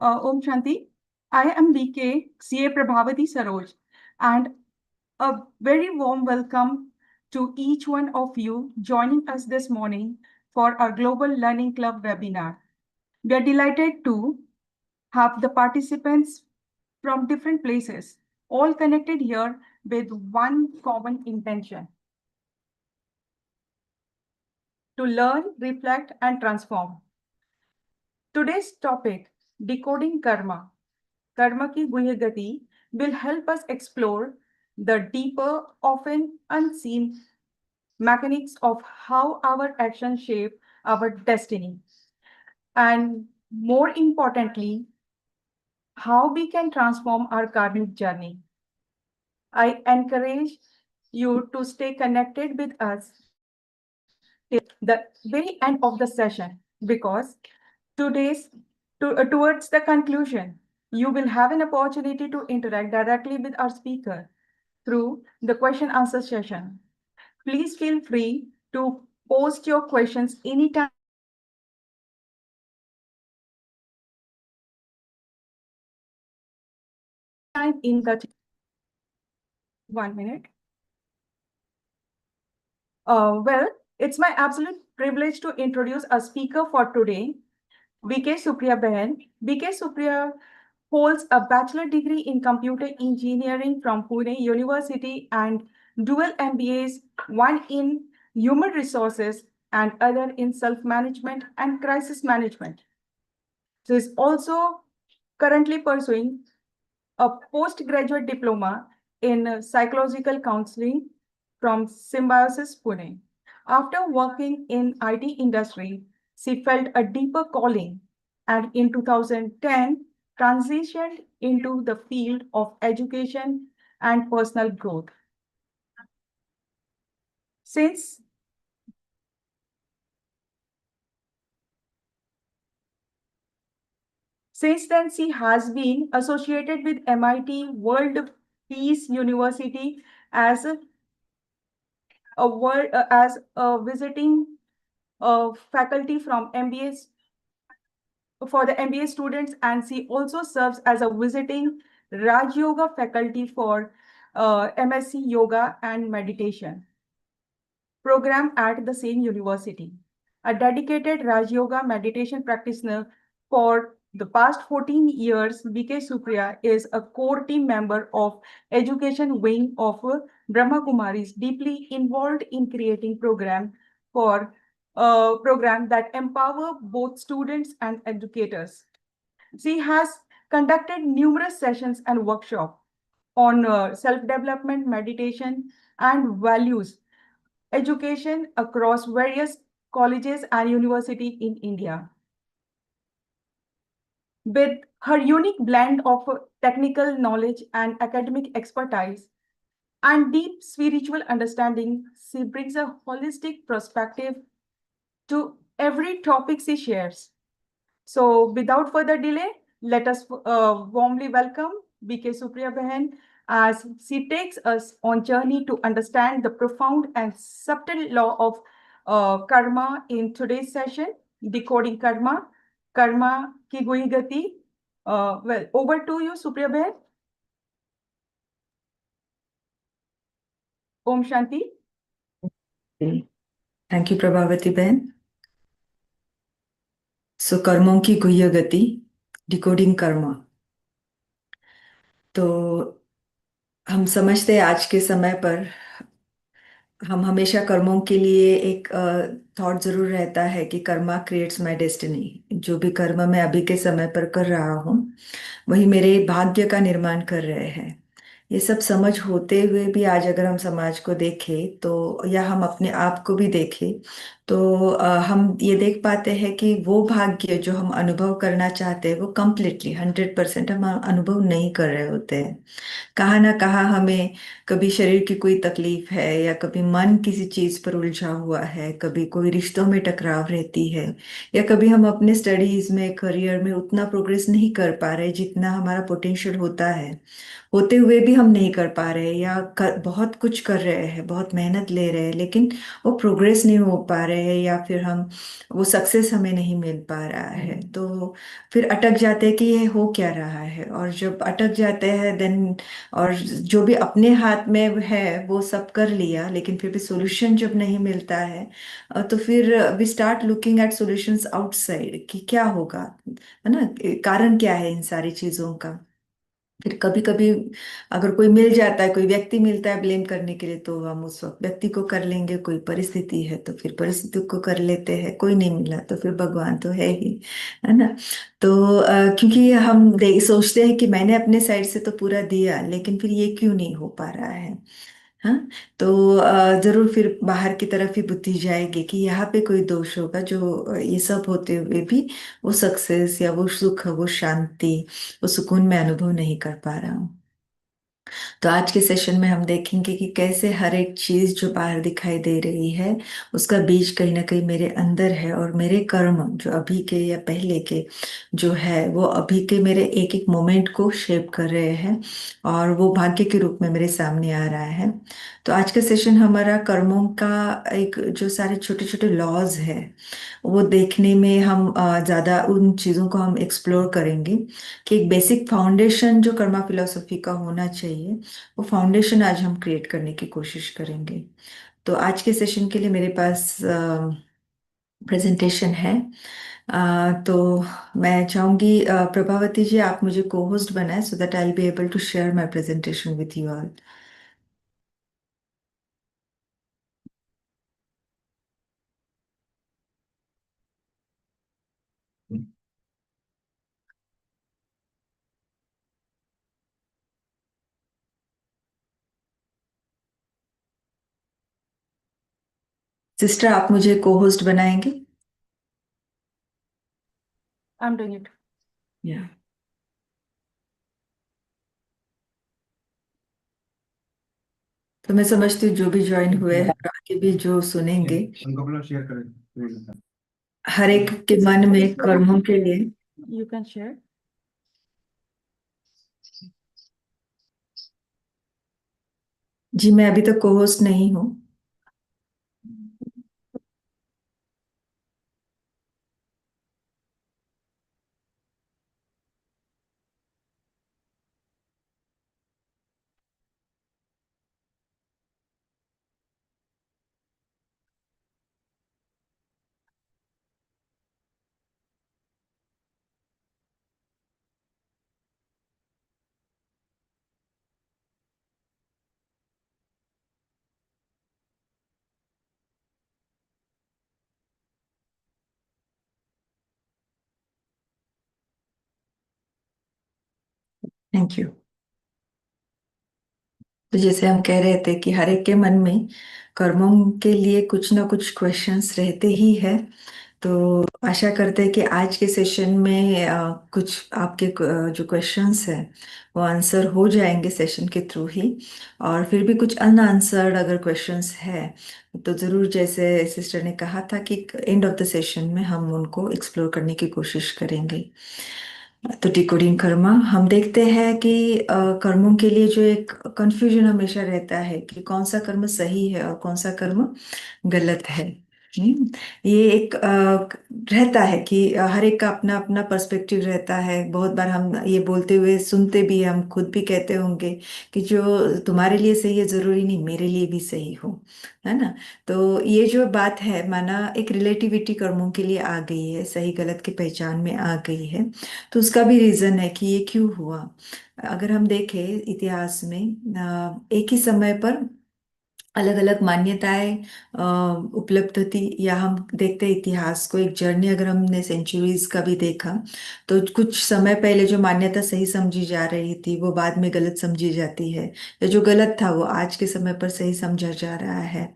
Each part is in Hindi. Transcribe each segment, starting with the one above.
Om Shanti. I am VK, CA Prabhavati Saroj, and a very warm welcome to each one of you joining us this morning for our Global Learning Club webinar. We are delighted to have the participants from different places, all connected here with one common intention: to learn, reflect, and transform. Today's topic, Decoding Karma, Karma ki Guhya Gati, will help us explore the deeper, often unseen mechanics of how our actions shape our destiny. And more importantly, how we can transform our karmic journey. I encourage you to stay connected with us till the very end of the session, because towards the conclusion, you will have an opportunity to interact directly with our speaker through the question answer session. Please feel free to post your questions anytime in the 1 minute. Well, it's my absolute privilege to introduce a speaker for today, BK Supriya Behan. BK Supriya holds a bachelor degree in computer engineering from Pune University and dual MBAs, one in human resources and other in self-management and crisis management. She is also currently pursuing a postgraduate diploma in psychological counseling from Symbiosis Pune. After working in IT industry, she felt a deeper calling and in 2010 transitioned into the field of education and personal growth. Since then, she has been associated with MIT World Peace University as a visiting faculty from MBAs for the MBA students, and she also serves as a visiting Raj Yoga faculty for MSc Yoga and Meditation program at the same university. A dedicated Raj Yoga meditation practitioner for the past 14 years, BK Supriya is a core team member of education wing of Brahma Kumaris, deeply involved in creating program that empower both students and educators. She has conducted numerous sessions and workshops on self-development, meditation, and values education across various colleges and universities in India. With her unique blend of technical knowledge and academic expertise and deep spiritual understanding, she brings a holistic perspective to every topic she shares. So without further delay, let us warmly welcome BK Supriya Behan as she takes us on journey to understand the profound and subtle law of karma in today's session, Decoding Karma, Karma Ki Gui Gati. Well, over to you, Supriya Behan. Om Shanti. Thank you, Prabhavati Ben. So, कर्मों की गुह्य गति, डिकोडिंग कर्मा. तो हम समझते हैं आज के समय पर हम हमेशा कर्मों के लिए एक थॉट जरूर रहता है कि कर्मा क्रिएट्स माय डेस्टिनी. जो भी कर्म मैं अभी के समय पर कर रहा हूँ वही मेरे भाग्य का निर्माण कर रहे हैं. ये सब समझ होते हुए भी आज अगर हम समाज को देखें तो या हम अपने आप को भी देखें तो हम ये देख पाते हैं कि वो भाग्य जो हम अनुभव करना चाहते हैं वो कम्प्लीटली 100% हम अनुभव नहीं कर रहे होते हैं. कहाँ ना कहाँ हमें कभी शरीर की कोई तकलीफ है या कभी मन किसी चीज पर उलझा हुआ है, कभी कोई रिश्तों में टकराव रहती है या कभी हम अपने स्टडीज में करियर में उतना प्रोग्रेस नहीं कर पा रहे जितना हमारा पोटेंशियल होता है. होते हुए भी हम हम नहीं कर पा रहे या बहुत कुछ कर रहे हैं, बहुत मेहनत ले रहे हैं, लेकिन वो प्रोग्रेस नहीं हो पा रहे हैं, या फिर हम वो सक्सेस हमें नहीं मिल पा रहा है, तो फिर अटक जाते हैं कि ये हो क्या रहा है। और जब अटक जाते हैं देन, और जो भी अपने हाथ में है वो सब कर लिया, लेकिन फिर भी सॉल्यूशन जब नहीं मिलता है, तो फिर we start looking at solutions outside कि क्या होगा, है ना, कारण क्या है इन सारी चीजों का। फिर कभी कभी अगर कोई मिल जाता है, कोई व्यक्ति मिलता है ब्लेम करने के लिए, तो हम उस वक्त व्यक्ति को कर लेंगे। कोई परिस्थिति है तो फिर परिस्थिति को कर लेते हैं, कोई नहीं मिला तो फिर भगवान तो है ही, है ना। तो क्योंकि हम सोचते हैं कि मैंने अपने साइड से तो पूरा दिया, लेकिन फिर ये क्यों नहीं हो पा रहा है। हाँ, तो जरूर फिर बाहर की तरफ ही बुद्धि जाएगी कि यहाँ पे कोई दोष होगा, जो ये सब होते हुए भी वो सक्सेस या वो सुख, वो शांति, वो सुकून मैं अनुभव नहीं कर पा रहा हूँ। तो आज के सेशन में हम देखेंगे कि कैसे हर एक चीज जो बाहर दिखाई दे रही है, उसका बीज कहीं ना कहीं मेरे अंदर है, और मेरे कर्म जो अभी के या पहले के जो है, वो अभी के मेरे एक एक मोमेंट को शेप कर रहे हैं, और वो भाग्य के रूप में मेरे सामने आ रहा है। तो आज का सेशन हमारा कर्मों का एक जो सारे छोटे छोटे लॉज है वो देखने में हम ज्यादा उन चीजों को हम एक्सप्लोर करेंगे, कि एक बेसिक फाउंडेशन जो कर्मा फिलोसफी का होना चाहिए, वो फाउंडेशन आज हम क्रिएट करने की कोशिश करेंगे। तो आज के सेशन के लिए मेरे पास प्रेजेंटेशन है। तो मैं चाहूंगी प्रभावती जी, आप मुझे को होस्ट बनाए so that I will be able to share my presentation with you all. Sister, आप मुझे को होस्ट बनाएंगे? I'm doing it. या, तो मैं समझती हूँ जो भी ज्वाइन हुए हैं और आगे भी जो सुनेंगे, उनको बोलो शेयर करें। हर एक के मन में कर्मों के लिए। You can share. जी, मैं अभी तक को होस्ट नहीं हूँ। Thank you. तो जैसे हम कह रहे थे कि हर एक के मन में कर्मों के लिए कुछ ना कुछ क्वेश्चंस रहते ही है। तो आशा करते हैं कि आज के सेशन में कुछ आपके जो क्वेश्चंस हैं वो आंसर हो जाएंगे सेशन के थ्रू ही। और फिर भी कुछ अनआंसर्ड अगर क्वेश्चंस है, तो ज़रूर, जैसे सिस्टर ने कहा था कि एंड ऑफ द सेशन में हम उनको एक्सप्लोर करने की कोशिश करेंगे। तो डिकोडिंग कर्मा हम देखते हैं कि कर्मों के लिए जो एक कंफ्यूजन हमेशा रहता है कि कौन सा कर्म सही है और कौन सा कर्म गलत है। ये एक रहता है कि हर एक का अपना अपना पर्सपेक्टिव रहता है। बहुत बार हम ये बोलते हुए सुनते भी, हम खुद भी कहते होंगे कि जो तुम्हारे लिए सही है जरूरी नहीं मेरे लिए भी सही हो, है ना। तो ये जो बात है, माना एक रिलेटिविटी कर्मों के लिए आ गई है, सही गलत की पहचान में आ गई है। तो उसका भी रीजन है कि ये क्यों हुआ। अगर हम देखें इतिहास में, एक ही समय पर अलग अलग मान्यताएं उपलब्ध थी, या हम देखते हैं इतिहास को एक जर्नी, अगर हमने सेंचुरीज का भी देखा, तो कुछ समय पहले जो मान्यता सही समझी जा रही थी वो बाद में गलत समझी जाती है, या जो गलत था वो आज के समय पर सही समझा जा रहा है।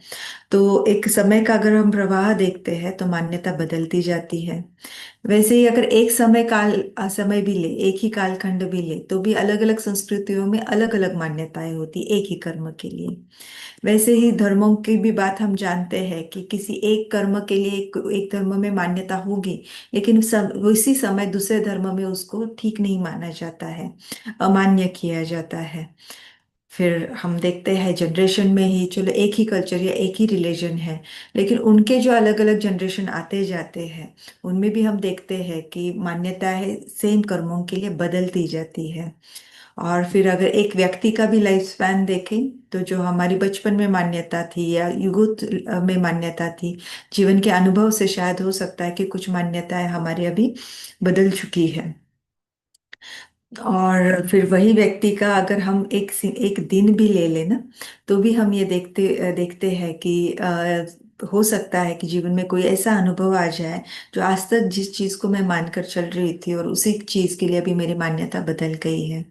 तो एक समय का अगर हम प्रवाह देखते हैं तो मान्यता बदलती जाती है। वैसे ही अगर एक समय काल समय भी ले, एक ही कालखंड भी ले, तो भी अलग अलग संस्कृतियों में अलग अलग मान्यताएं होती एक ही कर्म के लिए। वैसे ही धर्मों की भी बात हम जानते हैं कि किसी एक कर्म के लिए एक धर्म में मान्यता होगी, लेकिन उसी समय दूसरे धर्म में उसको ठीक नहीं माना जाता है, अमान्य किया जाता है। फिर हम देखते हैं जनरेशन में ही, चलो एक ही कल्चर या एक ही रिलीजन है, लेकिन उनके जो अलग अलग जनरेशन आते जाते हैं उनमें भी हम देखते हैं कि मान्यताएं सेम कर्मों के लिए बदलती जाती है। और फिर अगर एक व्यक्ति का भी लाइफ स्पैन देखें तो जो हमारी बचपन में मान्यता थी या युगत में मान्यता थी, जीवन के अनुभव से शायद हो सकता है कि कुछ मान्यताएं हमारी अभी बदल चुकी है। और फिर वही व्यक्ति का अगर हम एक दिन भी ले लें ना, तो भी हम ये देखते हैं कि हो सकता है कि जीवन में कोई ऐसा अनुभव आ जाए जो आज तक जिस चीज को मैं मानकर चल रही थी और उसी चीज के लिए अभी मेरी मान्यता बदल गई है।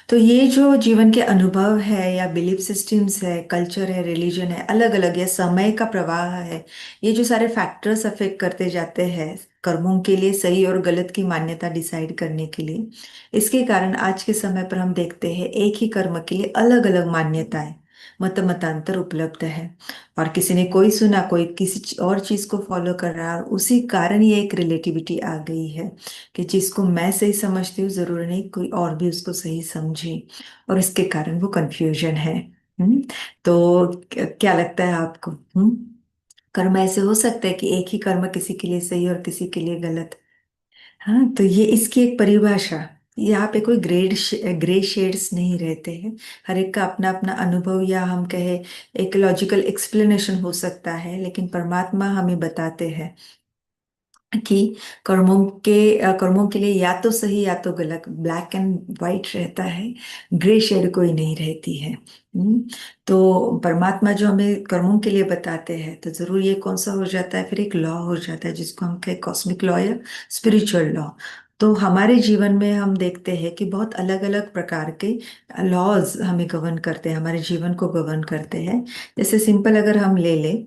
तो ये जो जीवन के अनुभव है या बिलीफ सिस्टम्स है, कल्चर है, रिलीजन है, अलग अलग या समय का प्रवाह है, ये जो सारे फैक्टर्स अफेक्ट करते जाते हैं कर्मों के लिए सही और गलत की मान्यता डिसाइड करने के लिए। इसके कारण आज के समय पर हम देखते हैं एक ही कर्म के लिए अलग अलग मान्यताएं, मतांतर उपलब्ध है। और किसी ने कोई सुना, कोई किसी और चीज को फॉलो कर रहा है, और उसी कारण ये एक रिलेटिविटी आ गई है कि जिसको मैं सही समझती हूँ जरूरी नहीं कोई और भी उसको सही समझे, और इसके कारण वो कंफ्यूजन है। हम्म। तो क्या लगता है आपको? कर्म ऐसे हो सकता है कि एक ही कर्म किसी के लिए सही और किसी के लिए गलत? हाँ, तो ये इसकी एक परिभाषा, यहाँ पे कोई ग्रे शेड्स नहीं रहते हैं। हर एक का अपना अपना अनुभव या हम कहे एक लॉजिकल एक्सप्लेनेशन हो सकता है, लेकिन परमात्मा हमें बताते हैं कि कर्मों के लिए या तो सही या तो गलत, ब्लैक एंड वाइट रहता है, ग्रे शेड कोई नहीं रहती है। तो परमात्मा जो हमें कर्मों के लिए बताते हैं तो जरूर ये कौन सा हो जाता है, फिर एक लॉ हो जाता है जिसको हम कहे कॉस्मिक लॉ या स्पिरिचुअल लॉ। तो हमारे जीवन में हम देखते हैं कि बहुत अलग अलग प्रकार के लॉज हमें गवर्न करते हैं, हमारे जीवन को गवर्न करते हैं। जैसे सिंपल अगर हम ले लें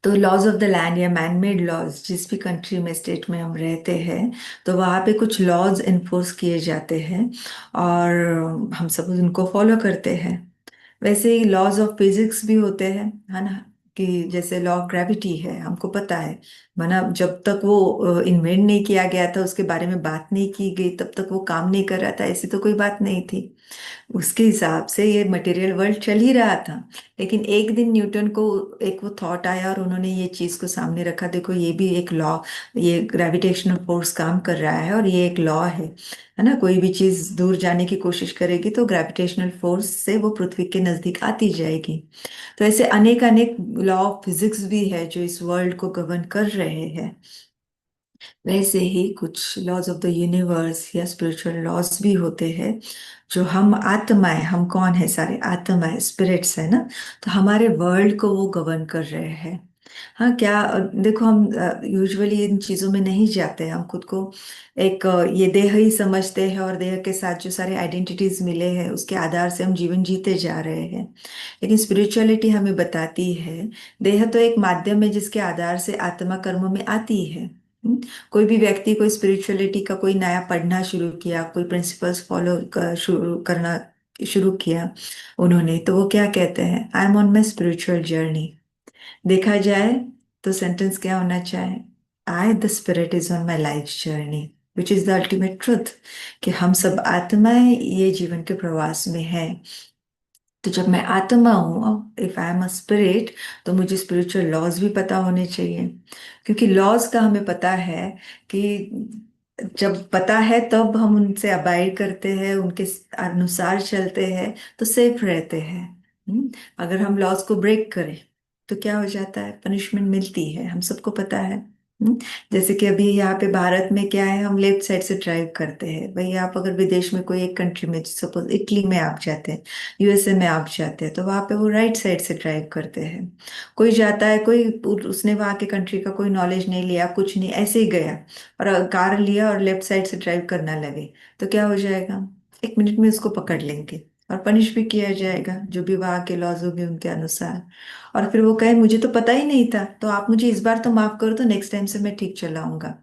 तो लॉज ऑफ द लैंड या मैन मेड लॉज, जिस भी कंट्री में स्टेट में हम रहते हैं तो वहाँ पे कुछ लॉज इन्फोर्स किए जाते हैं और हम सब उनको फॉलो करते हैं। वैसे ही लॉज ऑफ फिजिक्स भी होते हैं, है ना, कि जैसे लॉ ऑफ ग्रेविटी है, हमको पता है, माना जब तक वो इन्वेंट नहीं किया गया था, उसके बारे में बात नहीं की गई, तब तक वो काम नहीं कर रहा था, ऐसी तो कोई बात नहीं थी। उसके हिसाब से ये मटेरियल वर्ल्ड चल ही रहा था। लेकिन एक दिन न्यूटन को एक वो थॉट आया और उन्होंने ये चीज को सामने रखा, देखो ये भी एक लॉ, ये ग्रेविटेशनल फोर्स काम कर रहा है और ये एक लॉ है ना, कोई भी चीज दूर जाने की कोशिश करेगी तो ग्रेविटेशनल फोर्स से वो पृथ्वी के नजदीक आती जाएगी। तो ऐसे अनेक अनेक लॉ ऑफ फिजिक्स भी है जो इस वर्ल्ड को गवर्न कर रहे हैं। वैसे ही कुछ लॉज ऑफ द यूनिवर्स या स्पिरिचुअल लॉज भी होते हैं जो हम आत्माएं, हम कौन है, सारे आत्माएं स्पिरिट्स है ना, तो हमारे वर्ल्ड को वो गवर्न कर रहे हैं। हाँ, क्या देखो हम यूजुअली इन चीजों में नहीं जाते, हम खुद को एक ये देह ही समझते हैं और देह के साथ जो सारे आइडेंटिटीज मिले हैं उसके आधार से हम जीवन जीते जा रहे हैं। लेकिन स्पिरिचुअलिटी हमें बताती है देह तो एक माध्यम है जिसके आधार से आत्मा कर्म में आती है। कोई भी व्यक्ति कोई स्पिरिचुअलिटी का कोई नया पढ़ना शुरू किया, कोई प्रिंसिपल्स फॉलो शुरू करना शुरू किया उन्होंने, तो वो क्या कहते हैं, I am on my spiritual journey. देखा जाए तो सेंटेंस क्या होना चाहे, I the spirit is on my life journey, which is the ultimate truth, कि हम सब आत्माएं ये जीवन के प्रवास में हैं। तो जब मैं आत्मा हूँ, if I am a spirit, तो मुझे स्पिरिचुअल लॉज भी पता होने चाहिए, क्योंकि लॉज का हमें पता है कि जब पता है तब हम उनसे अबाइड करते हैं, उनके अनुसार चलते हैं तो सेफ रहते हैं। अगर हम लॉज को ब्रेक करें तो क्या हो जाता है, पनिशमेंट मिलती है, हम सबको पता है। हम्म, जैसे कि अभी यहाँ पे भारत में क्या है, हम लेफ्ट साइड से ड्राइव करते हैं। भाई आप अगर विदेश में कोई एक कंट्री में, सपोज इटली में आप जाते हैं, यूएसए में आप जाते हैं, तो वहाँ पे वो राइट साइड से ड्राइव करते हैं। कोई जाता है, कोई उसने वहाँ के कंट्री का कोई नॉलेज नहीं लिया, कुछ नहीं, ऐसे ही गया और कार लिया और लेफ्ट साइड से ड्राइव करना लगे, तो क्या हो जाएगा, एक मिनट में उसको पकड़ लेंगे और पनिश भी किया जाएगा जो भी वहाँ के लॉज होंगे उनके अनुसार। और फिर वो कहे मुझे तो पता ही नहीं था, तो आप मुझे इस बार तो माफ करो, तो नेक्स्ट टाइम से मैं ठीक चलाऊंगा।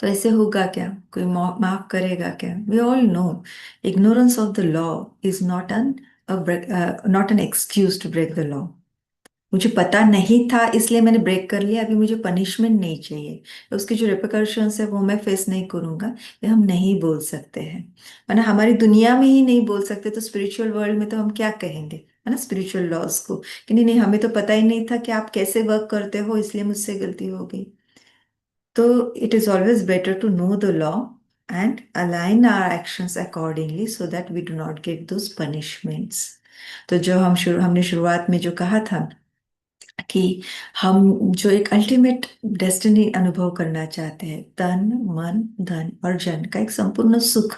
तो ऐसे होगा क्या, कोई माफ करेगा क्या? We all know ignorance of the law is not an excuse to break the law. मुझे पता नहीं था इसलिए मैंने ब्रेक कर लिया, अभी मुझे पनिशमेंट नहीं चाहिए, तो उसके जो रिpercussions है वो मैं फेस नहीं करूंगा, ये हम नहीं बोल सकते हैं। वरना हमारी दुनिया में ही नहीं बोल सकते तो स्पिरिचुअल वर्ल्ड में तो हम क्या कहेंगे, है ना, स्पिरिचुअल लॉज को, कि नहीं नहीं हमें तो पता ही नहीं था कि आप कैसे वर्क करते हो, इसलिए मुझसे गलती हो गई। तो it is always better to know the law and align our actions accordingly so that we do not get those punishments. तो जो हमने शुरुआत में जो कहा था कि हम जो एक अल्टीमेट डेस्टिनी अनुभव करना चाहते हैं, तन मन धन और जन का एक संपूर्ण सुख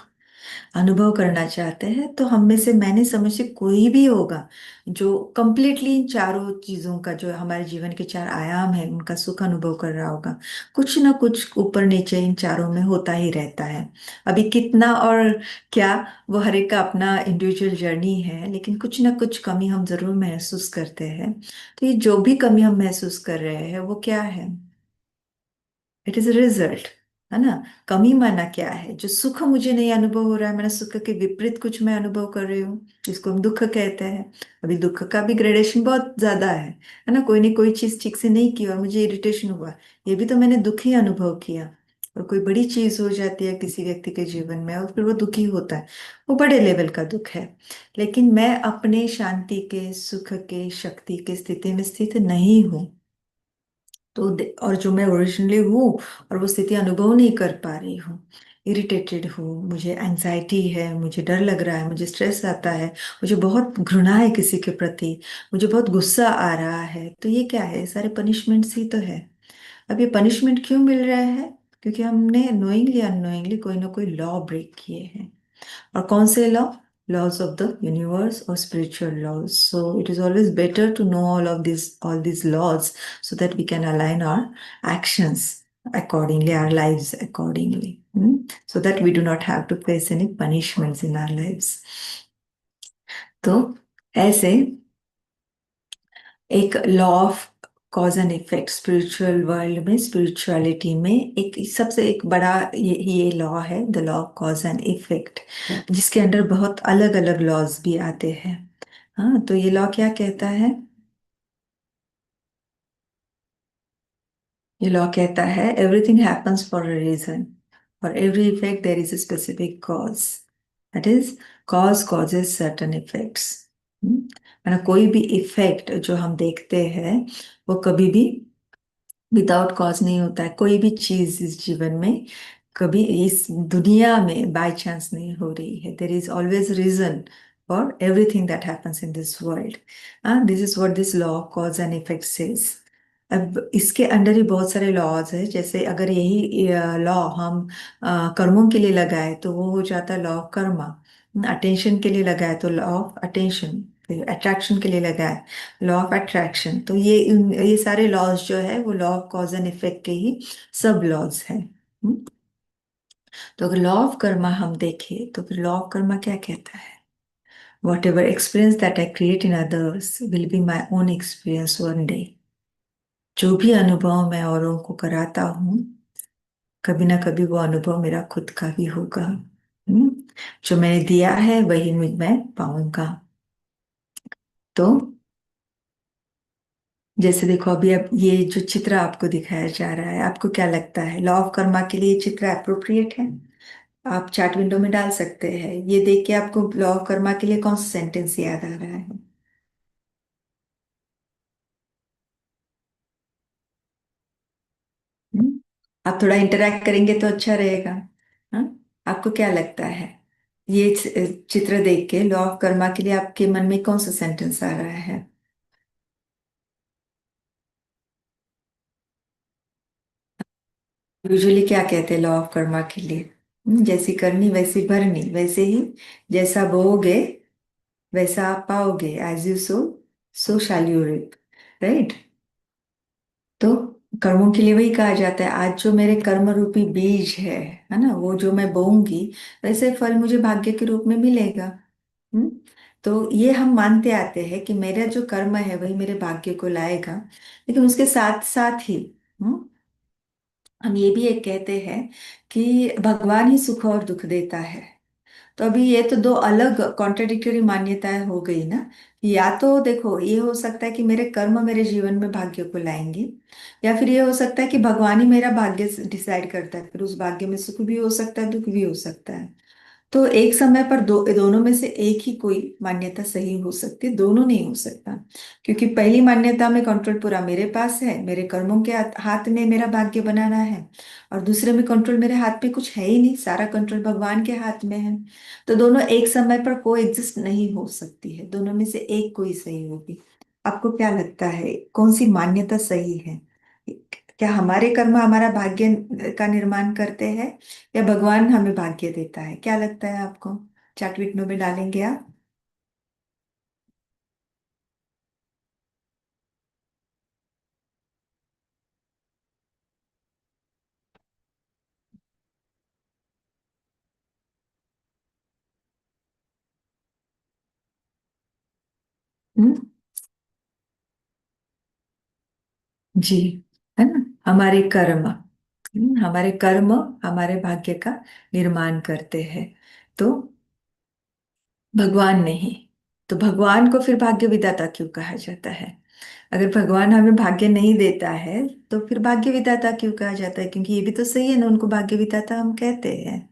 अनुभव करना चाहते हैं, तो हम में से मैं नहीं समझती कोई भी होगा जो कंप्लीटली इन चारों चीजों का, जो हमारे जीवन के चार आयाम है, उनका सुख अनुभव कर रहा होगा। कुछ ना कुछ ऊपर नीचे इन चारों में होता ही रहता है। अभी कितना और क्या, वो हर एक का अपना इंडिविजुअल जर्नी है, लेकिन कुछ ना कुछ कमी हम जरूर महसूस करते हैं। तो ये जो भी कमी हम महसूस कर रहे हैं वो क्या है, इट इज रिजल्ट, है ना। कमी माना क्या है, जो सुख मुझे नहीं अनुभव हो रहा है, मैंने सुख के विपरीत कुछ मैं अनुभव कर रही हूँ, जिसको हम दुख कहते हैं। अभी दुख का भी ग्रेडेशन बहुत ज्यादा है ना। कोई ने कोई चीज ठीक से नहीं की और मुझे इरिटेशन हुआ, ये भी तो मैंने दुख ही अनुभव किया। और कोई बड़ी चीज हो जाती है किसी व्यक्ति के जीवन में और फिर वो दुखी होता है, वो बड़े लेवल का दुख है। लेकिन मैं अपने शांति के, सुख के, शक्ति के स्थिति में स्थित नहीं हूँ। तो और जो मैं ओरिजिनली हूँ और वो स्थिति अनुभव नहीं कर पा रही हूँ, इरिटेटेड हूँ, मुझे एंजाइटी है, मुझे डर लग रहा है, मुझे स्ट्रेस आता है, मुझे बहुत घृणा है किसी के प्रति, मुझे बहुत गुस्सा आ रहा है, तो ये क्या है, ये सारे पनिशमेंट्स ही तो है। अब ये पनिशमेंट क्यों मिल रहा है, क्योंकि हमने नोइंगली अननोइंगली कोई ना कोई लॉ ब्रेक किए हैं। और कौन से law, laws of the universe or spiritual laws. So it is always better to know all these laws so that we can align our actions accordingly, our lives accordingly, so that we do not have to face any punishments in our lives. तो ऐसे एक law of cause and effect spiritual world में, स्पिरिचुअलिटी में एक सबसे एक बड़ा ये लॉ है, the law of cause and effect, जिसके अंडर बहुत अलग अलग लॉज भी आते हैं। हाँ, तो ये लॉ क्या कहता है, ये लॉ कहता है everything happens for a reason, for every effect there is a specific cause, that is cause causes certain effects. मतलब कोई भी इफेक्ट जो हम देखते हैं वो कभी भी विदाउट कॉज नहीं होता है। कोई भी चीज इस जीवन में कभी इस दुनिया में बाय चांस नहीं हो रही है, there is always reason for everything that happens in this world. This is what this law cause and effect says. अब इसके अंडर ही बहुत सारे लॉज है, जैसे अगर यही लॉ हम कर्मों के लिए लगाए तो वो हो जाता है लॉ ऑफ कर्मा। अटेंशन के लिए लगाए तो लॉ ऑफ अटेंशन, फिर अट्रैक्शन के लिए लगाए लॉ ऑफ अट्रैक्शन। तो ये सारे लॉज जो है वो law of cause and effect के ही सब लॉज हैं। तो अगर लॉ ऑफ कर्मा हम देखें तो फिर लॉ ऑफ कर्मा क्या कहता है, what ever experience that I create in others will be my own experience one day. जो भी अनुभव मैं औरों को कराता हूँ, कभी ना कभी वो अनुभव मेरा खुद का भी होगा। जो मैंने दिया है वही मैं पाऊंगा। तो जैसे देखो अभी, अब ये जो चित्र आपको दिखाया जा रहा है, आपको क्या लगता है लॉ ऑफ कर्मा के लिए ये चित्र अप्रोप्रिएट है? आप चैट विंडो में डाल सकते हैं, ये देख के आपको लॉ ऑफ कर्मा के लिए कौन सा सेंटेंस याद आ रहा है? हम्म? आप थोड़ा इंटरैक्ट करेंगे तो अच्छा रहेगा। हाँ, आपको क्या लगता है, ये चित्र देख के लॉ ऑफ कर्मा के लिए आपके मन में कौन सा सेंटेंस आ रहा है? यूजुअली क्या कहते हैं लॉ ऑफ कर्मा के लिए? जैसी करनी वैसी भरनी, वैसे ही जैसा बोओगे वैसा आप पाओगे, as you sow so shall you reap, right. तो कर्मों के लिए वही कहा जाता है, आज जो मेरे कर्म रूपी बीज है ना, वो जो मैं बोऊंगी वैसे फल मुझे भाग्य के रूप में मिलेगा। हम्म। तो ये हम मानते आते हैं कि मेरा जो कर्म है वही मेरे भाग्य को लाएगा, लेकिन उसके साथ साथ ही हम्म हम ये भी एक कहते हैं कि भगवान ही सुख और दुख देता है। तो अभी ये तो दो अलग कॉन्ट्रडिक्टरी मान्यताएं हो गई ना। या तो देखो, ये हो सकता है कि मेरे कर्म मेरे जीवन में भाग्य को लाएंगे, या फिर ये हो सकता है कि भगवान ही मेरा भाग्य डिसाइड करता है, फिर उस भाग्य में सुख भी हो सकता है, दुख भी हो सकता है। तो एक समय पर दोनों में से एक ही कोई मान्यता सही हो सकती है, दोनों नहीं हो सकता। क्योंकि पहली मान्यता में कंट्रोल पूरा मेरे पास है, मेरे कर्मों के हाथ में मेरा भाग्य बनाना है, और दूसरे में कंट्रोल मेरे हाथ में कुछ है ही नहीं, सारा कंट्रोल भगवान के हाथ में है। तो दोनों एक समय पर को एग्जिस्ट नहीं हो सकती है, दोनों में से एक कोई सही होगी। आपको क्या लगता है, कौन सी मान्यता सही है? क्या हमारे कर्म हमारा भाग्य का निर्माण करते हैं, या भगवान हमें भाग्य देता है? क्या लगता है आपको? चैट विंडो में डालेंगे आप? हम्म, जी, है ना। हमारे कर्म, हमारे कर्म हमारे भाग्य का निर्माण करते हैं, तो भगवान नहीं। तो भगवान को फिर भाग्य विधाता क्यों कहा जाता है? अगर भगवान हमें भाग्य नहीं देता है, तो फिर भाग्य विधाता क्यों कहा जाता है? क्योंकि ये भी तो सही है ना, उनको भाग्य विधाता हम कहते हैं।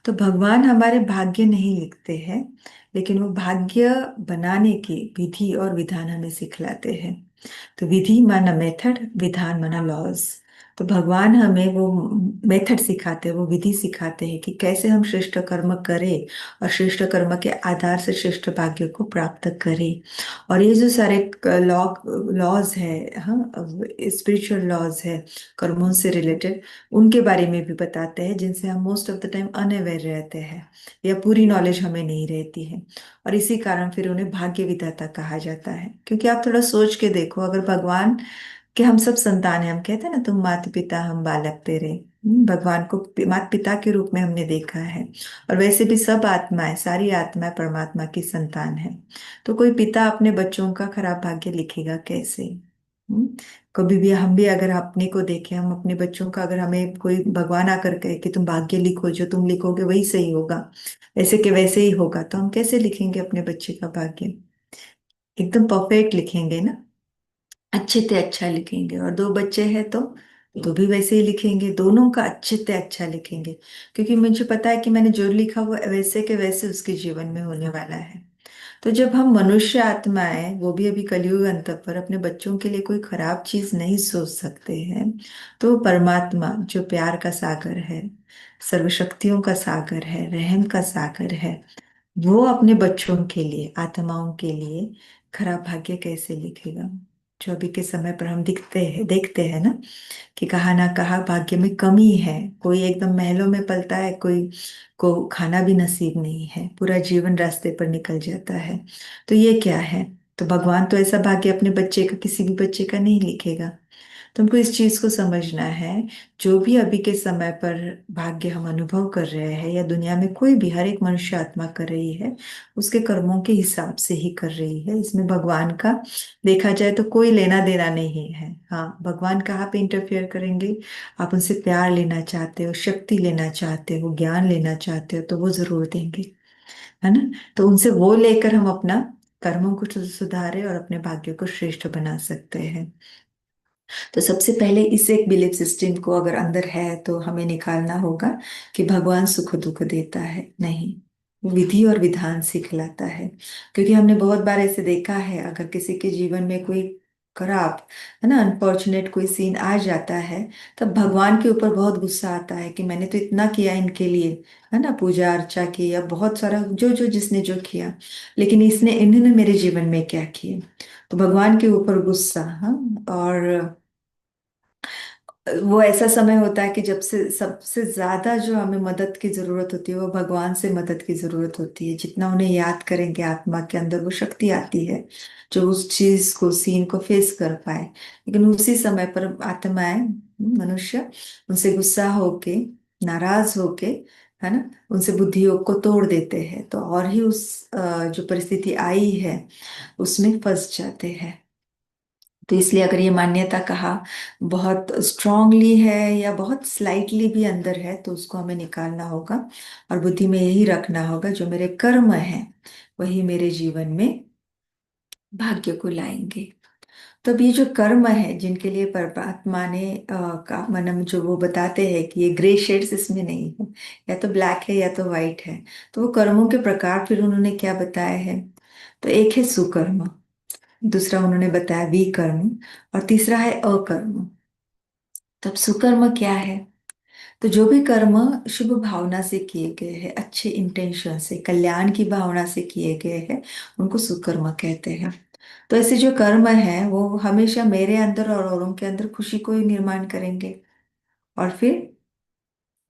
तो भगवान हमारे भाग्य नहीं लिखते हैं, लेकिन वो भाग्य बनाने की विधि और विधान हमें सिखलाते हैं। तो विधि माना मेथड, विधान माना लॉज। तो भगवान हमें वो मेथड सिखाते हैं, वो विधि सिखाते हैं कि कैसे हम श्रेष्ठ कर्म करें, और श्रेष्ठ कर्म के आधार से श्रेष्ठ भाग्य को प्राप्त करें। और ये जो सारे लॉ लॉज है, हाँ, स्पिरिचुअल लॉज है कर्मों से रिलेटेड, उनके बारे में भी बताते हैं, जिनसे हम most of the time unaware रहते हैं, या पूरी नॉलेज हमें नहीं रहती है। और इसी कारण फिर उन्हें भाग्य विधाता कहा जाता है। क्योंकि आप थोड़ा सोच के देखो, अगर भगवान के हम सब संतान हैं, हम कहते हैं ना, तुम माता पिता हम बालक तेरे। भगवान को माता पिता के रूप में हमने देखा है। और वैसे भी सब आत्माएं, सारी आत्माएं परमात्मा की संतान है। तो कोई पिता अपने बच्चों का खराब भाग्य लिखेगा कैसे? हम्म, कभी भी हम भी अगर अपने को देखें, हम अपने बच्चों का, अगर हमें कोई भगवान आकर कहे कि तुम भाग्य लिखो, जो तुम लिखोगे वही सही होगा, वैसे के वैसे ही होगा, तो हम कैसे लिखेंगे अपने बच्चे का भाग्य? एकदम परफेक्ट लिखेंगे ना, अच्छे से अच्छा लिखेंगे। और दो बच्चे हैं तो भी वैसे ही लिखेंगे, दोनों का अच्छे से अच्छा लिखेंगे। क्योंकि मुझे पता है कि मैंने जो लिखा वो वैसे के वैसे उसके जीवन में होने वाला है। तो जब हम मनुष्य आत्माएं, वो भी अभी कलयुग अंत पर, अपने बच्चों के लिए कोई खराब चीज नहीं सोच सकते हैं, तो परमात्मा जो प्यार का सागर है, सर्वशक्तियों का सागर है, रहम का सागर है, वो अपने बच्चों के लिए, आत्माओं के लिए खराब भाग्य कैसे लिखेगा? जो अभी के समय पर हम देखते हैं ना, कि कहा ना कहा भाग्य में कमी है। कोई एकदम महलों में पलता है, कोई को खाना भी नसीब नहीं है, पूरा जीवन रास्ते पर निकल जाता है। तो ये क्या है? तो भगवान तो ऐसा भाग्य अपने बच्चे का, किसी भी बच्चे का नहीं लिखेगा। तुमको इस चीज को समझना है। जो भी अभी के समय पर भाग्य हम अनुभव कर रहे हैं, या दुनिया में कोई भी, हर एक मनुष्य आत्मा कर रही है, उसके कर्मों के हिसाब से ही कर रही है। इसमें भगवान का देखा जाए तो कोई लेना देना नहीं है। हाँ, भगवान कहाँ पे इंटरफेयर करेंगे? आप उनसे प्यार लेना चाहते हो, शक्ति लेना चाहते हो, ज्ञान लेना चाहते हो, तो वो जरूर देंगे, है ना। तो उनसे वो लेकर हम अपना कर्मों को सुधारे और अपने भाग्य को श्रेष्ठ बना सकते हैं। तो सबसे पहले इस एक बिलीफ सिस्टम को अगर अंदर है, तो हमें निकालना होगा कि भगवान सुख दुख देता है, नहीं, वो विधि और विधान सिखलाता है। क्योंकि हमने बहुत बार ऐसे देखा है, अगर किसी के जीवन में कोई खराब, है ना, अनफॉर्चुनेट कोई सीन आ जाता है, तब भगवान के ऊपर बहुत गुस्सा आता है कि मैंने तो इतना किया इनके लिए, है ना, पूजा अर्चा की, या बहुत सारा जो जो जिसने जो किया, लेकिन इन्होंने मेरे जीवन में क्या किया? तो भगवान के ऊपर गुस्सा। हाँ, और वो ऐसा समय होता है कि जब से सबसे ज्यादा जो हमें मदद की जरूरत होती है, वो भगवान से मदद की जरूरत होती है। जितना उन्हें याद करेंगे, आत्मा के अंदर वो शक्ति आती है जो उस चीज को, सीन को फेस कर पाए। लेकिन उसी समय पर आत्माएं, मनुष्य, उनसे गुस्सा होके, नाराज होके, है ना, उनसे बुद्धियों को तोड़ देते हैं, तो और ही उस जो परिस्थिति आई है उसमें फंस जाते हैं। तो इसलिए अगर ये मान्यता कहा बहुत स्ट्रांगली है या बहुत स्लाइटली भी अंदर है तो उसको हमें निकालना होगा और बुद्धि में यही रखना होगा, जो मेरे कर्म हैं वही मेरे जीवन में भाग्य को लाएंगे। तो अब ये जो कर्म है जिनके लिए परमात्मा ने का मनम जो वो बताते हैं कि ये ग्रे शेड्स इसमें नहीं है, या तो ब्लैक है या तो वाइट है, तो वो कर्मों के प्रकार फिर उन्होंने क्या बताया है। तो एक है सुकर्म, दूसरा उन्होंने बताया विकर्म, और तीसरा है अकर्म। तब सुकर्म क्या है? तो जो भी कर्म शुभ भावना से किए गए हैं, अच्छे इंटेंशन से, कल्याण की भावना से किए गए हैं, उनको सुकर्म कहते हैं। तो ऐसे जो कर्म है वो हमेशा मेरे अंदर और औरों के अंदर खुशी को ही निर्माण करेंगे। और फिर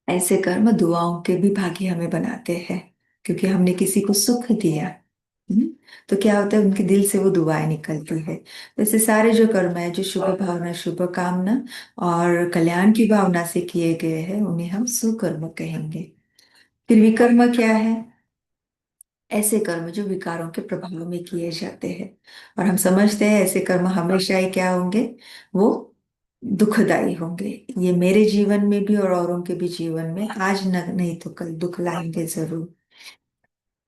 ऐसे कर्म दुआओं के भी भागी हमें बनाते हैं, क्योंकि हमने किसी को सुख दिया। हम्म, तो क्या होता है, उनके दिल से वो दुआएं निकलती है। तो ऐसे सारे जो कर्म है जो शुभ भावना, शुभ कामना और कल्याण की भावना से किए गए हैं, उन्हें हम सुकर्म कहेंगे। फिर विकर्म क्या है? ऐसे कर्म जो विकारों के प्रभाव में किए जाते हैं, और हम समझते हैं ऐसे कर्म हमेशा ही क्या होंगे, वो दुखदाई होंगे। ये मेरे जीवन में भी और औरों के भी जीवन में आज न नहीं तो कल दुख लाएंगे जरूर।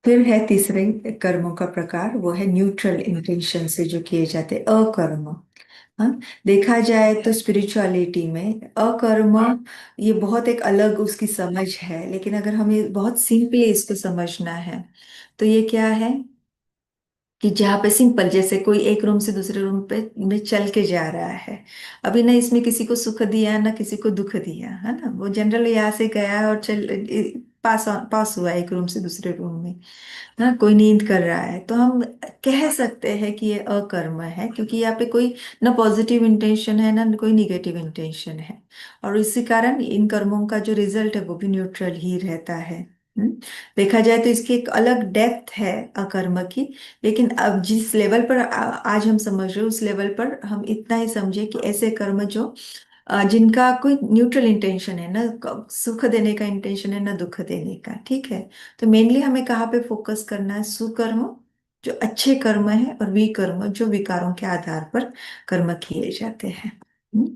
फिर है तीसरे कर्मों का प्रकार, वो है न्यूट्रल इंटेंशन से जो किए जाते हैं, अकर्म। हाँ, देखा जाए तो स्पिरिचुअलिटी में अकर्म ये बहुत एक अलग उसकी समझ है, लेकिन अगर हमें बहुत सिंपली इसको समझना है तो ये क्या है कि जहाँ पे सिंपल, जैसे कोई एक रूम से दूसरे रूम पे में चल के जा रहा है, अभी ना इसमें किसी को सुख दिया ना किसी को दुख दिया, है ना, वो जनरल यहाँ से गया और चल पास हुआ एक रूम से दूसरे रूम में। हाँ, कोई नींद कर रहा है तो हम कह सकते हैं कि ये अकर्म है, क्योंकि यहाँ पे कोई ना पॉजिटिव इंटेंशन है ना कोई निगेटिव इंटेंशन है, और इसी कारण इन कर्मों का जो रिजल्ट है वो भी न्यूट्रल ही रहता है। हम्म? देखा जाए तो इसकी एक अलग डेप्थ है अकर्म की, लेकिन अब जिस लेवल पर आज हम समझ रहे हैं उस लेवल पर हम इतना ही समझे कि ऐसे कर्म जो जिनका कोई न्यूट्रल इंटेंशन है, ना सुख देने का इंटेंशन है ना दुख देने का, ठीक है। तो मेनली हमें कहाँ पे फोकस करना है, सुकर्म जो अच्छे कर्म है और विकर्म जो विकारों के आधार पर कर्म किए जाते हैं। हम्म?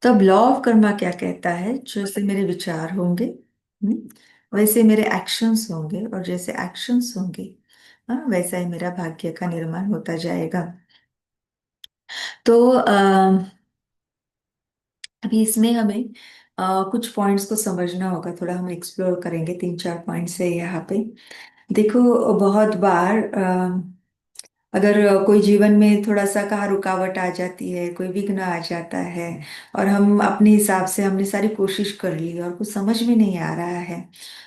तो अब लॉ ऑफ कर्मा क्या कहता है, जैसे मेरे विचार होंगे, वैसे मेरे एक्शंस होंगे, और जैसे एक्शंस होंगे, हाँ, वैसा ही मेरा भाग्य का निर्माण होता जाएगा। तो अभी इसमें हमें कुछ पॉइंट्स को समझना होगा, थोड़ा हम एक्सप्लोर करेंगे, तीन चार पॉइंट्स है यहाँ पे। देखो, बहुत बार अगर कोई जीवन में थोड़ा सा कहाँ रुकावट आ जाती है, कोई विघ्न आ जाता है, और हम अपने हिसाब से हमने सारी कोशिश कर ली और कुछ समझ में नहीं आ रहा है,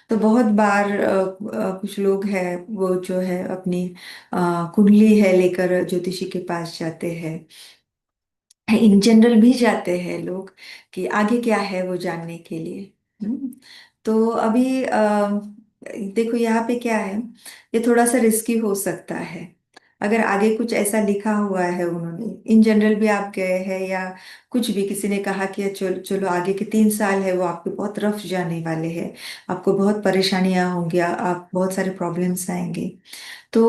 तो बहुत बार कुछ लोग हैं वो जो है अपनी कुंडली है लेकर ज्योतिषी के पास जाते हैं। इन जनरल भी जाते हैं लोग कि आगे क्या है वो जानने के लिए। तो अभी देखो यहाँ पे क्या है, ये थोड़ा सा रिस्की हो सकता है। अगर आगे कुछ ऐसा लिखा हुआ है, उन्होंने इन जनरल भी आप गए हैं या कुछ भी किसी ने कहा कि चलो चलो आगे के 3 साल है वो आपके बहुत रफ जाने वाले हैं, आपको बहुत परेशानियां होंगी, आप बहुत सारे प्रॉब्लम्स आएंगे। तो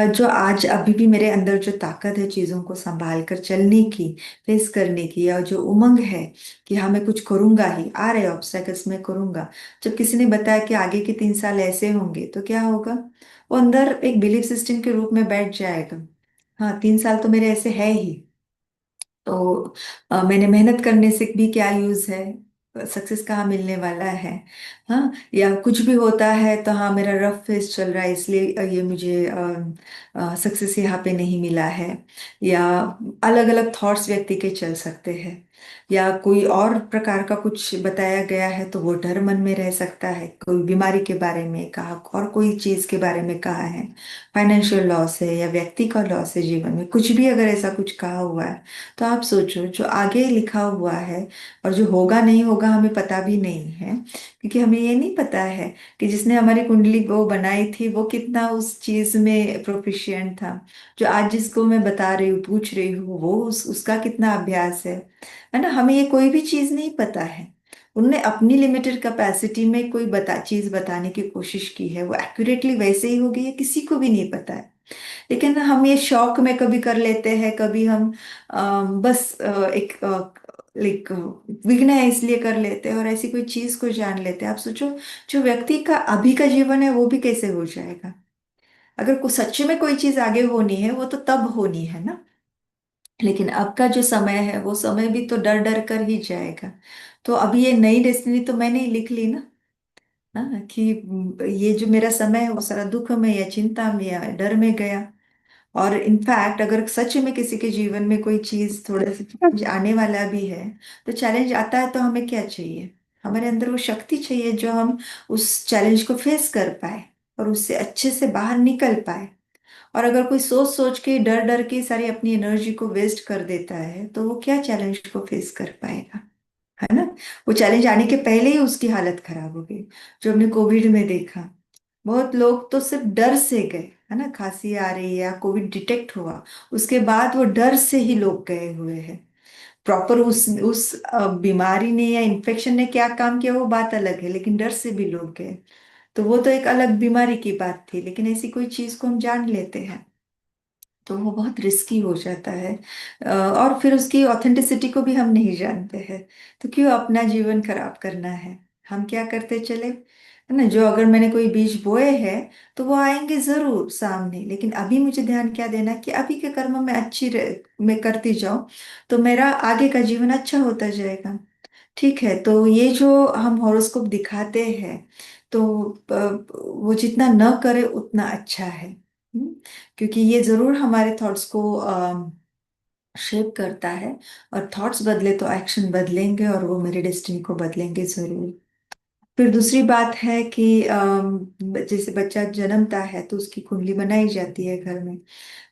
जो आज अभी भी मेरे अंदर जो ताकत है चीजों को संभाल कर चलने की, फेस करने की, या जो उमंग है कि हाँ मैं कुछ करूंगा ही, आ रहे ऑब्स्टेकल्स में करूंगा, जब किसी ने बताया कि आगे के 3 साल ऐसे होंगे तो क्या होगा, वो अंदर एक बिलीफ सिस्टम के रूप में बैठ जाएगा। हाँ, 3 साल तो मेरे ऐसे है ही, तो मैंने मेहनत करने से भी क्या यूज है, सक्सेस कहाँ मिलने वाला है। हाँ, या कुछ भी होता है तो हाँ मेरा रफ फेस चल रहा है इसलिए ये मुझे सक्सेस यहाँ पे नहीं मिला है, या अलग अलग थॉट्स व्यक्ति के चल सकते हैं, या कोई और प्रकार का कुछ बताया गया है तो वो डर मन में रह सकता है, कोई बीमारी के बारे में कहा और कोई चीज के बारे में कहा है, फाइनेंशियल लॉस है या व्यक्ति का लॉस है, जीवन में कुछ भी अगर ऐसा कुछ कहा हुआ है, तो आप सोचो जो आगे लिखा हुआ है और जो होगा नहीं होगा हमें पता भी नहीं है, क्योंकि हमें ये नहीं पता है कि जिसने हमारी कुंडली वो बनाई थी वो कितना उस चीज में प्रोफिशिएंट था, जो आज जिसको मैं बता रही हूँ पूछ रही हूँ वो उसका कितना अभ्यास है ना, हमें ये कोई भी चीज नहीं पता है। उनने अपनी लिमिटेड कैपेसिटी में कोई चीज बताने की कोशिश की है, वो एक्यूरेटली वैसे ही होगी ये किसी को भी नहीं पता है। लेकिन हम ये शौक में कभी कर लेते हैं, कभी हम बस लाइक विघ्न है इसलिए कर लेते हैं और ऐसी कोई चीज को जान लेते हैं। आप सोचो, जो व्यक्ति का अभी का जीवन है वो भी कैसे हो जाएगा। अगर सच में कोई चीज आगे होनी है वो तो तब होनी है ना। लेकिन अब का जो समय है वो समय भी तो डर डर कर ही जाएगा। तो अभी ये नई डेस्टिनी तो मैंने ही लिख ली ना। हाँ, कि ये जो मेरा समय है वो सारा दुख में या चिंता में या डर में गया। और इनफैक्ट अगर सच में किसी के जीवन में कोई चीज थोड़ा सा चैलेंज आने वाला भी है, तो चैलेंज आता है तो हमें क्या चाहिए? हमारे अंदर वो शक्ति चाहिए जो हम उस चैलेंज को फेस कर पाए और उससे अच्छे से बाहर निकल पाए। और अगर कोई सोच सोच के डर डर के सारी अपनी एनर्जी को वेस्ट कर देता है तो वो क्या चैलेंज को फेस कर पाएगा? है ना। वो चैलेंज आने के पहले ही उसकी हालत खराब हो गई। जो हमने कोविड में देखा, बहुत लोग तो सिर्फ डर से गए, है ना। खांसी आ रही है या कोविड डिटेक्ट हुआ, उसके बाद वो डर से ही लोग गए हुए हैं। प्रॉपर उस बीमारी ने या इन्फेक्शन ने क्या काम किया वो बात अलग है, लेकिन डर से भी लोग गए। तो वो तो एक अलग बीमारी की बात थी, लेकिन ऐसी कोई चीज को हम जान लेते हैं तो वो बहुत रिस्की हो जाता है। और फिर उसकी ऑथेंटिसिटी को भी हम नहीं जानते हैं। तो क्यों अपना जीवन खराब करना है? हम क्या करते चले, है ना। जो अगर मैंने कोई बीज बोए हैं तो वो आएंगे जरूर सामने, लेकिन अभी मुझे ध्यान क्या देना कि अभी के कर्म में मैं करती जाऊं तो मेरा आगे का जीवन अच्छा होता जाएगा। ठीक है, तो ये जो हम हॉरोस्कोप दिखाते हैं, तो वो जितना न करे उतना अच्छा है। क्योंकि ये जरूर हमारे थॉट्स को शेप करता है। और थॉट्स बदले तो एक्शन बदलेंगे और वो मेरे डेस्टिनी को बदलेंगे जरूर। फिर दूसरी बात है कि जैसे बच्चा जन्मता है तो उसकी कुंडली बनाई जाती है घर में,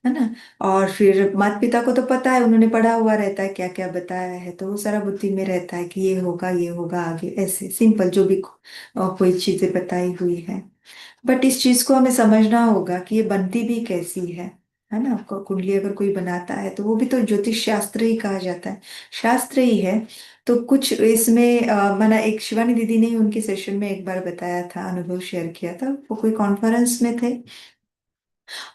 है ना। और फिर माता पिता को तो पता है, उन्होंने पढ़ा हुआ रहता है क्या क्या बताया है, तो वो सारा बुद्धि में रहता है कि ये होगा आगे, ऐसे सिंपल जो भी कोई चीजें बताई हुई है। बट इस चीज को हमें समझना होगा कि ये बनती भी कैसी है ना। कुंडली अगर कोई बनाता है तो वो भी तो ज्योतिष शास्त्र ही कहा जाता है, शास्त्र ही है। तो कुछ इसमें माना एक शिवानी दीदी ने उनके सेशन में एक बार बताया था, अनुभव शेयर किया था। वो कोई कॉन्फ्रेंस में थे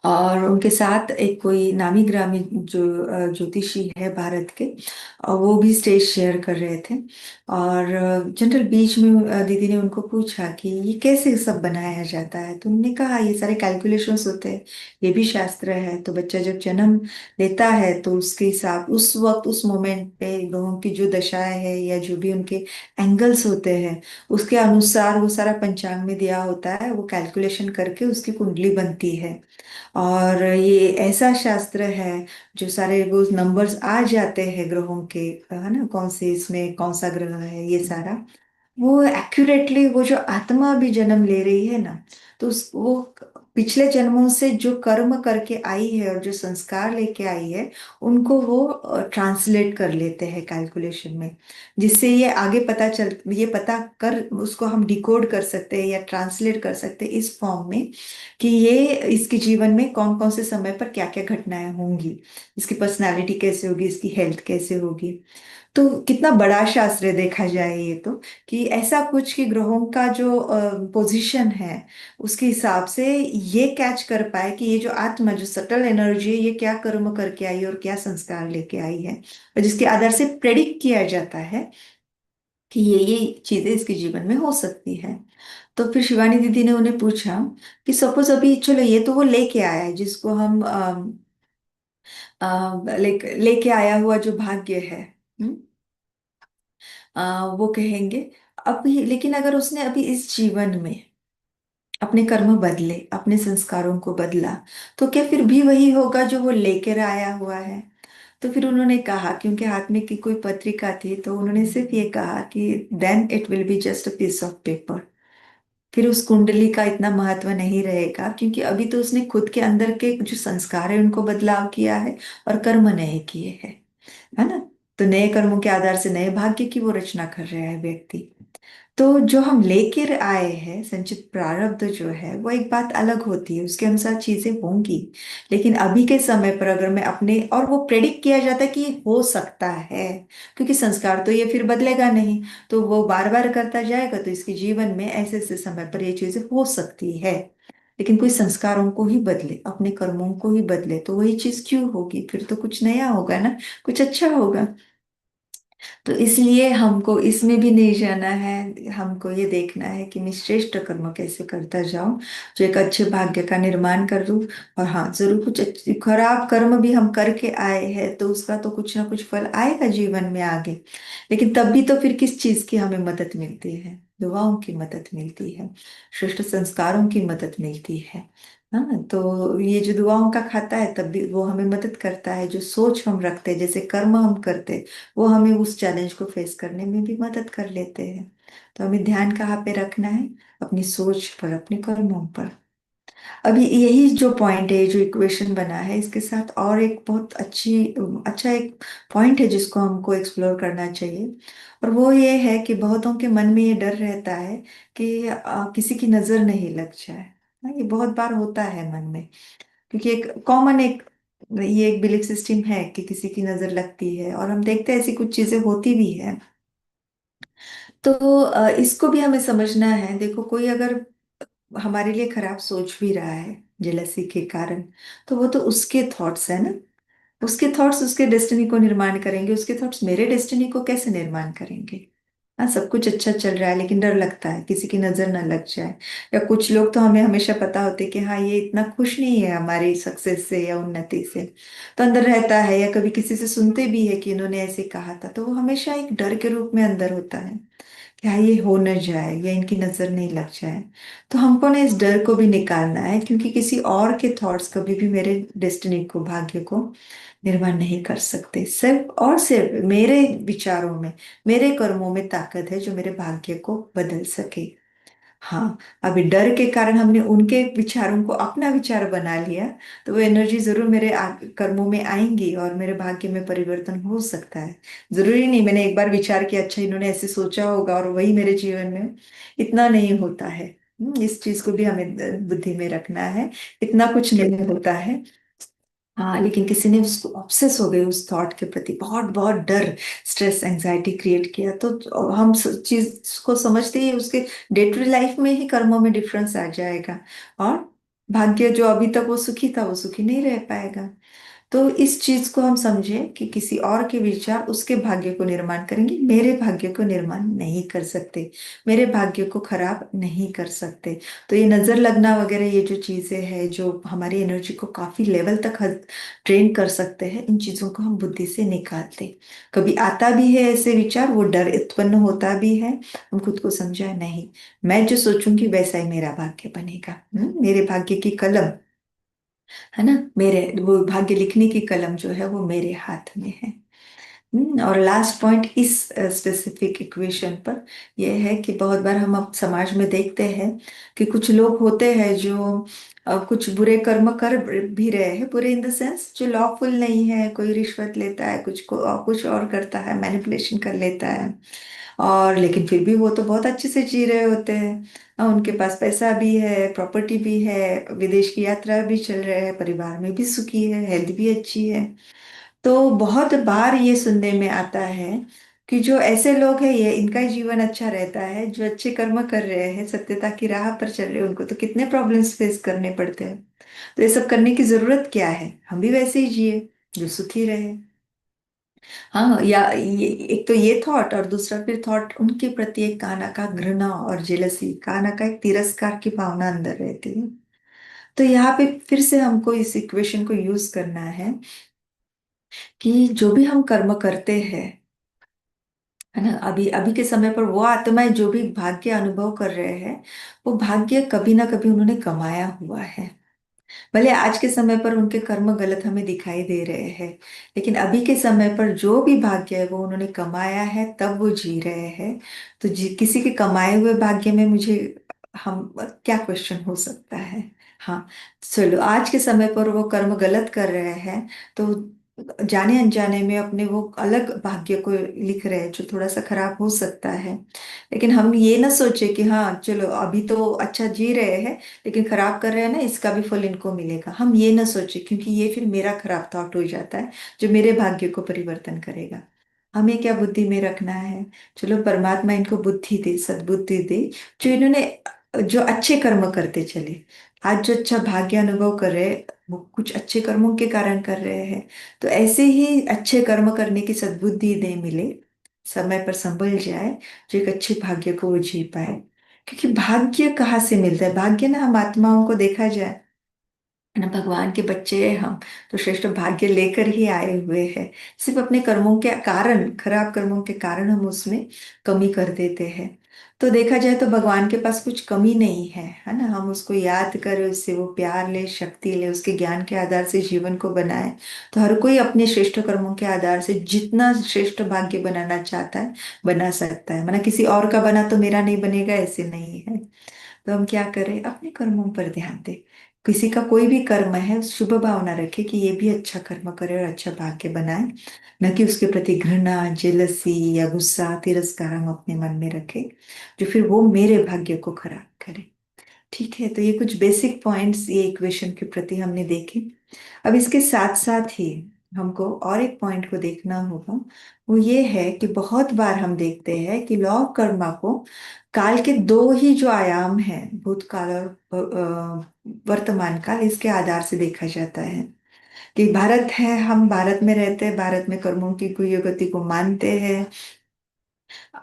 और उनके साथ एक कोई नामी ग्रामी जो ज्योतिषी है भारत के, वो भी स्टेज शेयर कर रहे थे। और जनरल बीच में दीदी ने उनको पूछा कि ये कैसे सब बनाया जाता है, तो उन्होंने कहा ये सारे कैलकुलेशंस होते हैं, ये भी शास्त्र है। तो बच्चा जब जन्म लेता है तो उसके हिसाब उस वक्त उस मोमेंट पे ग्रहों की जो दशाएं है या जो भी उनके एंगल्स होते हैं उसके अनुसार वो सारा पंचांग में दिया होता है, वो कैलकुलेशन करके उसकी कुंडली बनती है। और ये ऐसा शास्त्र है जो सारे वो नंबर्स आ जाते हैं ग्रहों के, है ना, कौन से इसमें कौन सा ग्रह है, ये सारा वो एक्यूरेटली, वो जो आत्मा भी जन्म ले रही है ना, तो वो पिछले जन्मों से जो कर्म करके आई है और जो संस्कार लेके आई है उनको वो ट्रांसलेट कर लेते हैं कैलकुलेशन में। जिससे ये आगे ये पता कर उसको हम डिकोड कर सकते हैं या ट्रांसलेट कर सकते हैं इस फॉर्म में कि ये इसके जीवन में कौन कौन से समय पर क्या क्या घटनाएं होंगी, इसकी पर्सनालिटी कैसे होगी, इसकी हेल्थ कैसे होगी। तो कितना बड़ा शास्त्र है देखा जाए ये तो, कि ऐसा कुछ कि ग्रहों का जो पोजीशन है उसके हिसाब से ये कैच कर पाए कि ये जो आत्मा जो सटल एनर्जी है ये क्या कर्म करके आई है और क्या संस्कार लेके आई है, और जिसके आधार से प्रेडिक्ट किया जाता है कि ये चीजें इसके जीवन में हो सकती है। तो फिर शिवानी दीदी ने उन्हें पूछा कि सपोज अभी चलो ये तो वो लेके आया है जिसको हम लेके आया हुआ जो भाग्य है, वो कहेंगे। अभी लेकिन अगर उसने अभी इस जीवन में अपने कर्म बदले, अपने संस्कारों को बदला, तो क्या फिर भी वही होगा जो वो लेकर आया हुआ है? तो फिर उन्होंने कहा, क्योंकि हाथ में की कोई पत्रिका थी, तो उन्होंने सिर्फ ये कहा कि then it will be just a piece of paper. फिर उस कुंडली का इतना महत्व नहीं रहेगा, क्योंकि अभी तो उसने खुद के अंदर के जो संस्कार है उनको बदलाव किया है और कर्म नए किए हैं, है ना। तो नए कर्मों के आधार से नए भाग्य की वो रचना कर रहा है व्यक्ति। तो जो हम लेकर आए हैं संचित प्रारब्ध जो है वो एक बात अलग होती है, उसके अनुसार चीजें होंगी। लेकिन अभी के समय पर अगर मैं अपने, और वो प्रेडिक्ट किया जाता है कि ये हो सकता है, क्योंकि संस्कार तो ये फिर बदलेगा नहीं, तो वो बार बार करता जाएगा, तो इसके जीवन में ऐसे ऐसे समय पर ये चीजें हो सकती है। लेकिन कोई संस्कारों को ही बदले, अपने कर्मों को ही बदले, तो वही चीज क्यों होगी? फिर तो कुछ नया होगा ना, कुछ अच्छा होगा। तो इसलिए हमको इसमें भी नहीं जाना है, हमको ये देखना है कि मैं श्रेष्ठ कर्म कैसे करता जाऊं, जो एक अच्छे भाग्य का निर्माण कर दूं। और हाँ, जरूर कुछ खराब कर्म भी हम करके आए हैं तो उसका तो कुछ ना कुछ फल आएगा जीवन में आगे। लेकिन तब भी तो फिर किस चीज की हमें मदद मिलती है? दुआओं की मदद मिलती है, श्रेष्ठ संस्कारों की मदद मिलती है। हाँ, तो ये जो दुआओं का खाता है तब भी वो हमें मदद करता है। जो सोच हम रखते हैं, जैसे कर्म हम करते हैं, वो हमें उस चैलेंज को फेस करने में भी मदद कर लेते हैं। तो हमें ध्यान कहाँ पे रखना है? अपनी सोच पर, अपने कर्मों पर। अभी यही जो पॉइंट है, जो इक्वेशन बना है, इसके साथ और एक बहुत अच्छा एक पॉइंट है जिसको हमको एक्सप्लोर करना चाहिए। और वो ये है कि बहुतों के मन में ये डर रहता है कि किसी की नजर नहीं लग जाए। ये बहुत बार होता है मन में, क्योंकि एक कॉमन एक ये एक बिलीफ सिस्टम है कि किसी की नजर लगती है, और हम देखते हैं ऐसी कुछ चीजें होती भी है। तो इसको भी हमें समझना है। देखो, कोई अगर हमारे लिए खराब सोच भी रहा है जेलसी के कारण, तो वो तो उसके थॉट्स है ना। उसके थॉट्स उसके डेस्टिनी को निर्माण करेंगे, उसके थॉट्स मेरे डेस्टिनी को कैसे निर्माण करेंगे? हाँ, सब कुछ अच्छा चल रहा है लेकिन डर लगता है किसी की नजर ना लग जाए। या कुछ लोग तो हमें हमेशा पता होते कि हाँ, ये इतना खुश नहीं है हमारी सक्सेस से या उन्नति से, तो अंदर रहता है। या कभी किसी से सुनते भी है कि इन्होंने ऐसे कहा था, तो वो हमेशा एक डर के रूप में अंदर होता है, क्या ये हो न जाए या इनकी नजर नहीं लग जाए। तो हमको ना इस डर को भी निकालना है, क्योंकि किसी और के थॉट्स कभी भी मेरे डेस्टिनी को, भाग्य को निर्माण नहीं कर सकते। सिर्फ और सिर्फ मेरे विचारों में, मेरे कर्मों में ताकत है जो मेरे भाग्य को बदल सके। हाँ, अभी डर के कारण हमने उनके विचारों को अपना विचार बना लिया, तो वो एनर्जी जरूर मेरे कर्मों में आएंगी और मेरे भाग्य में परिवर्तन हो सकता है। जरूरी नहीं मैंने एक बार विचार किया, अच्छा इन्होंने ऐसे सोचा होगा और वही मेरे जीवन में, इतना नहीं होता है। इस चीज को भी हमें बुद्धि में रखना है। इतना कुछ नहीं होता है। हाँ, लेकिन किसी ने उसको ऑब्सेस हो गए उस थॉट के प्रति, बहुत बहुत डर, स्ट्रेस, एंजाइटी क्रिएट किया, तो हम चीज को समझते ही उसके डे टू डे लाइफ में ही कर्मों में डिफरेंस आ जाएगा। और भाग्य जो अभी तक वो सुखी था वो सुखी नहीं रह पाएगा। तो इस चीज को हम समझे कि किसी और के विचार उसके भाग्य को निर्माण करेंगे, मेरे भाग्य को निर्माण नहीं कर सकते, मेरे भाग्य को खराब नहीं कर सकते। तो ये नजर लगना वगैरह, ये जो चीजें हैं जो हमारी एनर्जी को काफी लेवल तक ट्रेन कर सकते हैं, इन चीजों को हम बुद्धि से निकालते। कभी आता भी है ऐसे विचार, वो डर उत्पन्न होता भी है, हम खुद को समझाए नहीं, मैं जो सोचूंगी वैसा ही मेरा भाग्य बनेगा। मेरे भाग्य की कलम है ना, मेरे वो भाग्य लिखने की कलम जो है वो मेरे हाथ में है। और लास्ट पॉइंट इस स्पेसिफिक इक्वेशन पर यह है कि बहुत बार हम अब समाज में देखते हैं कि कुछ लोग होते हैं जो कुछ बुरे कर्म कर भी रहे हैं, बुरे इन द सेंस जो लॉफुल नहीं है। कोई रिश्वत लेता है, कुछ और करता है, मैनिपुलेशन कर लेता है, और लेकिन फिर भी वो तो बहुत अच्छे से जी रहे होते हैं। उनके पास पैसा भी है, प्रॉपर्टी भी है, विदेश की यात्रा भी चल रहे हैं, परिवार में भी सुखी है, हेल्थ भी अच्छी है। तो बहुत बार ये सुनने में आता है कि जो ऐसे लोग हैं, ये इनका ही जीवन अच्छा रहता है। जो अच्छे कर्म कर रहे हैं, सत्यता की राह पर चल रहे हैं, उनको तो कितने प्रॉब्लम्स फेस करने पड़ते हैं। तो ये सब करने की जरूरत क्या है? हम भी वैसे ही जिए जो सुखी रहे। हाँ, या ये एक तो ये थॉट, और दूसरा फिर थॉट उनके प्रति एक काना का घृणा और जेलसी, काना का एक तिरस्कार की भावना अंदर रहती है। तो यहाँ पे फिर से हमको इस इक्वेशन को यूज करना है कि जो भी हम कर्म करते हैं, है ना, अभी अभी के समय पर वो आत्माएं जो भी भाग्य अनुभव कर रहे हैं, वो भाग्य कभी ना कभी उन्होंने कमाया हुआ है। भले आज के समय पर उनके कर्म गलत हमें दिखाई दे रहे हैं, लेकिन अभी के समय पर जो भी भाग्य है वो उन्होंने कमाया है, तब वो जी रहे हैं। तो किसी के कमाए हुए भाग्य में मुझे हम क्या क्वेश्चन हो सकता है? हाँ, चलो आज के समय पर वो कर्म गलत कर रहे हैं, तो जाने अनजाने में अपने वो अलग भाग्य को लिख रहे हैं जो थोड़ा सा खराब हो सकता है। लेकिन हम ये ना सोचे कि हाँ चलो अभी तो अच्छा जी रहे हैं, लेकिन खराब कर रहे हैं ना, इसका भी फल इनको मिलेगा। हम ये ना सोचे, क्योंकि ये फिर मेरा खराब थॉट हो जाता है जो मेरे भाग्य को परिवर्तन करेगा। हमें क्या बुद्धि में रखना है? चलो परमात्मा इनको बुद्धि दे, सद्बुद्धि दे, जो इन्होंने जो अच्छे कर्म करते चले, आज जो अच्छा भाग्य अनुभव कर रहे हैं वो कुछ अच्छे कर्मों के कारण कर रहे हैं। तो ऐसे ही अच्छे कर्म करने की सद्बुद्धि दे मिले, समय पर संभल जाए, जो एक अच्छे भाग्य को वो जी पाए। क्योंकि भाग्य कहाँ से मिलता है? भाग्य ना, हम आत्माओं को देखा जाए ना, भगवान के बच्चे हैं हम, तो श्रेष्ठ भाग्य लेकर ही आए हुए हैं। सिर्फ अपने कर्मों के कारण, खराब कर्मों के कारण हम उसमें कमी कर देते हैं। तो देखा जाए तो भगवान के पास कुछ कमी नहीं है, है ना? हम उसको याद करें, उससे वो प्यार ले, शक्ति ले, उसके ज्ञान के आधार से जीवन को बनाए। तो हर कोई अपने श्रेष्ठ कर्मों के आधार से जितना श्रेष्ठ भाग्य बनाना चाहता है बना सकता है। माना किसी और का बना तो मेरा नहीं बनेगा, ऐसे नहीं है। तो हम क्या करें? अपने कर्मों पर ध्यान दें। किसी का कोई भी कर्म है, शुभ भावना रखे कि ये भी अच्छा कर्म करे और अच्छा भाग्य बनाए। न कि उसके प्रति घृणा, जेलसी या गुस्सा, तिरस्कार हम अपने मन में रखें, जो फिर वो मेरे भाग्य को खराब करे। ठीक है, तो ये कुछ बेसिक पॉइंट्स ये इक्वेशन के प्रति हमने देखे। अब इसके साथ साथ ही हमको और एक पॉइंट को देखना होगा। वो ये है कि बहुत बार हम देखते हैं कि लॉ ऑफ कर्मा को काल के दो ही जो आयाम हैं, भूतकाल और वर्तमान काल, इसके आधार से देखा जाता है। कि भारत है, हम भारत में रहते हैं, भारत में कर्मों की गुह्य गति को मानते हैं,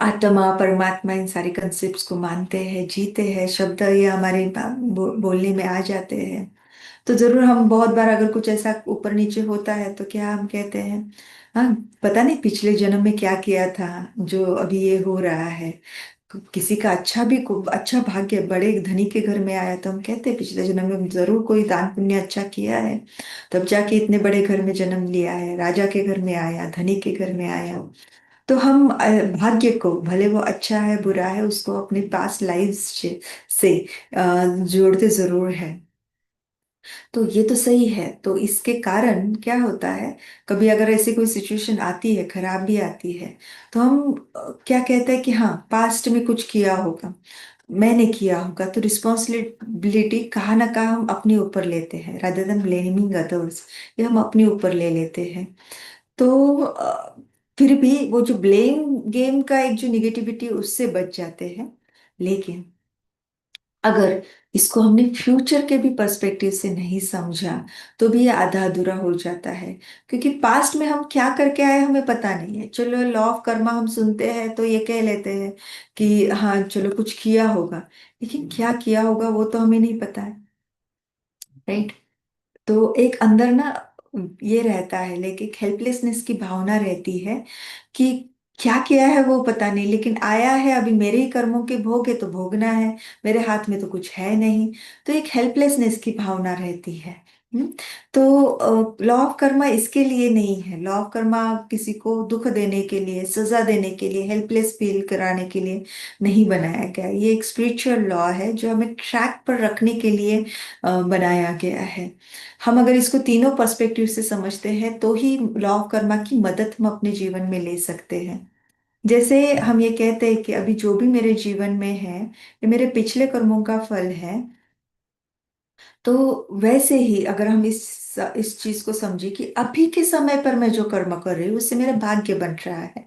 आत्मा, परमात्मा, इन सारी कंसेप्ट को मानते हैं, जीते हैं, शब्द ये हमारे बोलने में आ जाते हैं। तो जरूर हम बहुत बार अगर कुछ ऐसा ऊपर नीचे होता है तो क्या हम कहते हैं, हाँ, पता नहीं पिछले जन्म में क्या किया था जो अभी ये हो रहा है। किसी का अच्छा भाग्य बड़े धनी के घर में आया तो हम कहते हैं पिछले जन्म में जरूर कोई दान पुण्य अच्छा किया है, तब जाके इतने बड़े घर में जन्म लिया है, राजा के घर में आया, धनी के घर में आया। तो हम भाग्य को, भले वो अच्छा है बुरा है, उसको अपने पास्ट लाइफ से जोड़ते जरूर है। तो ये तो सही है। तो इसके कारण क्या होता है, कभी अगर ऐसी कोई सिचुएशन आती है, खराब भी आती है, तो हम क्या कहते हैं कि हाँ पास्ट में कुछ किया होगा, मैंने किया होगा। तो रिस्पॉन्सिबिलिटी कहाँ ना कहाँ हम अपने ऊपर लेते हैं, रादर देन ब्लेमिंग अदर्स, ये हम अपने ऊपर ले लेते हैं। तो फिर भी वो जो ब्लेम गेम का एक जो निगेटिविटी, उससे बच जाते हैं। लेकिन अगर इसको हमने फ्यूचर के भी पर्सपेक्टिव से नहीं समझा तो भी ये आधा अधूरा हो जाता है। क्योंकि पास्ट में हम क्या करके आए हमें पता नहीं है। चलो लॉ ऑफ कर्मा हम सुनते हैं तो ये कह लेते हैं कि हाँ चलो कुछ किया होगा, लेकिन क्या किया होगा वो तो हमें नहीं पता है, राइट? तो एक अंदर ना ये रहता है, लेकिन हेल्पलेसनेस की भावना रहती है कि क्या किया है वो पता नहीं, लेकिन आया है, अभी मेरे ही कर्मों के भोग है तो भोगना है, मेरे हाथ में तो कुछ है नहीं। तो एक हेल्पलेसनेस की भावना रहती है। हम्म? तो लॉ ऑफ कर्मा इसके लिए नहीं है। लॉ ऑफ कर्मा किसी को दुख देने के लिए, सजा देने के लिए, हेल्पलेस फील कराने के लिए नहीं बनाया गया। ये एक स्पिरिचुअल लॉ है जो हमें ट्रैक पर रखने के लिए बनाया गया है। हम अगर इसको तीनों पर्सपेक्टिव से समझते हैं तो ही लॉ ऑफ कर्मा की मदद हम अपने जीवन में ले सकते हैं। जैसे हम ये कहते हैं कि अभी जो भी मेरे जीवन में है ये मेरे पिछले कर्मों का फल है। तो वैसे ही अगर हम इस चीज को समझे कि अभी के समय पर मैं जो कर्म कर रही हूँ उससे मेरा भाग्य बन रहा है,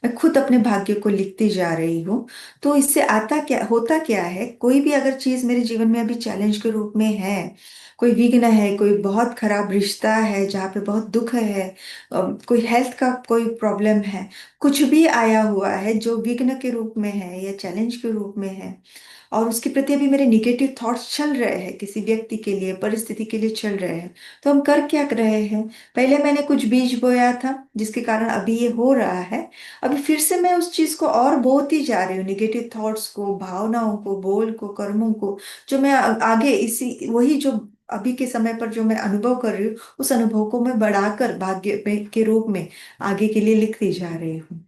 मैं खुद अपने भाग्य को लिखती जा रही हूँ। तो इससे आता क्या, होता क्या है, कोई भी अगर चीज मेरे जीवन में अभी चैलेंज के रूप में है, कोई विघ्न है, कोई बहुत खराब रिश्ता है जहाँ पे बहुत दुख है, कोई हेल्थ का कोई प्रॉब्लम है, कुछ भी आया हुआ है जो विघ्न के रूप में है या चैलेंज के रूप में है, और उसके प्रति अभी मेरे निगेटिव थॉट्स चल रहे हैं, किसी व्यक्ति के लिए, परिस्थिति के लिए चल रहे हैं, तो हम कर क्या रहे हैं, पहले मैंने कुछ बीज बोया था जिसके कारण अभी ये हो रहा है, अभी फिर से मैं उस चीज को और बोती जा रही हूँ, निगेटिव थॉट्स को, भावनाओं को, बोल को, कर्मों को, जो मैं आगे इसी वही जो अभी के समय पर जो मैं अनुभव कर रही हूँ उस अनुभव को मैं बढ़ाकर के रूप में आगे के लिए लिखती जा रही हूँ।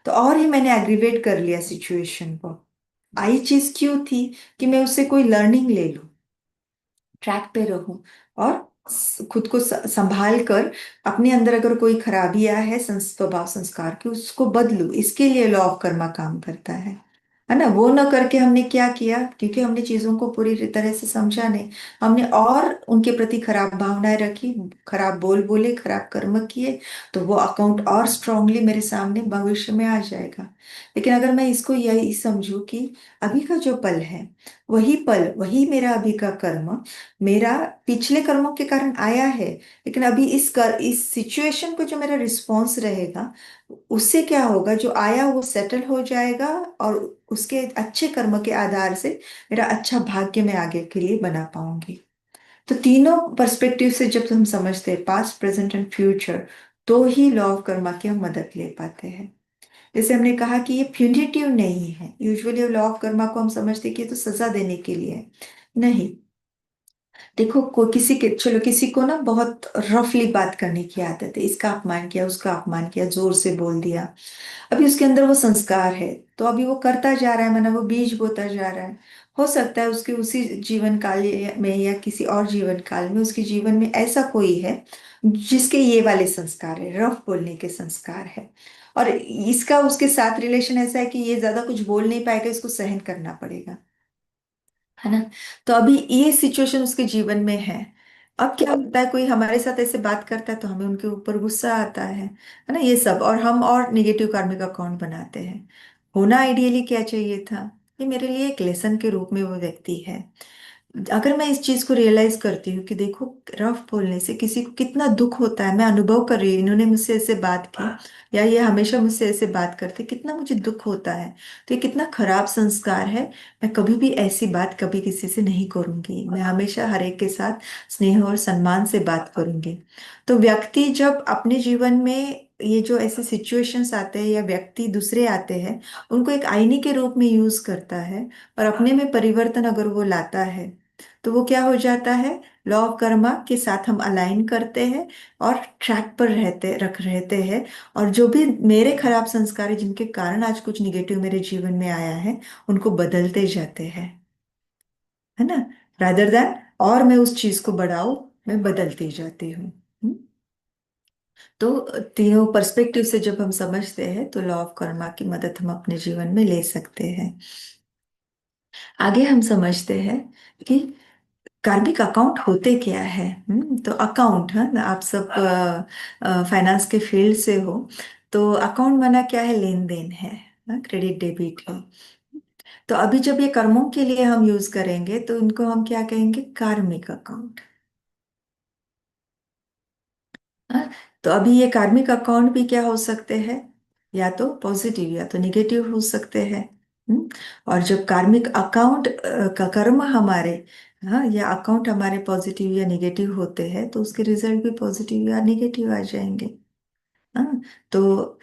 तो और ही मैंने एग्रीवेट कर लिया सिचुएशन को। आई चीज क्यों थी कि मैं उससे कोई लर्निंग ले लूं, ट्रैक पे रहूं, और खुद को संभाल कर अपने अंदर अगर कोई खराबियां है स्वभाव संस्कार की, उसको बदलूं। इसके लिए लॉ ऑफ कर्मा काम करता है ना? वो न करके हमने क्या किया, क्योंकि हमने चीजों को पूरी तरह से समझा नहीं, हमने और उनके प्रति खराब भावनाएं रखी, खराब बोल बोले, खराब कर्म किए, तो वो अकाउंट और स्ट्रांगली मेरे सामने भविष्य में आ जाएगा। लेकिन अगर मैं इसको यही समझूं कि अभी का जो पल है वही पल, वही मेरा अभी का कर्म मेरा पिछले कर्मों के कारण आया है। लेकिन अभी इस सिचुएशन को जो मेरा रिस्पॉन्स रहेगा, उससे क्या होगा, जो आया वो सेटल हो जाएगा, और उसके अच्छे कर्म के आधार से मेरा अच्छा भाग्य मैं आगे के लिए बना पाऊंगी। तो तीनों पर्सपेक्टिव से जब हम समझते हैं, पास्ट, प्रेजेंट एंड फ्यूचर, तो ही लॉ ऑफ कर्मा की हम मदद ले पाते हैं। जैसे हमने कहा कि ये प्यूनिटिव नहीं है। यूजुअली लॉ ऑफ कर्मा को हम समझते हैं कि ये तो सजा देने के लिए है। नहीं। देखो, किसी के, चलो किसी को ना बहुत रफली बात करने की आदत है, इसका अपमान किया, उसका अपमान किया, जोर से बोल दिया। अभी उसके अंदर वो संस्कार है, तो अभी वो करता जा रहा है, मतलब वो बीज बोता जा रहा है। हो सकता है उसके उसी जीवन काल में या किसी और जीवन काल में उसके जीवन में ऐसा कोई है जिसके ये वाले संस्कार है, रफ बोलने के संस्कार है, और इसका उसके साथ रिलेशन ऐसा है कि ये ज्यादा कुछ बोल नहीं पाएगा, इसको सहन करना पड़ेगा, है ना। तो अभी ये सिचुएशन उसके जीवन में है। अब क्या होता है, कोई हमारे साथ ऐसे बात करता है तो हमें उनके ऊपर गुस्सा आता है ना, ये सब, और हम और निगेटिव कार्मिक अकाउंट बनाते हैं। होना आइडियली क्या चाहिए था, ये मेरे लिए एक लेसन के रूप में वो व्यक्ति है। अगर मैं इस चीज को रियलाइज करती हूँ कि देखो, रफ बोलने से किसी को कितना दुख होता है, मैं अनुभव कर रही हूँ, इन्होंने मुझसे ऐसे बात की या ये हमेशा मुझसे ऐसे बात करते, कितना मुझे दुख होता है, तो ये कितना खराब संस्कार है। मैं कभी भी ऐसी बात कभी किसी से नहीं करूंगी, मैं हमेशा हर एक के साथ स्नेह और सम्मान से बात करूंगी। तो व्यक्ति जब अपने जीवन में ये जो ऐसे सिचुएशंस आते हैं या व्यक्ति दूसरे आते हैं, उनको एक आईने के रूप में यूज करता है, और अपने में परिवर्तन अगर वो लाता है, तो वो क्या हो जाता है, लॉ ऑफ कर्मा के साथ हम अलाइन करते हैं और ट्रैक पर रहते हैं। और जो भी मेरे खराब संस्कार है जिनके कारण आज कुछ निगेटिव मेरे जीवन में आया है, उनको बदलते जाते हैं, है ना। रादर देन और मैं उस चीज को बढ़ाऊं, मैं बदलती जाती हूँ। हम्म? तो तीनों पर्सपेक्टिव से जब हम समझते हैं, तो लॉ ऑफ कर्मा की मदद हम अपने जीवन में ले सकते हैं। आगे हम समझते हैं कि कार्मिक अकाउंट होते क्या है। तो अकाउंट है ना, आप सब फाइनेंस के फील्ड से हो, तो अकाउंट माना क्या है, लेन देन है, क्रेडिट डेबिट है। तो अभी जब ये कर्मों के लिए हम यूज करेंगे, तो इनको हम क्या कहेंगे, कार्मिक अकाउंट। हाँ, तो अभी ये कार्मिक अकाउंट भी क्या हो सकते हैं, या तो पॉजिटिव या तो निगेटिव हो सकते हैं। हम्म, और जब कार्मिक अकाउंट का कर्म हमारे, हाँ, या अकाउंट हमारे पॉजिटिव या निगेटिव होते हैं, तो उसके रिजल्ट भी पॉजिटिव या निगेटिव आ जाएंगे। हाँ, तो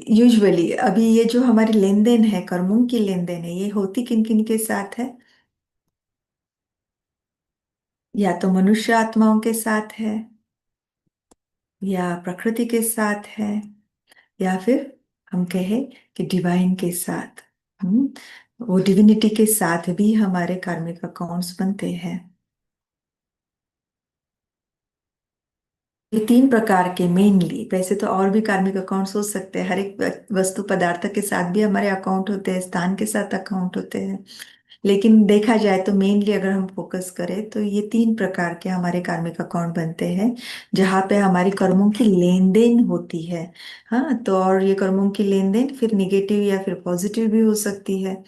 यूजुअली अभी ये जो हमारी लेन देन है, कर्मों की लेन देन है, ये होती किन किन के साथ है, या तो मनुष्य आत्माओं के साथ है, या प्रकृति के साथ है, या फिर हम कहें कि डिवाइन के साथ। वो डिविनिटी के साथ भी हमारे कार्मिक अकाउंट्स बनते हैं। ये तीन प्रकार के मेनली, वैसे तो और भी कार्मिक अकाउंट्स हो सकते हैं, हर एक वस्तु पदार्थ के साथ भी हमारे अकाउंट होते हैं, स्थान के साथ अकाउंट होते हैं। लेकिन देखा जाए तो मेनली अगर हम फोकस करें, तो ये तीन प्रकार के हमारे कार्मिक अकाउंट बनते हैं, जहाँ पे हमारी कर्मों की लेन देन होती है। हाँ, तो और ये कर्मों की लेन देन फिर निगेटिव या फिर पॉजिटिव भी हो सकती है।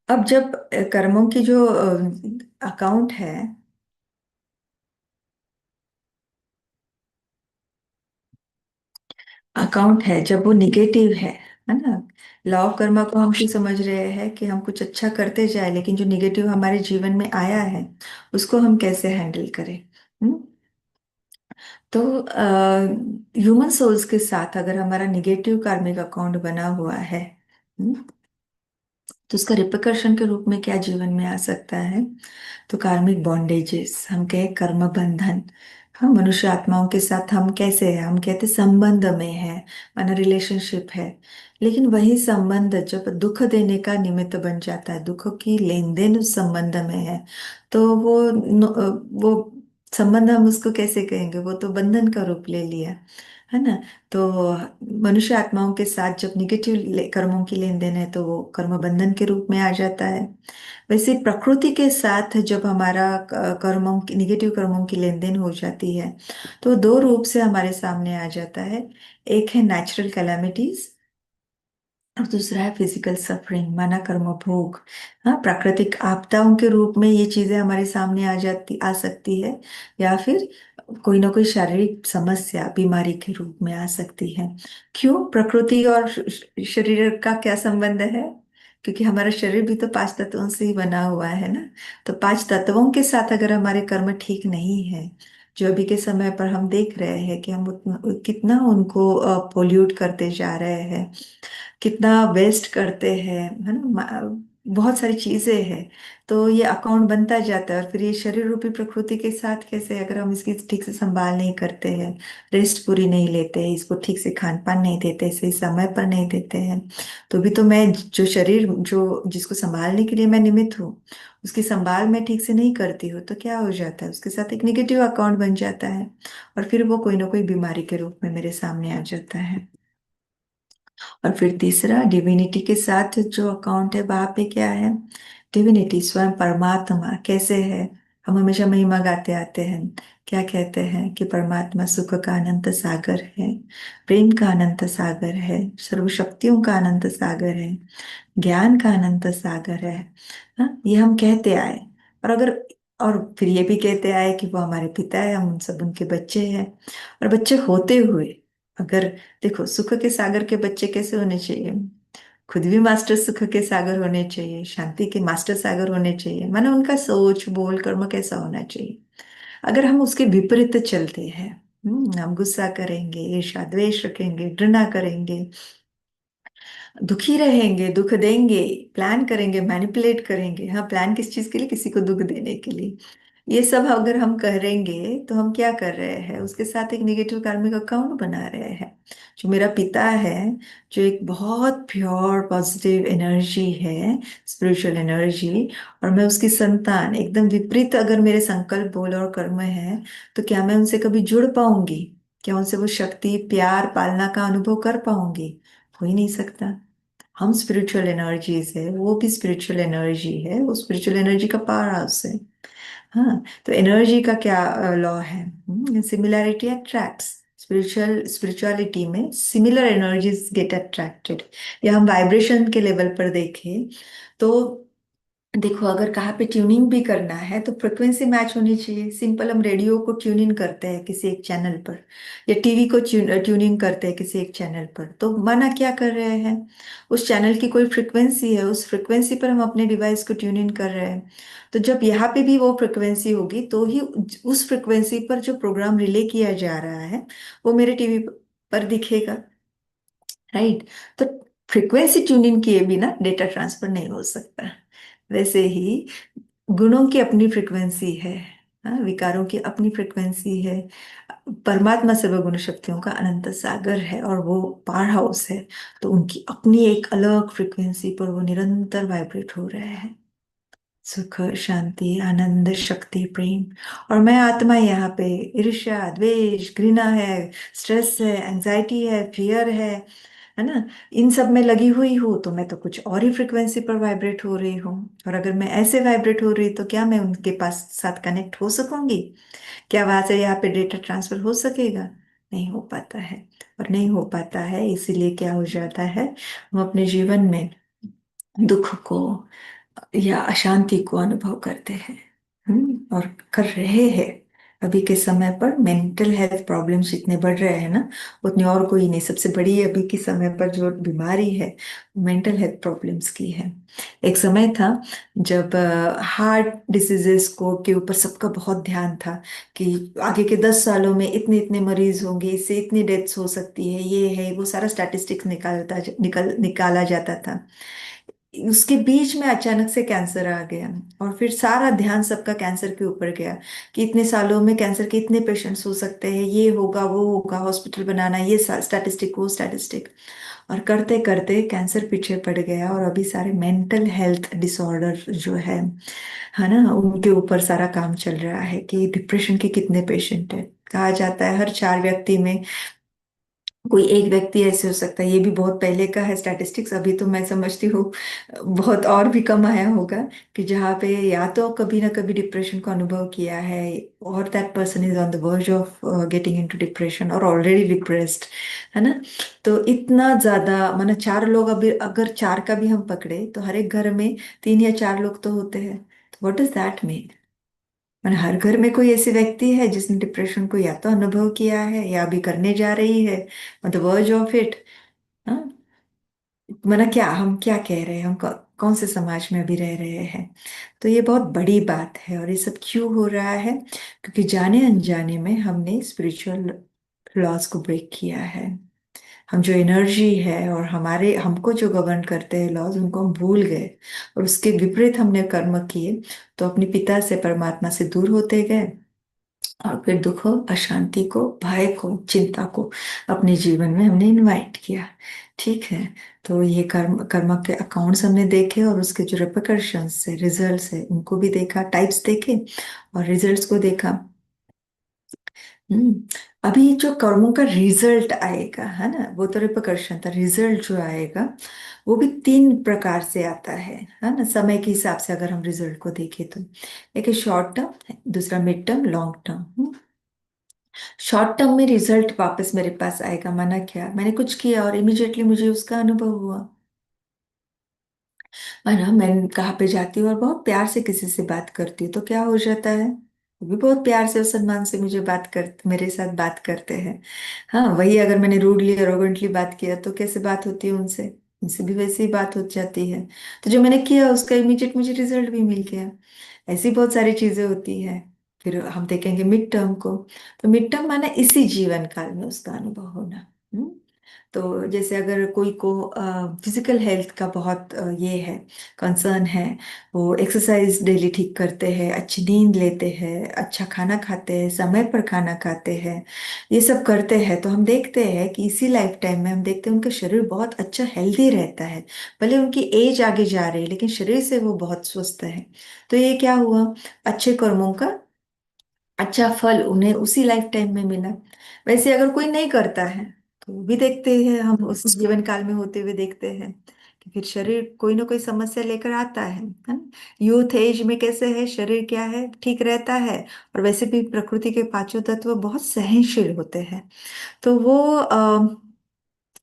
अब जब कर्मों की जो अकाउंट है, जब वो निगेटिव है ना, लॉ ऑफ कर्मा को हम क्यों समझ रहे हैं कि हम कुछ अच्छा करते जाए, लेकिन जो निगेटिव हमारे जीवन में आया है, उसको हम कैसे हैंडल करें। हम्म, तो ह्यूमन सोल्स के साथ अगर हमारा निगेटिव कार्मिक अकाउंट बना हुआ है, हम्म, तो उसका रिpercussion के रूप में क्या जीवन में आ सकता है, तो कार्मिक बॉन्डेजेस, हम कहे कर्म बंधन। हाँ, मनुष्य आत्माओं के साथ हम कैसे हैं, हम कहते संबंध में है, माना रिलेशनशिप है। लेकिन वही संबंध जब दुख देने का निमित्त बन जाता है, दुख की लेन देन उस संबंध में है, तो वो संबंध हम उसको कैसे कहेंगे, वो तो बंधन का रूप ले लिया, है ना। तो मनुष्य आत्माओं के साथ जब निगेटिव कर्मों की लेन देन है तो वो कर्म बंधन के रूप में आ जाता है। वैसे प्रकृति के साथ जब हमारा कर्मों की निगेटिव कर्मों की लेन देन हो जाती है तो दो रूप से हमारे सामने आ जाता है। एक है नेचुरल कैलामिटीज और दूसरा है फिजिकल सफरिंग, माना कर्म भोग। हाँ, प्राकृतिक आपदाओं के रूप में ये चीजें हमारे सामने आ सकती है, या फिर कोई ना कोई शारीरिक समस्या बीमारी के रूप में आ सकती है। क्यों? प्रकृति और शरीर का क्या संबंध है? क्योंकि हमारा शरीर भी तो पांच तत्वों से ही बना हुआ है ना। तो पांच तत्वों के साथ अगर हमारे कर्म ठीक नहीं है, जो अभी के समय पर हम देख रहे हैं कि हम कितना उनको पोल्यूट करते जा रहे हैं, कितना वेस्ट करते हैं, है ना। बहुत सारी चीजें हैं। तो ये अकाउंट बनता जाता है, और फिर ये शरीर रूपी प्रकृति के साथ कैसे, अगर हम इसकी ठीक से संभाल नहीं करते हैं, रेस्ट पूरी नहीं लेते हैं, इसको ठीक से खान पान नहीं देते, सही समय पर नहीं देते हैं, तो भी तो मैं जो शरीर जो जिसको संभालने के लिए मैं निमित्त हूँ, उसकी संभाल मैं ठीक से नहीं करती हूँ, तो क्या हो जाता है, उसके साथ एक निगेटिव अकाउंट बन जाता है, और फिर वो कोई ना कोई बीमारी के रूप में मेरे सामने आ जाता है। और फिर तीसरा, डिविनिटी के साथ जो अकाउंट है वहां पे क्या है? डिविनिटी स्वयं परमात्मा कैसे है? हम हमेशा महिमा गाते आते हैं, क्या कहते हैं कि परमात्मा सुख का अनंत सागर है, प्रेम का अनंत सागर है, सर्वशक्तियों का अनंत सागर है, ज्ञान का अनंत सागर है। हाँ, ये हम कहते आए। और अगर और फिर ये भी कहते आए कि वो हमारे पिता है, हम सब उनके बच्चे हैं। और बच्चे होते हुए अगर, देखो, सुख के सागर के बच्चे कैसे होने चाहिए? खुद भी मास्टर सुख के सागर होने चाहिए, शांति के मास्टर सागर होने चाहिए, मानो उनका सोच बोल कर्म कैसा होना चाहिए। अगर हम उसके विपरीत चलते हैं, हम गुस्सा करेंगे, ईर्ष्या द्वेष रखेंगे, घृणा करेंगे, दुखी रहेंगे, दुख देंगे, प्लान करेंगे, मैनिपुलेट करेंगे। हाँ, प्लान किस चीज के लिए? किसी को दुख देने के लिए। ये सब अगर हम करेंगे तो हम क्या कर रहे हैं? उसके साथ एक निगेटिव कार्मिक अकाउंट बना रहे हैं। जो मेरा पिता है, जो एक बहुत प्योर पॉजिटिव एनर्जी है, स्पिरिचुअल एनर्जी, और मैं उसकी संतान, एकदम विपरीत अगर मेरे संकल्प बोल और कर्म है, तो क्या मैं उनसे कभी जुड़ पाऊंगी? क्या उनसे वो शक्ति, प्यार, पालना का अनुभव कर पाऊंगी? हो ही नहीं सकता। हम स्पिरिचुअल एनर्जीज है, वो भी स्पिरिचुअल एनर्जी है, वो स्पिरिचुअल एनर्जी का पावर हाउस है। हाँ, तो एनर्जी का क्या लॉ है? Similarity attracts. स्पिरिचुअलिटी में सिमिलर एनर्जीज गेट अट्रैक्टेड। या हम वाइब्रेशन के लेवल पर देखें तो, देखो, अगर कहाँ पे ट्यूनिंग भी करना है तो फ्रिक्वेंसी मैच होनी चाहिए। सिंपल, हम रेडियो को ट्यूनिंग करते हैं किसी एक चैनल पर, या टीवी को ट्यूनिंग करते हैं किसी एक चैनल पर, तो माना क्या कर रहे हैं? उस चैनल की कोई फ्रिक्वेंसी है, उस फ्रिक्वेंसी पर हम अपने डिवाइस को ट्यूनिंग कर रहे हैं। तो जब यहाँ पे भी वो फ्रिक्वेंसी होगी तो ही उस फ्रिक्वेंसी पर जो प्रोग्राम रिले किया जा रहा है वो मेरे टीवी पर दिखेगा, राइट। तो फ्रिक्वेंसी ट्यूनिंग किए बिना डेटा ट्रांसफर नहीं हो सकता। वैसे ही गुणों की अपनी फ्रिक्वेंसी है, हाँ, विकारों की अपनी फ्रिक्वेंसी है। परमात्मा सर्वगुण शक्तियों का अनंत सागर है और वो पावर हाउस है, तो उनकी अपनी एक अलग फ्रिक्वेंसी पर वो निरंतर वाइब्रेट हो रहे हैं। सुख, शांति, आनंद, शक्ति, प्रेम। और मैं आत्मा यहाँ पे ईर्ष्या, द्वेष, घृणा है, स्ट्रेस है, एंजाइटी है, फियर है ना, इन सब में लगी हुई हूँ, तो मैं तो कुछ और ही फ्रिक्वेंसी पर वाइब्रेट हो रही हूँ। और अगर मैं ऐसे वाइब्रेट हो रही तो क्या मैं उनके पास साथ कनेक्ट हो सकूंगी? क्या वहां से यहाँ पे डेटा ट्रांसफर हो सकेगा? नहीं हो पाता है। और नहीं हो पाता है, इसीलिए क्या हो जाता है, हम अपने जीवन में दुख को या अशांति को अनुभव करते हैं। और कर रहे हैं। अभी के समय पर मेंटल हेल्थ प्रॉब्लम्स इतने बढ़ रहे हैं ना, उतनी और कोई नहीं। सबसे बड़ी अभी के समय पर जो बीमारी है, मेंटल हेल्थ प्रॉब्लम्स की है। एक समय था जब हार्ट डिसीजेस को के ऊपर सबका बहुत ध्यान था, कि आगे के 10 सालों में इतने इतने मरीज होंगे, इससे इतनी डेथ्स हो सकती है, ये है वो सारा स्टैटिस्टिक्स निकाला जाता था। उसके बीच में अचानक से कैंसर आ गया, और फिर सारा ध्यान सबका कैंसर के ऊपर गया, कि इतने सालों में कैंसर के इतने पेशेंट्स हो सकते हैं, ये होगा वो होगा, हॉस्पिटल बनाना, ये स्टैटिस्टिक वो स्टैटिस्टिक। और करते करते कैंसर पीछे पड़ गया, और अभी सारे मेंटल हेल्थ डिसऑर्डर जो है ना, उनके ऊपर सारा काम चल रहा है, कि डिप्रेशन के कितने पेशेंट है। कहा जाता है हर 4 व्यक्ति में कोई एक व्यक्ति ऐसे हो सकता है, ये भी बहुत पहले का है स्टैटिस्टिक्स, अभी तो मैं समझती हूँ बहुत और भी कम आया होगा, कि जहाँ पे या तो कभी ना कभी डिप्रेशन को अनुभव किया है, और that person is on the verge of getting into depression और ऑलरेडी डिप्रेस्ड, है ना। तो इतना ज्यादा, माना चार लोग, अभी अगर चार का भी हम पकड़े तो हर एक घर में तीन या चार लोग तो होते हैं। What does that mean? मैंने हर घर में कोई ऐसी व्यक्ति है जिसने डिप्रेशन को या तो अनुभव किया है या अभी करने जा रही है, मतलब वर्ज ऑफ इट। हाँ, माना क्या हम क्या कह रहे हैं, हम कौन से समाज में अभी रह रहे हैं। तो ये बहुत बड़ी बात है, और ये सब क्यों हो रहा है? क्योंकि जाने अनजाने में हमने स्पिरिचुअल लॉज को ब्रेक किया है। हम जो एनर्जी है और हमारे हमको जो गवर्न करते हैं लॉज, उनको हम भूल गए, और उसके विपरीत हमने कर्म किए, तो अपने पिता से, परमात्मा से दूर होते गए, और फिर दुख, अशांति को, भय को, चिंता को अपने जीवन में हमने इनवाइट किया। ठीक है। तो ये कर्म के अकाउंट्स हमने देखे, और उसके जो रिpercussions है, रिजल्ट्स है, उनको भी देखा, टाइप्स देखे और रिजल्ट्स को देखा। हम्म। अभी जो कर्मों का रिजल्ट आएगा, है ना, वो तो रिpercussion था, रिजल्ट जो आएगा वो भी तीन प्रकार से आता है ना, समय के हिसाब से अगर हम रिजल्ट को देखें तो। एक है शॉर्ट टर्म, दूसरा mid term, long term. Short term में रिजल्ट वापस मेरे पास आएगा, माना क्या, मैंने कुछ किया और इमिजिएटली मुझे उसका अनुभव हुआ। माना मैं कहाँ पे जाती हूँ और बहुत प्यार से किसी से बात करती हूँ, तो क्या हो जाता है, वो भी बहुत प्यार से और सम्मान से मुझे मेरे साथ बात करते हैं। हाँ, वही अगर मैंने रूडली अरोगेंटली बात किया तो कैसे बात होती है उनसे, उनसे भी वैसे ही बात हो जाती है। तो जो मैंने किया उसका इमीडिएट मुझे रिजल्ट भी मिल गया। ऐसी बहुत सारी चीजें होती है। फिर हम देखेंगे मिड टर्म को। तो मिड टर्म माना इसी जीवन काल में उसका अनुभव होना। हम्म। तो जैसे अगर कोई को फिजिकल हेल्थ का बहुत ये है, कंसर्न है, वो एक्सरसाइज डेली ठीक करते हैं, अच्छी नींद लेते हैं, अच्छा खाना खाते हैं, समय पर खाना खाते हैं, ये सब करते हैं, तो हम देखते हैं कि इसी लाइफ टाइम में हम देखते हैं उनका शरीर बहुत अच्छा हेल्दी रहता है। भले उनकी एज आगे जा रही है लेकिन शरीर से वो बहुत स्वस्थ है। तो ये क्या हुआ, अच्छे कर्मों का अच्छा फल उन्हें उसी लाइफ टाइम में मिला। वैसे अगर कोई नहीं करता है तो वो भी देखते हैं, हम उस जीवन काल में होते हुए देखते हैं कि फिर शरीर कोई ना कोई समस्या लेकर आता है ना। यूथ एज में कैसे है, शरीर क्या है, ठीक रहता है, और वैसे भी प्रकृति के पांचों तत्व बहुत सहनशील होते हैं। तो वो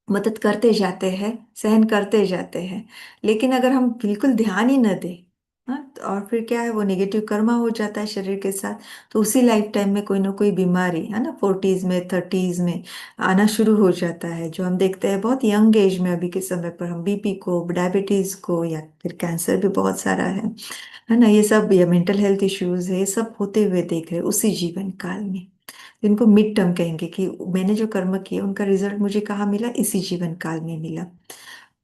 मदद करते जाते हैं, सहन करते जाते हैं। लेकिन अगर हम बिल्कुल ध्यान ही न दें, हाँ, तो और फिर क्या है, वो नेगेटिव कर्मा हो जाता है शरीर के साथ। तो उसी लाइफ टाइम में कोई ना कोई बीमारी, है ना, 40s में, 30s में आना शुरू हो जाता है, जो हम देखते हैं बहुत यंग एज में। अभी के समय पर हम बीपी को, डायबिटीज को, या फिर कैंसर भी बहुत सारा है ना, ये सब, ये मेंटल हेल्थ इश्यूज है, ये सब होते हुए देख रहे हैं उसी जीवन काल में। इनको मिड टर्म कहेंगे कि मैंने जो कर्म किए उनका रिजल्ट मुझे कहाँ मिला, इसी जीवन काल में मिला।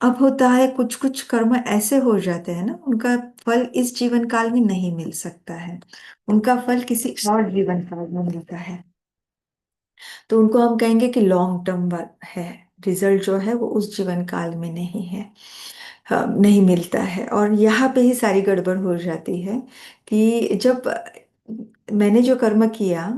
अब होता है कुछ कुछ कर्म ऐसे हो जाते हैं ना, उनका फल इस जीवन काल में नहीं मिल सकता है, उनका फल किसी और जीवन काल में मिलता है। तो उनको हम कहेंगे कि लॉन्ग टर्म है, रिजल्ट जो है वो उस जीवन काल में नहीं है। हाँ, नहीं मिलता है। और यहाँ पे ही सारी गड़बड़ हो जाती है कि जब मैंने जो कर्म किया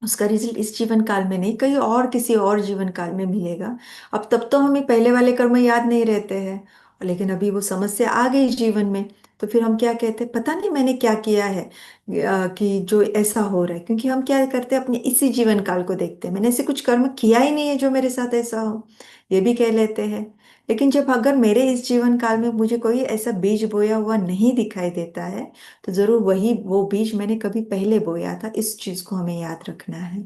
उसका रिजल्ट इस जीवन काल में नहीं, कहीं और किसी और जीवन काल में मिलेगा। अब तब तो हमें पहले वाले कर्म याद नहीं रहते हैं, लेकिन अभी वो समस्या आ गई जीवन में। तो फिर हम क्या कहते हैं, पता नहीं मैंने क्या किया है कि जो ऐसा हो रहा है। क्योंकि हम क्या करते हैं, अपने इसी जीवन काल को देखते हैं, मैंने ऐसे कुछ कर्म किया ही नहीं है जो मेरे साथ ऐसा हो, ये भी कह लेते हैं। लेकिन जब अगर मेरे इस जीवन काल में मुझे कोई ऐसा बीज बोया हुआ नहीं दिखाई देता है, तो जरूर वही वो बीज मैंने कभी पहले बोया था, इस चीज को हमें याद रखना है।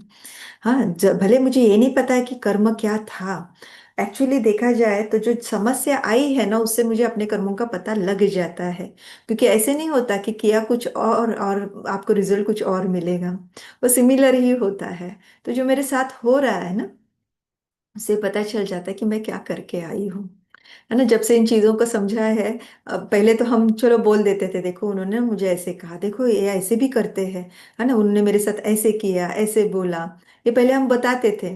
हाँ, भले मुझे ये नहीं पता है कि कर्म क्या था, एक्चुअली देखा जाए तो जो समस्या आई है ना, उससे मुझे अपने कर्मों का पता लग जाता है। क्योंकि ऐसे नहीं होता कि किया कुछ और आपको रिजल्ट कुछ और मिलेगा, वो सिमिलर ही होता है। तो जो मेरे साथ हो रहा है ना, उससे पता चल जाता है कि मैं क्या करके आई हूँ, है ना। जब से इन चीजों को समझा है, पहले तो हम चलो बोल देते थे, देखो उन्होंने मुझे ऐसे कहा, देखो ये ऐसे भी करते हैं, है ना, उन्होंने मेरे साथ ऐसे किया, ऐसे बोला, ये पहले हम बताते थे।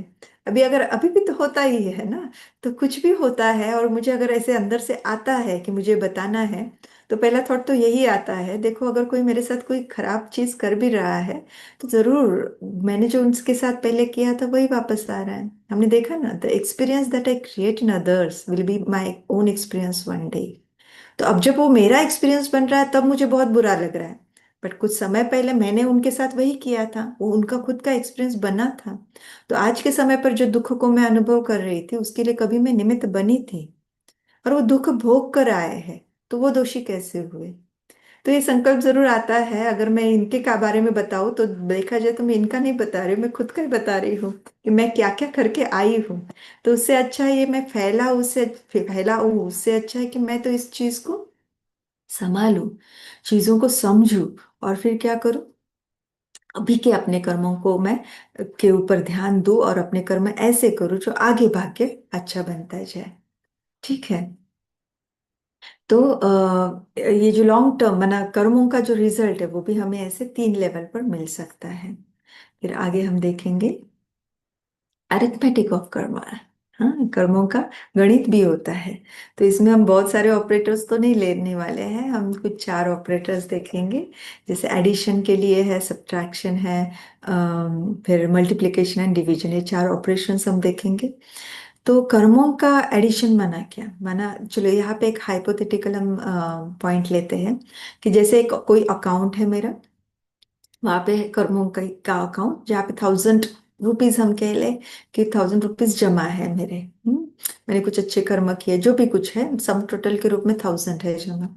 अभी अगर अभी भी तो होता ही है ना, तो कुछ भी होता है और मुझे अगर ऐसे अंदर से आता है कि मुझे बताना है, तो पहला थॉट तो यही आता है, देखो अगर कोई मेरे साथ कोई खराब चीज कर भी रहा है, तो जरूर मैंने जो उनके साथ पहले किया था वही वापस आ रहा है। हमने देखा ना, the experience that I create in others will be my own experience one day. तो अब जब वो मेरा एक्सपीरियंस बन रहा है तब मुझे बहुत बुरा लग रहा है, बट कुछ समय पहले मैंने उनके साथ वही किया था, वो उनका खुद का एक्सपीरियंस बना था। तो आज के समय पर जो दुख को मैं अनुभव कर रही थी उसके लिए कभी मैं निमित्त बनी थी, और वो दुख भोग कर आए हैं, तो वो दोषी कैसे हुए? तो ये संकल्प जरूर आता है। अगर मैं इनके का बारे में बताऊं तो देखा जाए तो मैं इनका नहीं बता रही हूँ, मैं खुद का ही बता रही हूँ कि मैं क्या क्या करके आई हूँ। तो उससे अच्छा है ये मैं फैलाऊं, उससे अच्छा है कि मैं तो इस चीज को संभालूं, चीजों को समझूं, और फिर क्या करूं, अभी के अपने कर्मों को मैं के ऊपर ध्यान दूं और अपने कर्म ऐसे करूं जो आगे भाग्य अच्छा बनता जाए। ठीक है। तो ये जो लॉन्ग टर्म माना कर्मों का जो रिजल्ट है वो भी हमें ऐसे 3 लेवल पर मिल सकता है। फिर आगे हम देखेंगे अरिथमेटिक ऑफ कर्मा। हाँ, कर्मों का गणित भी होता है। तो इसमें हम बहुत सारे ऑपरेटर्स तो नहीं लेने वाले हैं, हम कुछ 4 ऑपरेटर्स देखेंगे। जैसे एडिशन के लिए है, सब्ट्रैक्शन है, फिर मल्टीप्लिकेशन एंड डिवीजन, ये 4 ऑपरेशंस हम देखेंगे। तो कर्मों का एडिशन माना क्या माना, चलो यहाँ पे एक हाइपोथेटिकल हम पॉइंट लेते हैं कि जैसे एक कोई अकाउंट है मेरा, वहां पे कर्मों का अकाउंट जहाँ पे 1000 रुपीज हम कह ले कि 1000 रुपीज जमा है मेरे। मैंने कुछ अच्छे कर्म किए, जो भी कुछ है सम टोटल के रूप में 1000 है जमा।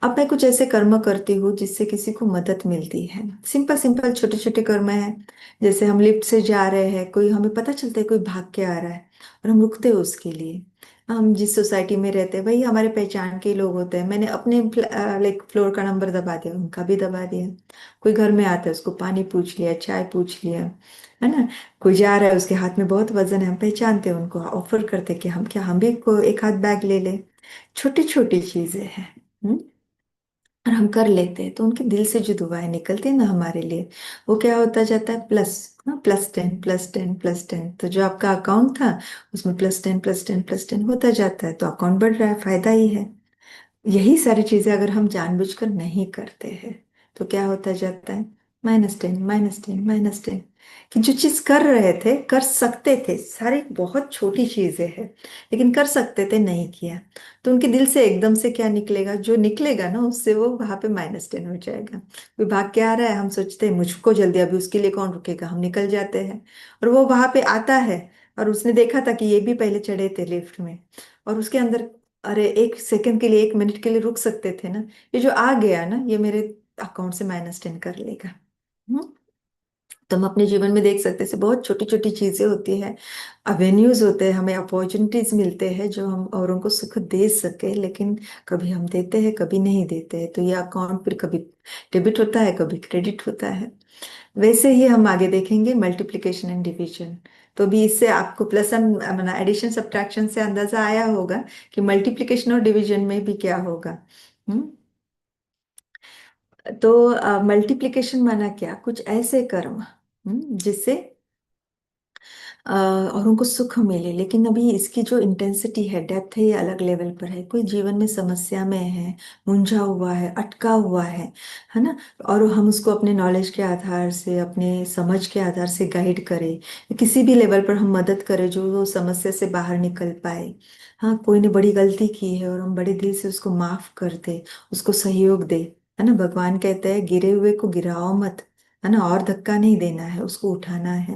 अब मैं कुछ ऐसे कर्म करती हूँ जिससे किसी को मदद मिलती है, सिंपल सिंपल छोटे छोटे कर्म है। जैसे हम लिफ्ट से जा रहे हैं, कोई हमें पता चलता है कोई भाग के आ रहा है और हम रुकते हैं उसके लिए। हम जिस सोसाइटी में रहते हैं वही हमारे पहचान के लोग होते हैं, मैंने अपने लाइक फ्लोर का नंबर दबा दिया, उनका भी दबा दिया। कोई घर में आता है उसको पानी पूछ लिया, चाय पूछ लिया, है ना। कोई जा रहा है उसके हाथ में बहुत वजन है, हम पहचानते हैं उनको, ऑफर करते कि हम क्या, हम भी को एक हाथ बैग ले ले। छोटी छोटी चीजें हैं, और हम कर लेते हैं, तो उनके दिल से जो दुआएं निकलती है ना हमारे लिए, वो क्या होता जाता है, प्लस, +10 +10 +10। तो जो आपका अकाउंट था उसमें +10 +10 +10 होता जाता है, तो अकाउंट बढ़ रहा है, फायदा ही है। यही सारी चीजें अगर हम जानबूझकर नहीं करते हैं तो क्या होता जाता है, -10 -10 -10। कि जो चीज कर रहे थे, कर सकते थे, सारी बहुत छोटी चीजें हैं लेकिन कर सकते थे, नहीं किया, तो उनके दिल से एकदम से क्या निकलेगा, जो निकलेगा ना उससे वो वहां पे -10 हो जाएगा। कोई भाग के आ रहा है, हम सोचते हैं मुझको जल्दी, अभी उसके लिए कौन रुकेगा, हम निकल जाते हैं। और वो वहां पे आता है और उसने देखा था कि ये भी पहले चढ़े थे लिफ्ट में, और उसके अंदर, अरे 1 सेकंड के लिए, 1 मिनट के लिए रुक सकते थे ना, ये जो आ गया ना ये मेरे अकाउंट से -10 कर लेगा। हम्म। तो हम अपने जीवन में देख सकते हैं, ऐसे बहुत छोटी छोटी चीजें होती है, अवेन्यूज होते हैं, हमें अपॉर्चुनिटीज मिलते हैं जो हम औरों को सुख दे सके, लेकिन कभी हम देते हैं कभी नहीं देते हैं, तो ये अकाउंट फिर कभी डेबिट होता है कभी क्रेडिट होता है। वैसे ही हम आगे देखेंगे मल्टीप्लिकेशन एंड डिवीजन। तो भी इससे आपको प्लस एंड एडिशन सब्ट्रैक्शन से अंदाजा आया होगा कि मल्टीप्लिकेशन और डिवीजन में भी क्या होगा। हम्म। तो मल्टीप्लिकेशन माना क्या, कुछ ऐसे कर्म जिससे और उनको सुख मिले, लेकिन अभी इसकी जो इंटेंसिटी है, डेप्थ है, ये अलग लेवल पर है। कोई जीवन में समस्या में है, मुंझा हुआ है, अटका हुआ है ना, और हम उसको अपने नॉलेज के आधार से, अपने समझ के आधार से गाइड करें, किसी भी लेवल पर हम मदद करें जो वो समस्या से बाहर निकल पाए। हाँ, कोई ने बड़ी गलती की है और हम बड़े दिल से उसको माफ कर दे, उसको सहयोग दे, है ना। भगवान कहते हैं गिरे हुए को गिराओ मत, है ना, और धक्का नहीं देना है, उसको उठाना है।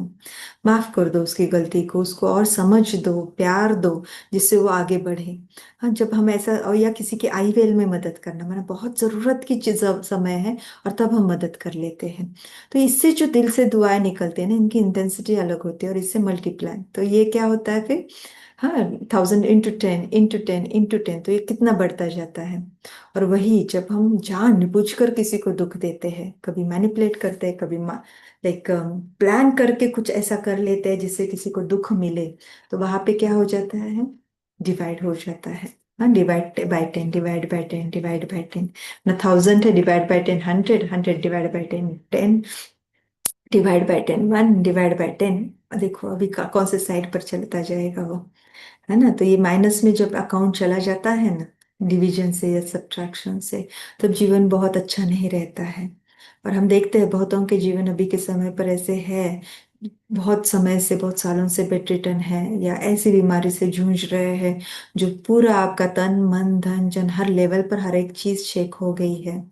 माफ कर दो उसकी गलती को, उसको और समझ दो, प्यार दो, जिससे वो आगे बढ़े। हाँ, जब हम ऐसा, और या किसी के आईवेल में मदद करना, माना बहुत जरूरत की चीज समय है और तब हम मदद कर लेते हैं, तो इससे जो दिल से दुआएं निकलती है ना, इनकी इंटेंसिटी अलग होती है और इससे मल्टीप्लाई, तो ये क्या होता है फिर, हाँ, 1000 × 10 × 10 × 10, तो ये कितना बढ़ता जाता है। और वही जब हम जानबूझकर किसी को दुख देते हैं, कभी मैनिपुलेट करते हैं, कभी लाइक प्लान करके कुछ ऐसा कर लेते हैं जिससे किसी को दुख मिले, तो वहां पे क्या हो जाता है, डिवाइड हो जाता है। हाँ, divide by 10, divide by 10, divide by 10 ना, 1000 है, divide by 10 100, 100 divide by 10 10, divide by 10 1, divide by 10 देखो अभी कौन से साइड पर चलता जाएगा वो, है ना। तो ये माइनस में जब अकाउंट चला जाता है ना, डिवीजन से या सब्ट्रैक्शन से, तब जीवन बहुत अच्छा नहीं रहता है। और हम देखते हैं बहुतों के जीवन अभी के समय पर ऐसे है, बहुत समय से, बहुत सालों से बेड रिटर्न है या ऐसी बीमारी से जूझ रहे हैं जो पूरा आपका तन मन धन जन हर लेवल पर हर एक चीज शेक हो गई है।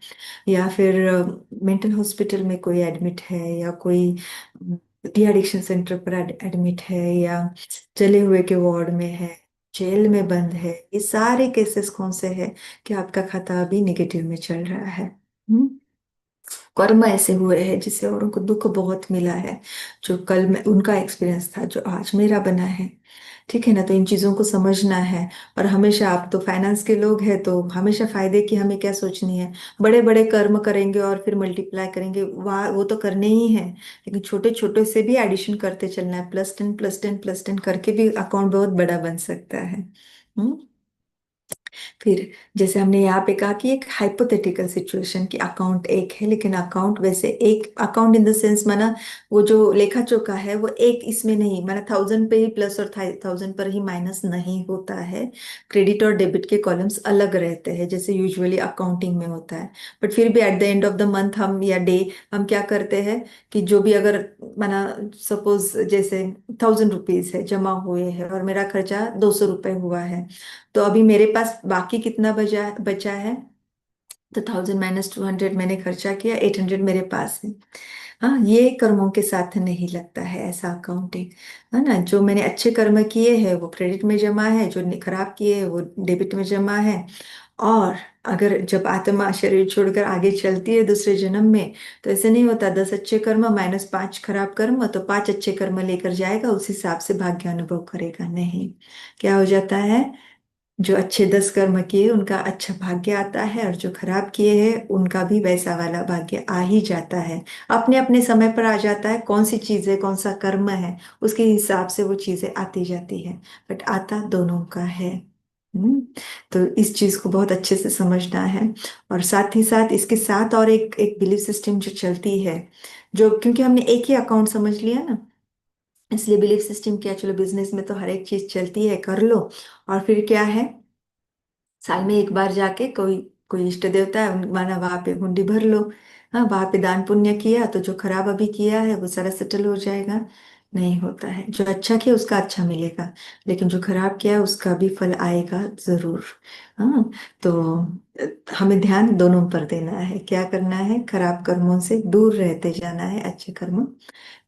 या फिर मेंटल हॉस्पिटल में कोई एडमिट है, या कोई डी एडिक्शन सेंटर पर एडमिट है, या जले हुए के वार्ड में है, जेल में बंद है। ये सारे केसेस कौन से हैं कि आपका खाता अभी नेगेटिव में चल रहा है। कर्म ऐसे हुए हैं जिससे औरों को दुख बहुत मिला है, जो कल में उनका एक्सपीरियंस था जो आज मेरा बना है। ठीक है ना। तो इन चीजों को समझना है। और हमेशा, आप तो फाइनेंस के लोग हैं तो हमेशा फायदे की हमें क्या सोचनी है। बड़े बड़े कर्म करेंगे और फिर मल्टीप्लाई करेंगे, वह वो तो करने ही है, लेकिन छोटे छोटे से भी एडिशन करते चलना है। +10 +10 +10 करके भी अकाउंट बहुत बड़ा बन सकता है। हम्म। फिर जैसे हमने यहाँ पे कहा कि एक हाइपोथेटिकल सिचुएशन कि अकाउंट एक है, लेकिन अकाउंट वैसे एक अकाउंट इन द सेंस माना, वो जो लेखा जोखा है वो एक इसमें नहीं माना 1000 पे ही प्लस और 1000 पर ही माइनस नहीं होता है। क्रेडिट और डेबिट के कॉलम्स अलग रहते हैं जैसे यूजुअली अकाउंटिंग में होता है। बट फिर भी at the end of the month हम या डे हम क्या करते हैं कि जो भी अगर माना, सपोज जैसे 1000 रुपीज है जमा हुए हैं और मेरा खर्चा 200 रुपये हुआ है, तो अभी मेरे पास बाकी कितना बचा बचा है। तो 1000 - 200 मैंने खर्चा किया, 800 मेरे पास है। हाँ, ये कर्मों के साथ नहीं लगता है ऐसा अकाउंटिंग, है ना। जो मैंने अच्छे कर्म किए हैं वो क्रेडिट में जमा है, जो खराब किए हैं वो डेबिट में जमा है। और अगर जब आत्मा शरीर छोड़कर आगे चलती है दूसरे जन्म में, तो ऐसे नहीं होता 10 अच्छे कर्म -5 खराब कर्म तो 5 अच्छे कर्म लेकर जाएगा, उस हिसाब से भाग्य अनुभव करेगा। नहीं, क्या हो जाता है, जो अच्छे 10 कर्म किए उनका अच्छा भाग्य आता है, और जो खराब किए हैं उनका भी वैसा वाला भाग्य आ ही जाता है। अपने अपने समय पर आ जाता है, कौन सी चीज है कौन सा कर्म है उसके हिसाब से वो चीजें आती जाती है, बट आता दोनों का है। हम्म। तो इस चीज को बहुत अच्छे से समझना है। और साथ ही साथ इसके साथ और एक एक बिलीफ सिस्टम जो चलती है, जो क्योंकि हमने एक ही अकाउंट समझ लिया ना, इसलिए बिलीफ सिस्टम क्या, चलो बिजनेस में तो हर एक चीज चलती है, कर लो। और फिर क्या है, साल में एक बार जाके कोई कोई इष्ट देवता है माना, वहां पे हुंडी भर लो। हाँ, वहां पे दान पुण्य किया तो जो खराब अभी किया है वो सारा सेटल हो जाएगा। नहीं होता है, जो अच्छा किया उसका अच्छा मिलेगा, लेकिन जो खराब किया है उसका भी फल आएगा जरूर। हाँ। तो हमें ध्यान दोनों पर देना है, क्या करना है, खराब कर्मों से दूर रहते जाना है, अच्छे कर्म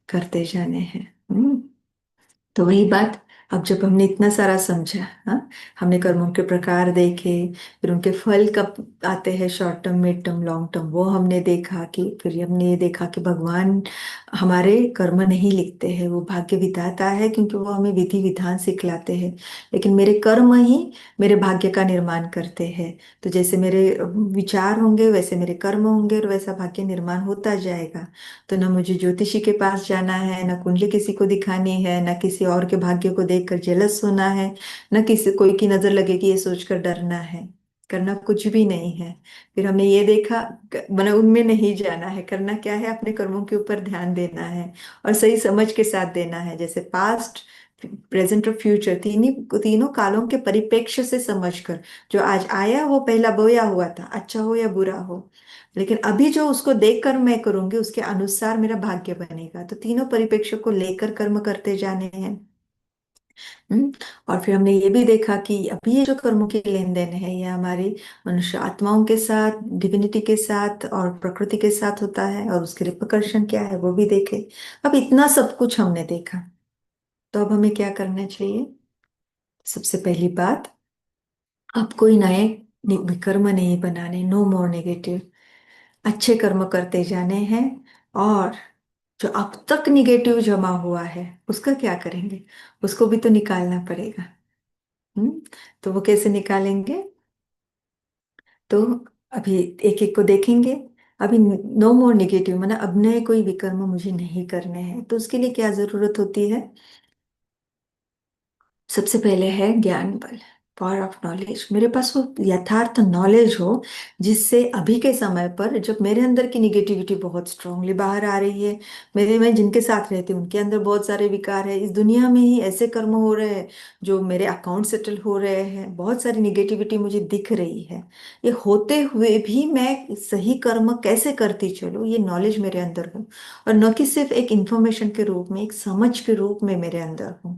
करते जाने हैं। तो वही बात, अब जब हमने इतना सारा समझा, हाँ, हमने कर्मों के प्रकार देखे, फिर उनके फल कब आते हैं, short term mid term long term, वो हमने देखा कि फिर हमने ये देखा कि भगवान हमारे कर्म नहीं लिखते हैं, वो भाग्य विधाता है क्योंकि वो हमें विधि विधान सिखलाते हैं, लेकिन मेरे कर्म ही मेरे भाग्य का निर्माण करते हैं। तो जैसे मेरे विचार होंगे वैसे मेरे कर्म होंगे और वैसा भाग्य निर्माण होता जाएगा। तो ना मुझे ज्योतिषी के पास जाना है, ना कुंडली किसी को दिखानी है, ना किसी और के भाग्य को देखकर जेलस होना है, ना किसी कोई की नजर लगेगी ये सोचकर डरना है। करना कुछ भी नहीं है। फिर हमने ये देखा, मैंने उनमें नहीं जाना है, करना क्या है, अपने कर्मों के ऊपर ध्यान देना है और सही समझ के साथ देना है, जैसे पास्ट प्रेजेंट और फ्यूचर तीनों कालों के परिप्रेक्ष्य से समझकर, जो आज आया वो पहला बोया हुआ था, अच्छा हो या बुरा हो, लेकिन अभी जो उसको देखकर मैं करूंगी उसके अनुसार मेरा भाग्य बनेगा। तो तीनों परिप्रेक्ष्य को लेकर कर्म करते जाने हैं। हम्म। और फिर हमने ये भी देखा कि अभी ये जो कर्मों की लेन देन है ये हमारी मनुष्य आत्माओं के साथ, डिविनिटी के साथ और प्रकृति के साथ होता है, और उसके रिpercussion क्या है वो भी देखे। अब इतना सब कुछ हमने देखा, तो अब हमें क्या करना चाहिए। सबसे पहली बात, अब कोई नए कर्म नहीं बनाने, नो मोर नेगेटिव, अच्छे कर्म करते जाने हैं। और जो अब तक निगेटिव जमा हुआ है उसका क्या करेंगे, उसको भी तो निकालना पड़ेगा। हम्म। तो वो कैसे निकालेंगे, तो अभी एक एक को देखेंगे। अभी नो मोर निगेटिव माना अब नए कोई विकर्म मुझे नहीं करने हैं, तो उसके लिए क्या जरूरत होती है, सबसे पहले है ज्ञान बल। पावर ऑफ नॉलेज, मेरे पास वो यथार्थ नॉलेज हो जिससे अभी के समय पर जब मेरे अंदर की निगेटिविटी बहुत स्ट्रांगली बाहर आ रही है, मैं जिनके साथ रहती हूँ उनके अंदर बहुत सारे विकार है, इस दुनिया में ही ऐसे कर्म हो रहे हैं जो मेरे अकाउंट सेटल हो रहे हैं, बहुत सारी निगेटिविटी मुझे दिख रही है, ये होते हुए भी मैं सही कर्म कैसे करती चलूँ, ये नॉलेज मेरे अंदर हो। और न कि सिर्फ एक इंफॉर्मेशन के रूप में, एक समझ के रूप में मेरे अंदर हो,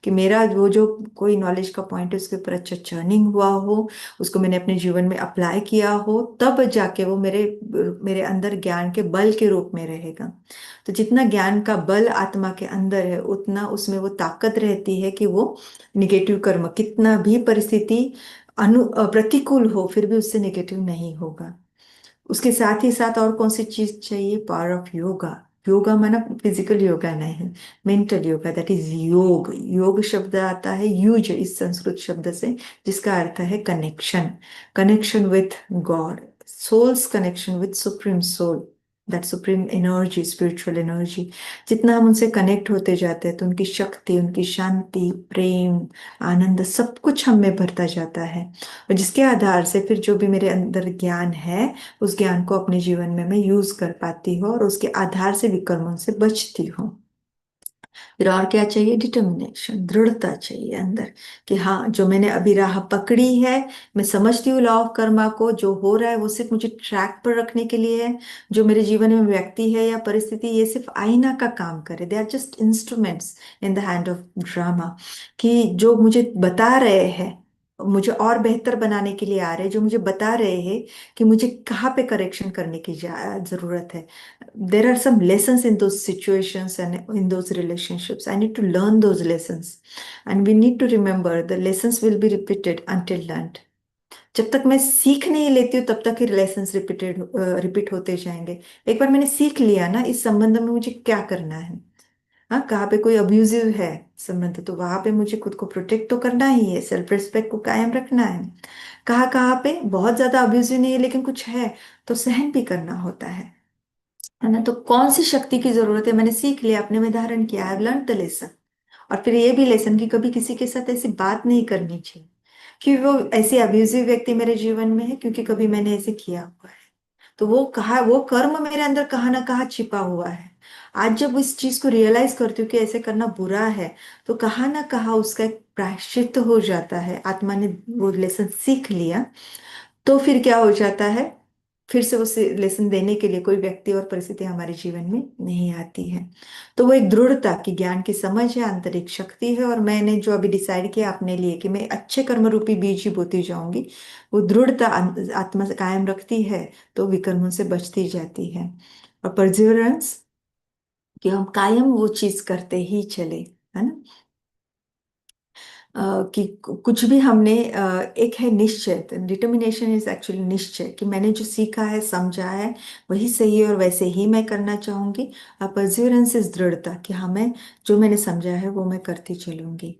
कि मेरा वो जो कोई नॉलेज का पॉइंट है उसके ऊपर अच्छा चर्निंग हुआ हो, उसको मैंने अपने जीवन में अप्लाई किया हो, तब जाके वो मेरे मेरे अंदर ज्ञान के बल के रूप में रहेगा। तो जितना ज्ञान का बल आत्मा के अंदर है उतना उसमें वो ताकत रहती है कि वो निगेटिव कर्म कितना भी परिस्थिति प्रतिकूल हो फिर भी उससे निगेटिव नहीं होगा। उसके साथ ही साथ और कौन सी चीज चाहिए? Power of yoga. योगा माना फिजिकल योगा नहीं, मेंटल योगा, दैट इज योग। योग शब्द आता है युज इस संस्कृत शब्द से, जिसका अर्थ है connection, connection with God, souls connection with supreme soul, that supreme energy, spiritual energy. जितना हम उनसे कनेक्ट होते जाते हैं तो उनकी शक्ति, उनकी शांति, प्रेम, आनंद सब कुछ हम में भरता जाता है। और जिसके आधार से फिर जो भी मेरे अंदर ज्ञान है उस ज्ञान को अपने जीवन में मैं यूज कर पाती हूँ और उसके आधार से विकर्मों से बचती हूँ। फिर और क्या चाहिए? डिटर्मिनेशन, दृढ़ता चाहिए अंदर, कि हाँ जो मैंने अभी राह पकड़ी है, मैं समझती हूँ लॉ ऑफ कर्मा को, जो हो रहा है वो सिर्फ मुझे ट्रैक पर रखने के लिए है। जो मेरे जीवन में व्यक्ति है या परिस्थिति, ये सिर्फ आईना का काम करे, they are just instruments in the hand of drama, कि जो मुझे बता रहे हैं, मुझे और बेहतर बनाने के लिए आ रहे हैं, जो मुझे बता रहे हैं कि मुझे कहाँ पे करेक्शन करने की जरूरत है। There are some lessons in those situations and in those relationships. I need to learn those lessons. And we need to remember the lessons will be repeated until learned. जब तक मैं सीख नहीं लेती हूँ तब तक ही लेसन्स रिपीट होते जाएंगे। एक बार मैंने सीख लिया ना इस संबंध में मुझे क्या करना है, हाँ कहाँ पे कोई अब्यूजिव है संबंध, तो वहां पे मुझे खुद को प्रोटेक्ट तो करना ही है, सेल्फ रिस्पेक्ट को कायम रखना है। कहाँ कहाँ पे बहुत ज्यादा अब्यूजिव नहीं है लेकिन कुछ है, तो सहन भी करना होता है ना। तो कौन सी शक्ति की जरूरत है, मैंने सीख लिया, अपने में धारण किया, आई लर्न द लेसन। और फिर ये भी लेसन कि कभी किसी के साथ ऐसी बात नहीं करनी चाहिए कि वो ऐसी अब्यूजिव व्यक्ति मेरे जीवन में है, क्योंकि कभी मैंने ऐसे किया हुआ है। तो वो कहा, वो कर्म मेरे अंदर कहाँ ना कहाँ छिपा हुआ है। आज जब इस चीज को रियलाइज करती हूँ कि ऐसे करना बुरा है, तो कहाँ ना कहाँ उसका एक प्रायश्चित हो जाता है, आत्मा ने वो लेसन सीख लिया। तो फिर क्या हो जाता है, फिर से उस लेसन देने के लिए कोई व्यक्ति और परिस्थिति हमारे जीवन में नहीं आती है। तो वो एक दृढ़ता की ज्ञान की समझ है, आंतरिक शक्ति है, और मैंने जो अभी डिसाइड किया अपने लिए कि मैं अच्छे कर्म रूपी बीज ही बोती जाऊंगी, वो दृढ़ता आत्मा से कायम रखती है, तो विकर्मों से बचती जाती है। और परसिवरेंस, कि हम कायम वो चीज करते ही चले, है ना। कि कुछ भी हमने एक है निश्चय, डिटर्मिनेशन इज एक्चुअली निश्चय, कि मैंने जो सीखा है समझा है वही सही है और वैसे ही मैं करना चाहूंगी। परसिवरेंस इज दृढ़ता, कि हाँ मैं जो मैंने समझा है वो मैं करती चलूंगी।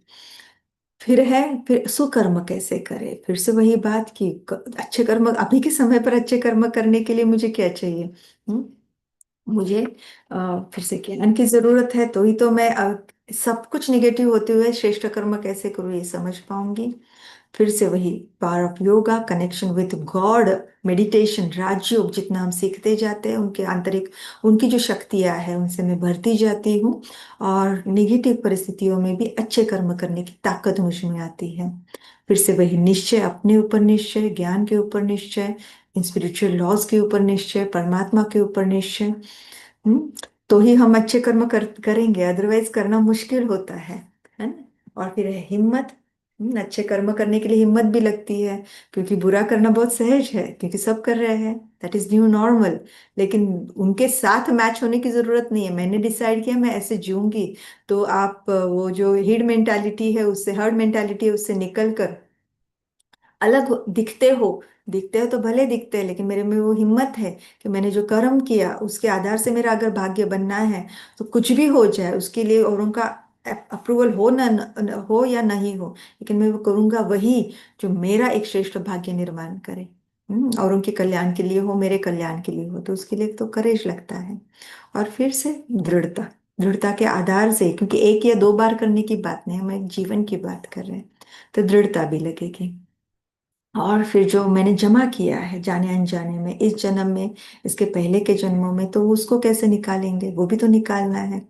फिर है, फिर सुकर्म कैसे करें, फिर से वही बात कि अच्छे कर्म, अभी के समय पर अच्छे कर्म करने के लिए मुझे क्या चाहिए? मुझे फिर से ज्ञान की जरूरत है, तो ही तो मैं सब कुछ निगेटिव होते हुए श्रेष्ठ कर्म कैसे करूँ ये समझ पाऊंगी। फिर से वही power of yoga, connection with God, meditation, Rajyoga, जितना हम सीखते जाते हैं उनके आंतरिक, उनकी जो शक्तियां हैं उनसे मैं भरती जाती हूँ, और निगेटिव परिस्थितियों में भी अच्छे कर्म करने की ताकत मुझ में आती है। फिर से वही निश्चय, अपने ऊपर निश्चय, ज्ञान के ऊपर निश्चय, इन स्पिरिचुअल लॉज के ऊपर निश्चय, परमात्मा के ऊपर निश्चय। हम्म, तो ही हम अच्छे कर्म करेंगे, अदरवाइज करना मुश्किल होता है ना। और फिर है हिम्मत। अच्छे कर्म करने के लिए हिम्मत भी लगती है, क्योंकि बुरा करना बहुत सहज है, क्योंकि सब कर रहे हैं, दैट इज न्यू नॉर्मल। लेकिन उनके साथ मैच होने की जरूरत नहीं है, मैंने डिसाइड किया मैं ऐसे जीऊंगी। तो आप वो जो हिड मेंटालिटी है उससे, हर्ड मेंटालिटी है उससे निकल कर अलग दिखते हो तो भले दिखते हैं, लेकिन मेरे में वो हिम्मत है कि मैंने जो कर्म किया उसके आधार से मेरा अगर भाग्य बनना है, तो कुछ भी हो जाए उसके लिए औरों का अप्रूवल हो ना हो या नहीं हो, लेकिन मैं वो करूंगा वही जो मेरा एक श्रेष्ठ भाग्य निर्माण करे। औरों के कल्याण के लिए हो, मेरे कल्याण के लिए हो, तो उसके लिए तो करेज लगता है। और फिर से दृढ़ता, दृढ़ता के आधार से, क्योंकि एक या दो बार करने की बात नहीं, हम एक जीवन की बात कर रहे हैं, तो दृढ़ता भी लगेगी। और फिर जो मैंने जमा किया है जाने अनजाने में इस जन्म में, इसके पहले के जन्मों में, तो उसको कैसे निकालेंगे, वो भी तो निकालना है।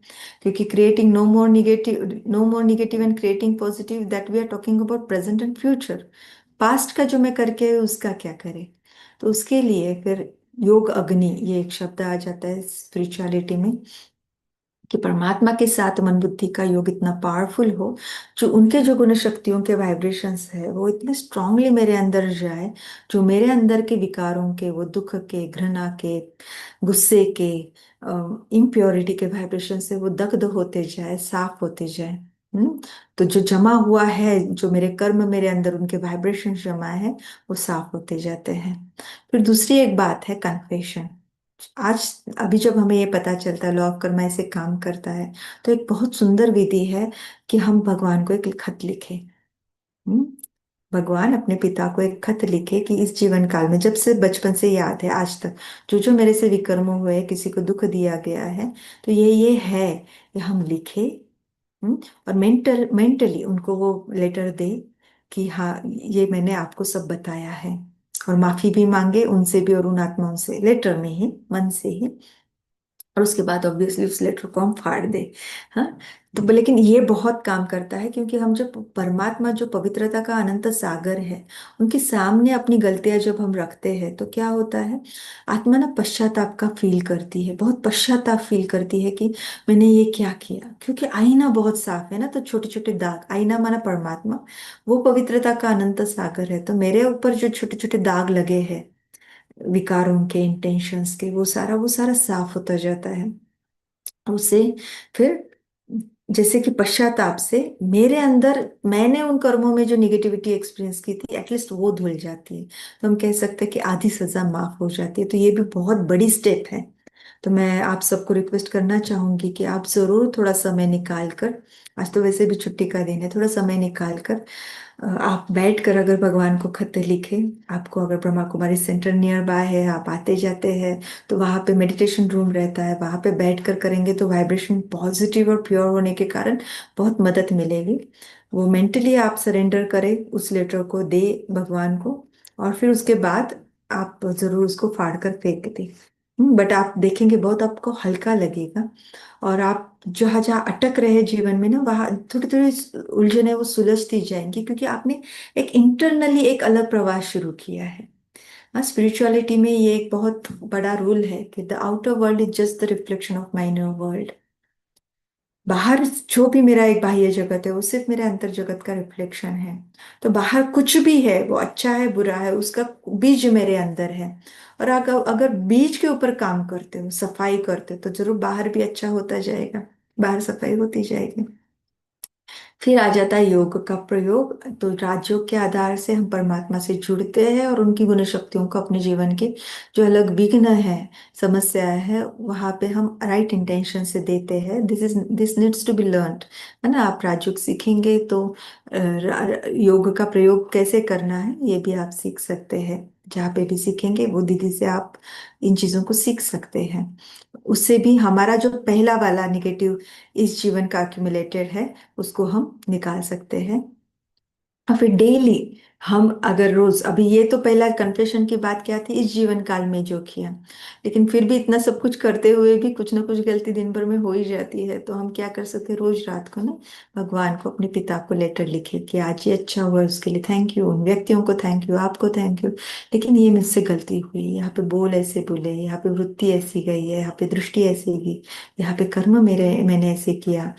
क्योंकि creating no more negative and creating positive, that we are talking about present and future. Past का जो मैं करके उसका क्या करें। तो उसके लिए फिर योग अग्नि, ये एक शब्द आ जाता है स्पिरिचुअलिटी में, कि परमात्मा के साथ मन बुद्धि का योग इतना पावरफुल हो, जो उनके जो गुण शक्तियों के वाइब्रेशंस है वो इतने स्ट्रांगली मेरे अंदर जाए, जो मेरे अंदर के विकारों के, वो दुख के, घृणा के, गुस्से के, इम्प्योरिटी के वाइब्रेशन से वो दग्ध होते जाए, साफ होते जाए। तो जो जमा हुआ है, जो मेरे कर्म मेरे अंदर उनके वाइब्रेशन जमा है, वो साफ होते जाते हैं। फिर दूसरी एक बात है कन्फेशन। आज अभी जब हमें ये पता चलता है लॉ ऑफ कर्मा ऐसे काम करता है, तो एक बहुत सुंदर विधि है कि हम भगवान को एक खत लिखें। हम्म, भगवान अपने पिता को एक खत लिखे कि इस जीवन काल में, जब से बचपन से याद है आज तक, जो जो मेरे से विकर्म हुए, किसी को दुख दिया गया है, तो ये है कि हम लिखे। और मेंटली उनको वो लेटर दे कि हाँ, ये मैंने आपको सब बताया है। और माफी भी मांगे उनसे भी और उन आत्माओं से, लेटर में ही, मन से ही। और उसके बाद ऑब्वियसली उस लेटर को हम फाड़ दे। हाँ। तो लेकिन ये बहुत काम करता है, क्योंकि हम जब परमात्मा जो पवित्रता का अनंत सागर है, उनके सामने अपनी गलतियां जब हम रखते हैं, तो क्या होता है, आत्मा ना पश्चाताप का फील करती है, बहुत पश्चाताप फील करती है कि मैंने ये क्या किया। क्योंकि आईना बहुत साफ है ना, तो छोटे छोटे दाग, आईना माना परमात्मा, वो पवित्रता का अनंत सागर है, तो मेरे ऊपर जो छोटे छोटे दाग लगे हैं विकारों के, इंटेंशंस के, वो सारा साफ होता जाता है। उसे फिर, जैसे कि पश्चाताप से मेरे अंदर, मैंने उन कर्मों में जो निगेटिविटी एक्सपीरियंस की थी, एटलीस्ट वो धुल जाती है। तो हम कह सकते हैं कि आधी सजा माफ हो जाती है। तो ये भी बहुत बड़ी स्टेप है। तो मैं आप सबको रिक्वेस्ट करना चाहूंगी कि आप जरूर थोड़ा समय निकाल कर, आज तो वैसे भी छुट्टी का दिन है, थोड़ा समय निकाल कर आप बैठ कर अगर भगवान को खत लिखे, आपको अगर Brahma Kumari centre near by है, आप आते जाते हैं, तो वहाँ पे मेडिटेशन रूम रहता है, वहाँ पे बैठ कर करेंगे तो वाइब्रेशन पॉजिटिव और प्योर होने के कारण बहुत मदद मिलेगी। वो मेंटली आप सरेंडर करें, उस लेटर को दे भगवान को, और फिर उसके बाद आप जरूर उसको फाड़ कर फेंक दें। बट आप देखेंगे बहुत आपको हल्का लगेगा। और आप जहाँ जहाँ अटक रहे जीवन में ना, वहाँ थोड़ी थोड़ी उलझने वो सुलझती जाएंगी, क्योंकि आपने एक इंटरनली एक अलग प्रवास शुरू किया है। हाँ, स्पिरिचुअलिटी में ये एक बहुत बड़ा रूल है कि the outer world is just the reflection of my inner world. बाहर जो भी मेरा एक बाह्य जगत है, वो सिर्फ मेरे अंतर जगत का रिफ्लेक्शन है। तो बाहर कुछ भी है, वो अच्छा है बुरा है, उसका बीज मेरे अंदर है। और अगर अगर बीज के ऊपर काम करते हो, सफाई करते हो, तो जरूर बाहर भी अच्छा होता जाएगा, बाहर सफाई होती जाएगी। फिर आ जाता है योग का प्रयोग। तो राजयोग के आधार से हम परमात्मा से जुड़ते हैं और उनकी गुण शक्तियों को अपने जीवन के जो अलग विघ्न है, समस्या है, वहां पे हम राइट इंटेंशन से देते हैं। This needs to be learned, है ना। आप राजयोग सीखेंगे तो योग का प्रयोग कैसे करना है ये भी आप सीख सकते हैं। जहाँ पे भी सीखेंगे वो दीदी से आप इन चीजों को सीख सकते हैं। उससे भी हमारा जो पहला वाला निगेटिव इस जीवन का accumulated है, उसको हम निकाल सकते हैं। और फिर डेली हम अगर रोज, अभी ये तो पहला कन्फेशन की बात क्या थी, इस जीवन काल में जो किया, लेकिन फिर भी इतना सब कुछ करते हुए भी कुछ ना कुछ गलती दिन भर में हो ही जाती है। तो हम क्या कर सकते हैं, रोज रात को ना भगवान को, अपने पिता को लेटर लिखे कि आज ये अच्छा हुआ, उसके लिए थैंक यू, उन व्यक्तियों को थैंक यू, आपको थैंक यू, लेकिन ये मुझसे गलती हुई, यहाँ पे बोल ऐसे बोले, यहाँ पे वृत्ति ऐसी गई है, यहाँ पे दृष्टि ऐसी गई, यहाँ पे कर्म मैंने ऐसे किया।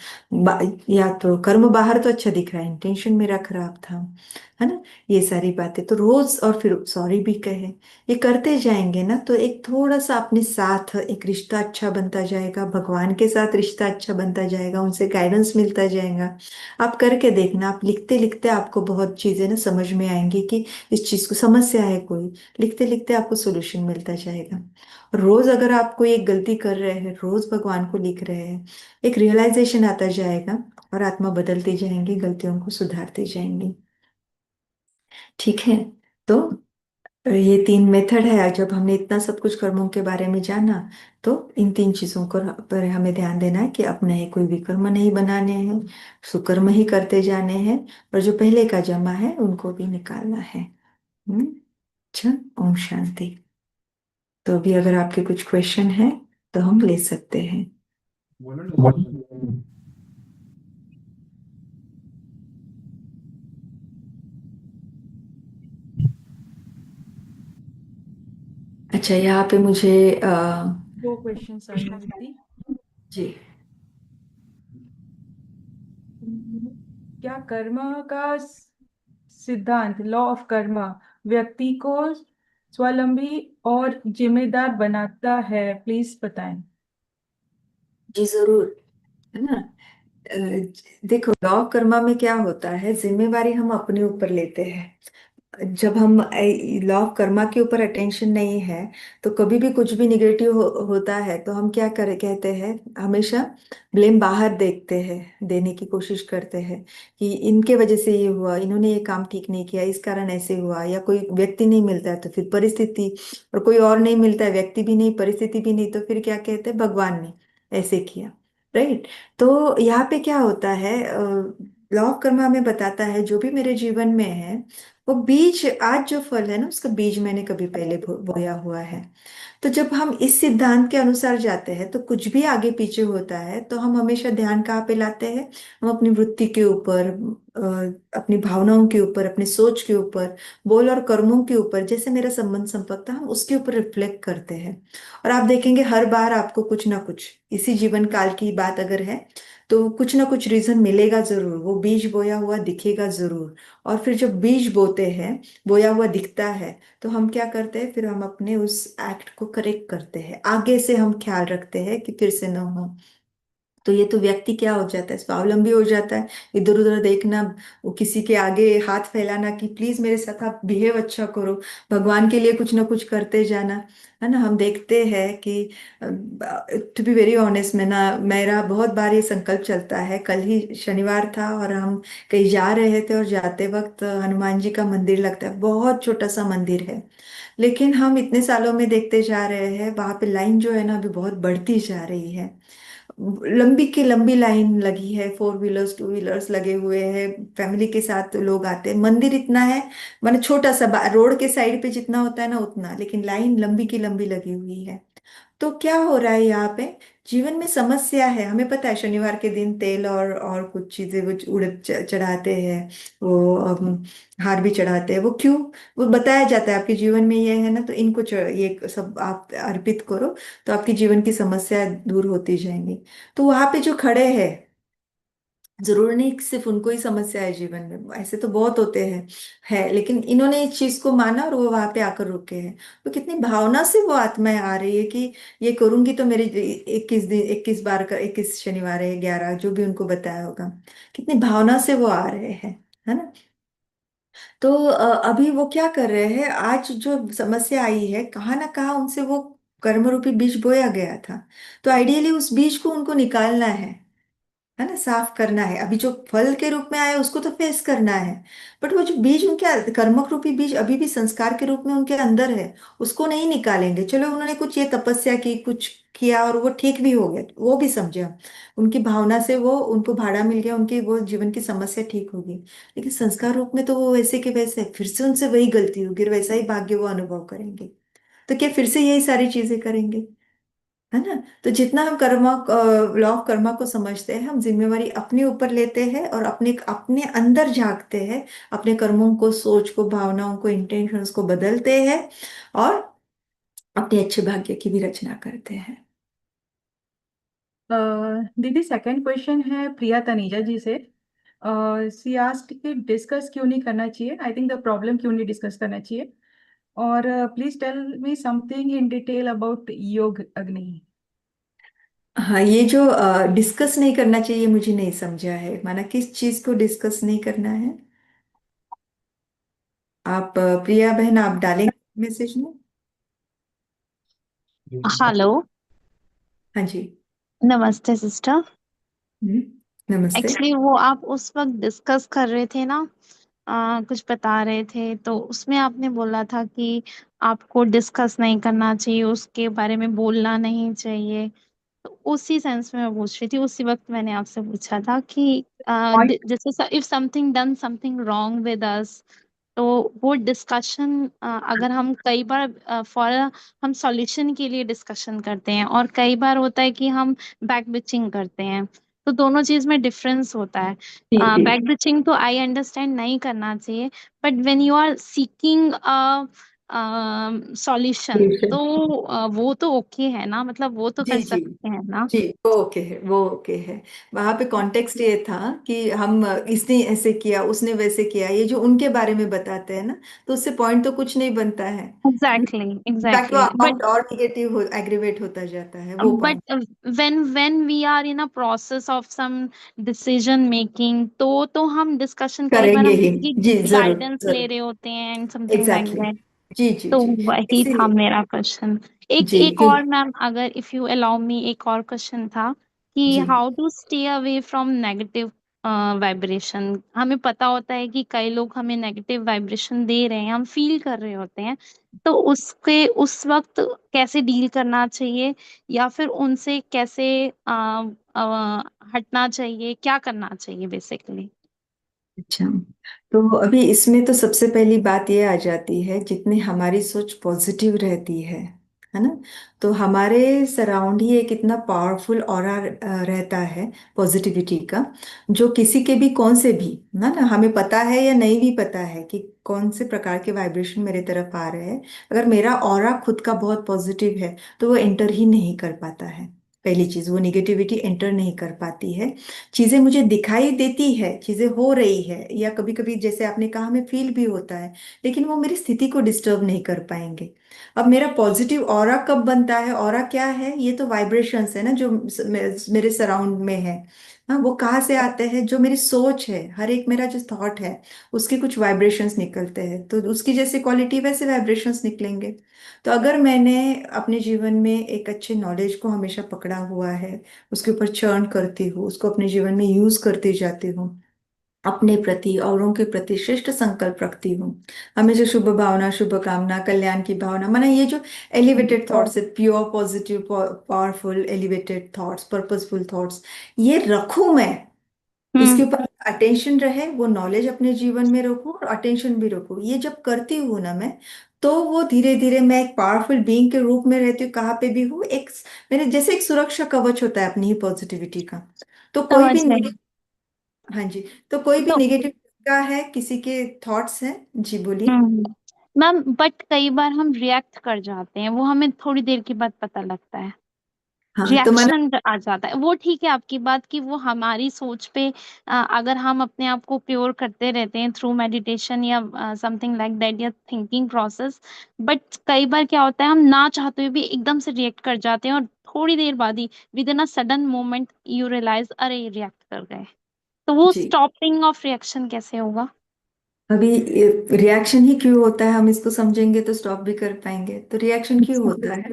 या तो कर्म बाहर तो अच्छा दिख रहा है, इंटेंशन मेरा खराब था, है ना। ये सारी बातें तो रोज, और फिर सॉरी भी कहे, ये करते जाएंगे ना, तो एक थोड़ा सा अपने साथ एक रिश्ता अच्छा बनता जाएगा, भगवान के साथ रिश्ता अच्छा बनता जाएगा, उनसे गाइडेंस मिलता जाएगा। आप करके देखना, आप लिखते लिखते आपको बहुत चीजें ना समझ में आएंगी कि इस चीज को समस्या है कोई, लिखते लिखते आपको सोल्यूशन मिलता जाएगा। रोज अगर आप कोई एक गलती कर रहे हैं, रोज भगवान को लिख रहे हैं, एक रियलाइजेशन आता जाएगा, और आत्मा बदलती जाएंगी, गलतियों को सुधारती जाएंगी। ठीक है। तो ये 3 मेथड है। जब हमने इतना सब कुछ कर्मों के बारे में जाना, तो इन 3 चीजों को पर हमें ध्यान देना है कि अब नए कोई विकर्म नहीं बनाने हैं, सुकर्म ही करते जाने हैं, और जो पहले का जमा है उनको भी निकालना है। अच्छा, ओम शांति। तो अभी अगर आपके कुछ क्वेश्चन है तो हम ले सकते हैं। बोलो ना क्वेश्चन। अच्छा, यहाँ पे मुझे 2 क्वेश्चन सर दीदी। जी, क्या कर्म का सिद्धांत लॉ ऑफ कर्म व्यक्ति को स्वावलंबी और जिम्मेदार बनाता है, प्लीज बताएं। जी जरूर, है ना। देखो, लॉ ऑफ कर्मा में क्या होता है, जिम्मेवारी हम अपने ऊपर लेते हैं। जब हम लॉ ऑफ कर्मा के ऊपर अटेंशन नहीं है, तो कभी भी कुछ भी निगेटिव होता है तो हम क्या करे कहते हैं, हमेशा ब्लेम बाहर देखते हैं, देने की कोशिश करते हैं कि इनके वजह से ये हुआ, इन्होंने ये काम ठीक नहीं किया, इस कारण ऐसे हुआ। या कोई व्यक्ति नहीं मिलता है तो फिर परिस्थिति, और कोई और नहीं मिलता है, व्यक्ति भी नहीं, परिस्थिति भी नहीं, तो फिर क्या कहते हैं, भगवान ने ऐसे किया। राइट। तो यहाँ पे क्या होता है, लॉ ऑफ कर्मा हमें बताता है जो भी मेरे जीवन में है, वो बीज, आज जो फल है ना, उसका बीज मैंने कभी पहले बोया हुआ है। तो जब हम इस सिद्धांत के अनुसार जाते हैं, तो कुछ भी आगे पीछे होता है तो हम हमेशा ध्यान कहाँ पे लाते हैं, हम अपनी वृत्ति के ऊपर, अपनी भावनाओं के ऊपर, अपनी सोच के ऊपर, बोल और कर्मों के ऊपर, जैसे मेरा संबंध संपर्क था, हम उसके ऊपर रिफ्लेक्ट करते हैं। और आप देखेंगे हर बार आपको कुछ ना कुछ, इसी जीवन काल की बात अगर है, तो कुछ ना कुछ रीजन मिलेगा जरूर, वो बीज बोया हुआ दिखेगा जरूर। और फिर जब बीज बोते हैं, बोया हुआ दिखता है, तो हम क्या करते हैं, फिर हम अपने उस एक्ट को करेक्ट करते हैं, आगे से हम ख्याल रखते हैं कि फिर से ना हो। तो ये तो व्यक्ति क्या हो जाता है, स्वावलंबी हो जाता है। इधर उधर देखना, वो किसी के आगे हाथ फैलाना कि प्लीज मेरे साथ आप बिहेव अच्छा करो, भगवान के लिए कुछ ना कुछ करते जाना, है ना। हम देखते हैं कि, टू बी वेरी ऑनेस्ट, मैं ना, मेरा बहुत बार ये संकल्प चलता है। कल ही शनिवार था और हम कहीं जा रहे थे, और जाते वक्त हनुमान जी का मंदिर लगता है, बहुत छोटा सा मंदिर है। लेकिन हम इतने सालों में देखते जा रहे हैं, वहां पे लाइन जो है ना, अभी बहुत बढ़ती जा रही है। लंबी की लंबी लाइन लगी है, 4 व्हीलर्स 2 व्हीलर्स लगे हुए हैं, फैमिली के साथ लोग आते हैं। मंदिर इतना है, माने छोटा सा, रोड के साइड पे जितना होता है ना उतना, लेकिन लाइन लंबी की लंबी लगी हुई है। तो क्या हो रहा है यहाँ पे, जीवन में समस्या है। हमें पता है शनिवार के दिन तेल और कुछ चीजें वो उड़द चढ़ाते हैं, वो हार भी चढ़ाते हैं। वो क्यों, वो बताया जाता है आपके जीवन में ये है ना, तो इनको ये सब आप अर्पित करो, तो आपके जीवन की समस्या दूर होती जाएंगी। तो वहां पे जो खड़े हैं, जरूर नहीं कि सिर्फ उनको ही समस्या है जीवन में, ऐसे तो बहुत होते हैं, है, लेकिन इन्होंने इस चीज को माना और वो वहां पे आकर रुके हैं। तो कितनी भावना से वो आत्माएं आ रही है कि ये करूंगी तो मेरे 21 दिन, 21 बार का, 21 शनिवार है, 11, जो भी उनको बताया होगा, कितनी भावना से वो आ रहे हैं, है ना। तो अभी वो क्या कर रहे हैं, आज जो समस्या आई है, कहाँ ना कहाँ उनसे वो कर्म रूपी बीज बोया गया था। तो आइडियली उस बीज को उनको निकालना है ना, साफ करना है। अभी जो फल के रूप में आया उसको तो फेस करना है, बट वो जो बीज उनके, कर्मक रूपी बीज अभी भी संस्कार के रूप में उनके अंदर है, उसको नहीं निकालेंगे। चलो उन्होंने कुछ ये तपस्या की, कुछ किया और वो ठीक भी हो गया, वो भी समझे हम, उनकी भावना से वो, उनको भाड़ा मिल गया, उनकी वो जीवन की समस्या ठीक होगी। लेकिन संस्कार रूप में तो वो वैसे के वैसे है, फिर से उनसे वही गलती होगी और वैसा ही भाग्य वो अनुभव करेंगे। तो क्या फिर से यही सारी चीजें करेंगे, है ना। तो जितना हम कर्मा, लॉ ऑफ कर्मा को समझते हैं, हम जिम्मेवारी अपने ऊपर लेते हैं और अपने अपने अंदर झांकते हैं, अपने कर्मों को, सोच को, भावनाओं को, इंटेंशंस को बदलते हैं, और अपने अच्छे भाग्य की भी रचना करते हैं। दीदी, सेकंड क्वेश्चन है प्रिया तनीजा जी से। सी आस्क्ड कि डिस्कस क्यों नहीं करना चाहिए, आई थिंक द प्रॉब्लम क्यों नहीं डिस्कस करना चाहिए, और please tell me something in detail about योग अग्नि। हाँ, ये जो डिस्कस नहीं करना चाहिए, मुझे नहीं समझा है, माना किस चीज को डिस्कस नहीं करना है। आप प्रिया बहन, आप डालेंगे मैसेज में। हेलो। हाँ जी। नमस्ते सिस्टर। हम्म, नमस्ते। एक्चुअली वो आप उस वक्त डिस्कस कर रहे थे ना, कुछ बता रहे थे, तो उसमें आपने बोला था कि आपको डिस्कस नहीं करना चाहिए, उसके बारे में बोलना नहीं चाहिए। तो उसी सेंस में मैं पूछ रही थी, उसी वक्त मैंने आपसे पूछा था कि Point जैसे if something done something wrong with us, तो वो डिस्कशन अगर हम कई बार फॉर हम सॉल्यूशन के लिए डिस्कशन करते हैं, और कई बार होता है कि हम बैक बिचिंग करते हैं, तो दोनों चीज में डिफरेंस होता है। जी जी बैक बिचिंग तो आई अंडरस्टैंड नहीं करना चाहिए, but when you are seeking a solution, जी तो वो तो ओके है ना, मतलब वो तो कर जी जी सकते हैं ना। जी, वो ओके है, वो ओके है। वहां पे कॉन्टेक्स्ट ये था कि हम इसने ऐसे किया, उसने वैसे किया, ये जो उनके बारे में बताते हैं ना, तो उससे पॉइंट तो कुछ नहीं बनता है। एग्जैक्टली इनफैक्ट वो एग्जैक्टली अकाउंट और निगेटिव हो, एग्रीवेट होता जाता है वो but point. when we are in a process of some decision making, तो हम डिस्कशन, कई बार करेंगे हम ही। किसी जी की जरूर गाइडेंस ले जरूर। रहे होते हैं and something like exactly. That. जी जी तो जी। वही था इसीलिए। मेरा क्वेश्चन। एक जी एक क्यों। और मैम, अगर इफ यू अलाउ मी, एक और क्वेश्चन था कि जी how to stay away from negative vibration. हमें पता होता है कि कई लोग हमें नेगेटिव वाइब्रेशन दे रहे हैं, हम फील कर रहे होते हैं, तो उसके उस वक्त कैसे डील करना चाहिए, या फिर उनसे कैसे हटना चाहिए, क्या करना चाहिए बेसिकली। अच्छा, तो अभी इसमें तो सबसे पहली बात ये आ जाती है, जितनी हमारी सोच पॉजिटिव रहती है ना, तो हमारे सराउंड ही एक इतना पावरफुल ऑरा रहता है पॉजिटिविटी का, जो किसी के भी, कौन से भी ना ना, हमें पता है या नहीं भी पता है कि कौन से प्रकार के वाइब्रेशन मेरे तरफ आ रहे हैं, अगर मेरा ऑरा खुद का बहुत पॉजिटिव है तो वो एंटर ही नहीं कर पाता है। पहली चीज, वो निगेटिविटी एंटर नहीं कर पाती है। चीजें मुझे दिखाई देती है, चीजें हो रही है, या कभी कभी जैसे आपने कहा हमें फील भी होता है, लेकिन वो मेरी स्थिति को डिस्टर्ब नहीं कर पाएंगे। अब मेरा पॉजिटिव ऑरा कब बनता है? ऑरा क्या है? ये तो वाइब्रेशंस है ना, जो मेरे सराउंड में है। हाँ, वो कहाँ से आते हैं? जो मेरी सोच है, हर एक मेरा जो थॉट है, उसके कुछ वाइब्रेशंस निकलते हैं, तो उसकी जैसे क्वालिटी वैसे वाइब्रेशंस निकलेंगे। तो अगर मैंने अपने जीवन में एक अच्छे नॉलेज को हमेशा पकड़ा हुआ है, उसके ऊपर चर्न करती हूँ, उसको अपने जीवन में यूज करती जाती हूँ, अपने प्रति, औरों के प्रति श्रेष्ठ संकल्प रखती हूँ, हमेशा शुभ भावना, शुभ कामना, कल्याण की भावना, माना ये जो एलिवेटेड थॉट्स है, pure positive powerful elevated thoughts, purposeful thoughts, ये रखूं मैं, इसके हम्म। ऊपर अटेंशन रहे, वो नॉलेज अपने जीवन में रखूं और अटेंशन भी रखूं, ये जब करती हूँ ना मैं, तो वो धीरे धीरे मैं एक पावरफुल बीइंग के रूप में रहती हूँ, कहाँ पे भी हूँ, एक मेरे जैसे एक सुरक्षा कवच होता है अपनी ही पॉजिटिविटी का। तो कोई समझ भी गई। हाँ जी, तो कोई भी तो नेगेटिव का है, किसी के थॉट्स हैं, जी बोलिए। मैम, बट कई बार हम रिएक्ट कर जाते हैं, वो हमें थोड़ी देर के बाद पता लगता है, हाँ तो माना। रिएक्शन आ जाता है। वो ठीक है आपकी बात कि वो हमारी सोच पे अगर हम अपने आप को प्योर करते रहते हैं थ्रू मेडिटेशन या समथिंग लाइक दैट, या थिंकिंग प्रोसेस, बट कई बार क्या होता है, हम ना चाहते हुए भी एकदम से रिएक्ट कर जाते हैं, और थोड़ी देर बाद ही, within a sudden moment, you realise अरे रिएक्ट कर गए। तो वो जी, स्टॉपिंग ऑफ रिएक्शन कैसे होगा। अभी रिएक्शन ही क्यों होता है, हम इसको समझेंगे तो स्टॉप भी कर पाएंगे। तो रिएक्शन क्यों होता है?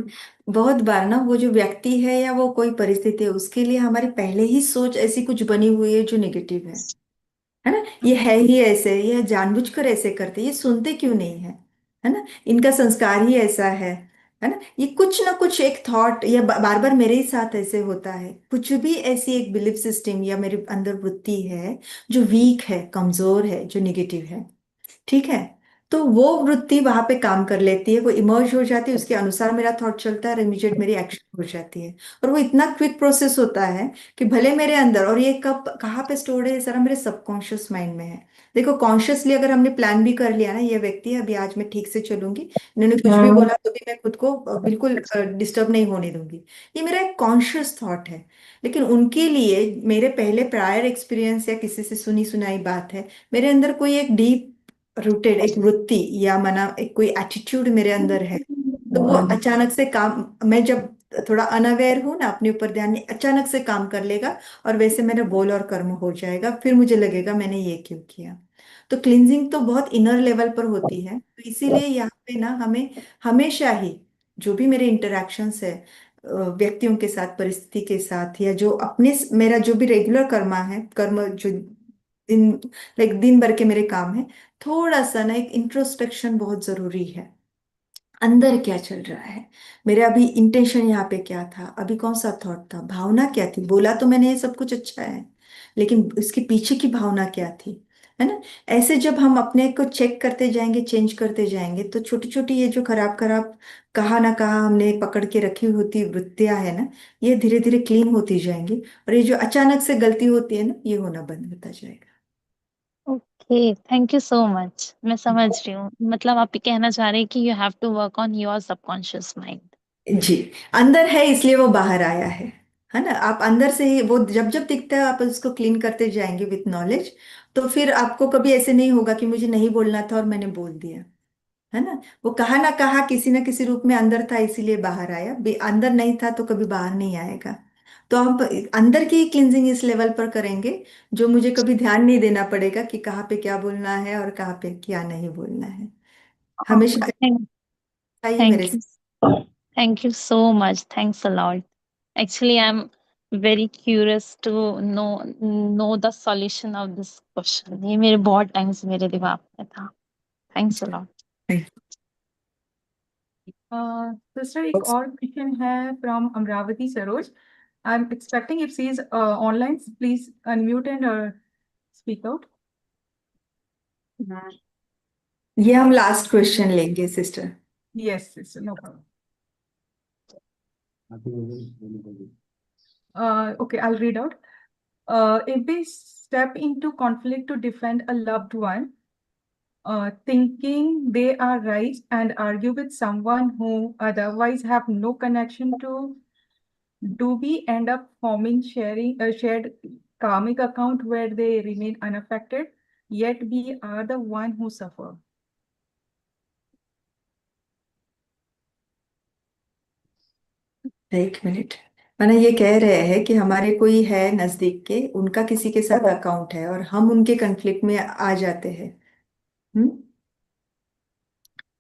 बहुत बार ना, वो जो व्यक्ति है या वो कोई परिस्थिति है, उसके लिए हमारी पहले ही सोच ऐसी कुछ बनी हुई है जो नेगेटिव है ना, ये है ही ऐसे, ये जानबूझकर ऐसे करते, ये सुनते क्यों नहीं है ना, इनका संस्कार ही ऐसा है ना, ये कुछ ना कुछ एक थॉट, या बार बार मेरे ही साथ ऐसे होता है, कुछ भी ऐसी एक बिलीफ सिस्टम या मेरे अंदर वृत्ति है जो वीक है, कमजोर है, जो निगेटिव है, ठीक है, तो वो वृत्ति वहां पे काम कर लेती है, वो इमर्ज हो जाती है, उसके अनुसार मेरा थॉट चलता है और इमीडिएट मेरी एक्शन हो जाती है। और वो इतना क्विक प्रोसेस होता है कि भले मेरे अंदर, और ये कब कहाँ पे स्टोर्ड है, ये सारा मेरे सबकॉन्शियस माइंड में है। देखो, कॉन्शियसली अगर हमने प्लान भी कर लिया ना, ये व्यक्ति अभी आज मैं ठीक से चलूंगी, इन्होंने कुछ भी बोला तो भी मैं खुद को बिल्कुल डिस्टर्ब नहीं होने दूंगी, ये मेरा एक कॉन्शियस थॉट है। लेकिन उनके लिए मेरे पहले प्रायर एक्सपीरियंस या किसी से सुनी सुनाई बात है, मेरे अंदर कोई एक डीप रूटेड एक वृत्ति, या माना एक कोई एटीट्यूड मेरे अंदर है, तो वो अचानक से काम, मैं जब थोड़ा अनअवेयर हूं ना, अपने ऊपर ध्यान नहीं, अचानक से काम कर लेगा, और वैसे मेरा बोल और कर्म हो जाएगा, फिर मुझे लगेगा मैंने ये क्यों किया। तो क्लिंजिंग तो बहुत इनर लेवल पर होती है, तो इसीलिए यहाँ पे ना हमें हमेशा ही, जो भी मेरे इंटरेक्शंस है व्यक्तियों के साथ, परिस्थिति के साथ, या जो अपने, मेरा जो भी रेगुलर कर्मा है, कर्म जो दिन लाइक दिन भर के मेरे काम है, थोड़ा सा ना एक इंट्रोस्पेक्शन बहुत जरूरी है। अंदर क्या चल रहा है, मेरा अभी इंटेंशन यहाँ पे क्या था, अभी कौन सा थॉट था, भावना क्या थी, बोला तो मैंने ये सब कुछ अच्छा है, लेकिन इसके पीछे की भावना क्या थी, है ना। ऐसे जब हम अपने को चेक करते जाएंगे, चेंज करते जाएंगे, तो छोटी छोटी ये जो खराब खराब कहा ना कहा हमने पकड़ के रखी होती वृत्तियां है ना, ये धीरे धीरे क्लीन होती जाएंगी, और ये जो अचानक से गलती होती है ना, ये होना बंद होता जाएगा। Okay, thank you so much. मैं समझ रही हूँ, मतलब आप ये कहना चाह रहे हैं कि you have to work on your subconscious mind. जी, अंदर है इसलिए वो बाहर आया है ना। आप अंदर से ही वो जब जब दिखता है आप उसको क्लीन करते जाएंगे विथ नॉलेज, तो फिर आपको कभी ऐसे नहीं होगा कि मुझे नहीं बोलना था और मैंने बोल दिया, है ना। वो कहा ना कहा किसी ना किसी रूप में अंदर था इसीलिए बाहर आया, अंदर नहीं था तो कभी बाहर नहीं आएगा। तो हम अंदर की क्लिनजिंग इस लेवल पर करेंगे जो मुझे कभी ध्यान नहीं देना पड़ेगा कि कहाँ पे क्या बोलना है और कहाँ पे क्या नहीं बोलना है। हमेशा चाहिए मेरे thank you, thank you so much, thanks a lot. Actually I am very curious to know know the solution of this question. ये मेरे बहुत टाइम से मेरे दिमाग में था। Thanks a lot. साथ। सिस्टर एक और क्वेश्चन है from Amravati Saroj. I am expecting if she is online, please unmute and speak out. ये हम लास्ट क्वेश्चन लेंगे sister. Yes, sister, no problem. Happy Women's Day. Okay, I'll read out. If we step into conflict to defend a loved one, thinking they are right, and argue with someone who otherwise have no connection to, do we end up forming sharing a shared karmic account where they remain unaffected, yet we are the one who suffer? एक मिनट, माना ये कह रहे हैं कि हमारे कोई है नजदीक के, उनका किसी के साथ अकाउंट है और हम उनके कन्फ्लिक्ट में आ जाते हैं। हम्म।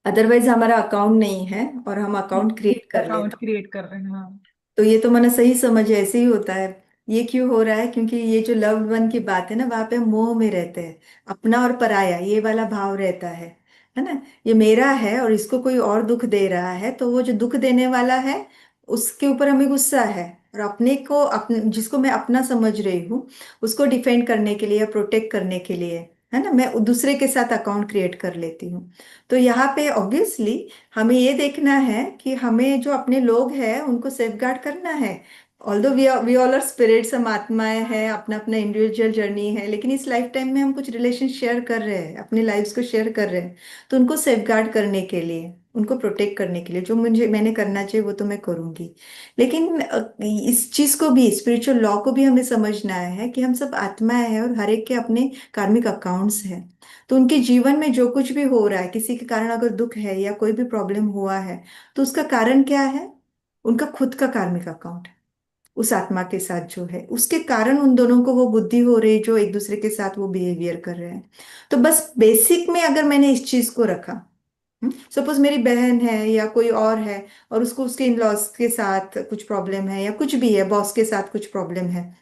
अदरवाइज हमारा अकाउंट नहीं है और हम अकाउंट क्रिएट कर लेते अकाउंट हैं। क्रिएट कर रहे हैं, हाँ। तो ये तो मैंने सही समझ है, ऐसे ही होता है। ये क्यों हो रहा है, क्योंकि ये जो लव्ड वन की बात है ना, वहां पे हम मोह में रहते हैं, अपना और पराया ये वाला भाव रहता है ना। ये मेरा है और इसको कोई और दुख दे रहा है, तो वो जो दुख देने वाला है उसके ऊपर हमें गुस्सा है, और अपने को अपने जिसको मैं अपना समझ रही हूँ उसको डिफेंड करने के लिए या प्रोटेक्ट करने के लिए, है ना, मैं दूसरे के साथ अकाउंट क्रिएट कर लेती हूँ। तो यहाँ पे ऑब्वियसली हमें ये देखना है कि हमें जो अपने लोग हैं उनको सेफगार्ड करना है। Although we all are spirits, हम आत्माएं हैं, अपना अपना इंडिविजुअल जर्नी है, लेकिन इस लाइफ टाइम में हम कुछ रिलेशन शेयर कर रहे हैं, अपने लाइफ्स को शेयर कर रहे हैं। तो उनको सेफगार्ड करने के लिए, उनको प्रोटेक्ट करने के लिए जो मुझे मैंने करना चाहिए वो तो मैं करूंगी। लेकिन इस चीज को भी, स्पिरिचुअल लॉ को भी हमें समझना है कि हम सब आत्माएं हैं और हर एक के अपने कार्मिक अकाउंट्स हैं। तो उनके जीवन में जो कुछ भी हो रहा है, किसी के कारण अगर दुख है या कोई भी प्रॉब्लम हुआ है, तो उसका कारण क्या है, उनका खुद का कार्मिक अकाउंट है। उस आत्मा के साथ जो है उसके कारण उन दोनों को वो बुद्धि हो रही जो एक दूसरे के साथ वो बिहेवियर कर रहे हैं। तो बस बेसिक में अगर मैंने इस चीज को रखा, सपोज मेरी बहन है या कोई और है और उसको उसके इन लॉज के साथ कुछ प्रॉब्लम है या कुछ भी है, बॉस के साथ कुछ प्रॉब्लम है,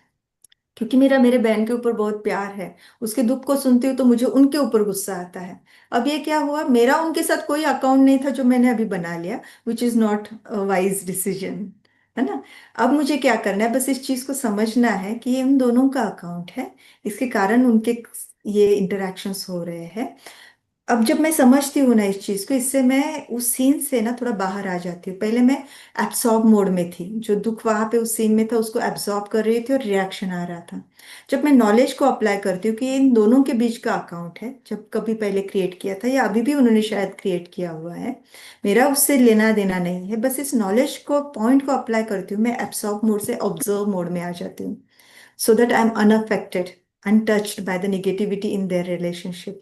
क्योंकि मेरा मेरे बहन के ऊपर बहुत प्यार है, उसके दुख को सुनती हूँ तो मुझे उनके ऊपर गुस्सा आता है। अब ये क्या हुआ, मेरा उनके साथ कोई अकाउंट नहीं था जो मैंने अभी बना लिया, which is not wise decision, है ना। अब मुझे क्या करना है, बस इस चीज को समझना है कि ये उन दोनों का अकाउंट है, इसके कारण उनके ये इंटरेक्शंस हो रहे हैं। अब जब मैं समझती हूँ ना इस चीज को, इससे मैं उस सीन से ना थोड़ा बाहर आ जाती हूँ। पहले मैं एब्सॉर्ब मोड में थी, जो दुख वहां पे उस सीन में था उसको एब्सॉर्ब कर रही थी और रिएक्शन आ रहा था। जब मैं नॉलेज को अप्लाई करती हूँ कि ये इन दोनों के बीच का अकाउंट है, जब कभी पहले क्रिएट किया था या अभी भी उन्होंने शायद क्रिएट किया हुआ है, मेरा उससे लेना देना नहीं है, बस इस नॉलेज को पॉइंट को अप्लाई करती हूँ, मैं एब्सॉर्ब मोड से ऑब्जर्व मोड में आ जाती हूँ, so that I'm unaffected, untouched by the negativity in their relationship.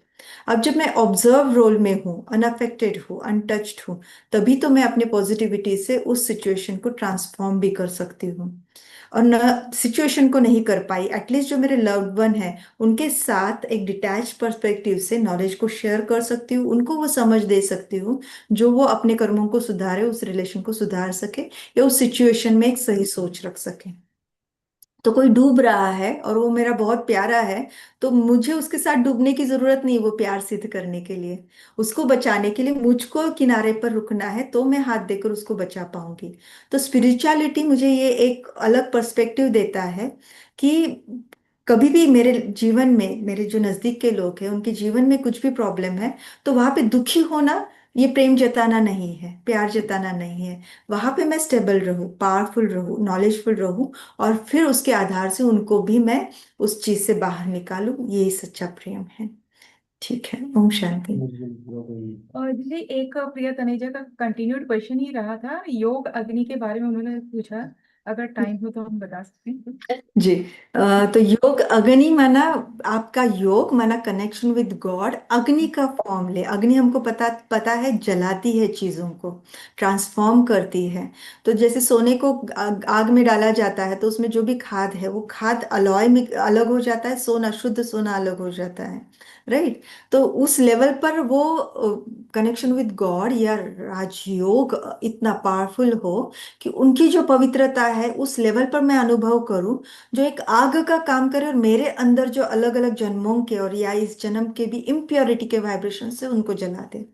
अब जब मैं ऑब्जर्व रोल में हूँ, अनअफेक्टेड हूँ, अनटच्ड हूँ, तभी तो मैं अपने पॉजिटिविटी से उस सिचुएशन को ट्रांसफॉर्म भी कर सकती हूँ। और न सिचुएशन को नहीं कर पाई, एटलीस्ट जो मेरे लव्ड वन है उनके साथ एक डिटैच पर्सपेक्टिव से नॉलेज को शेयर कर सकती हूँ, उनको वो समझ दे सकती हूँ जो वो अपने कर्मों को सुधारे, उस रिलेशन को सुधार सके या उस सिचुएशन में एक सही सोच रख सके। तो कोई डूब रहा है और वो मेरा बहुत प्यारा है, तो मुझे उसके साथ डूबने की जरूरत नहीं, वो प्यार सिद्ध करने के लिए, उसको बचाने के लिए मुझको किनारे पर रुकना है, तो मैं हाथ देकर उसको बचा पाऊंगी। तो स्पिरिचुअलिटी मुझे ये एक अलग पर्सपेक्टिव देता है कि कभी भी मेरे जीवन में, मेरे जो नजदीक के लोग हैं उनके जीवन में कुछ भी प्रॉब्लम है, तो वहां पे दुखी होना ये प्रेम जताना नहीं है, प्यार जताना नहीं है। वहां पे मैं स्टेबल रहूं, पावरफुल रहूं, नॉलेजफुल रहूं, और फिर उसके आधार से उनको भी मैं उस चीज से बाहर निकालूं, यही सच्चा प्रेम है। ठीक है, ओम शांति। और दीदी एक प्रिया तनेजा का कंटिन्यूड क्वेश्चन ही रहा था, योग अग्नि के बारे में उन्होंने पूछा, अगर टाइम हो तो हम बता सकते हैं। जी। तो योग अग्नि माना, आपका योग माना कनेक्शन विद गॉड, अग्नि का फॉर्म ले। अग्नि हमको पता पता है जलाती है, चीजों को ट्रांसफॉर्म करती है। तो जैसे सोने को आग में डाला जाता है, तो उसमें जो भी खाद है वो खाद अलॉय में अलग हो जाता है, सोना शुद्ध सोना अलग हो जाता है, राइट। तो उस लेवल पर वो कनेक्शन विद गॉड या राजयोग इतना पावरफुल हो कि उनकी जो पवित्रता है उस लेवल पर मैं अनुभव करूं, जो एक आग का काम करे, और मेरे अंदर जो अलग अलग जन्मों के और या इस जन्म के भी इम्प्योरिटी के वाइब्रेशन से उनको जला दे।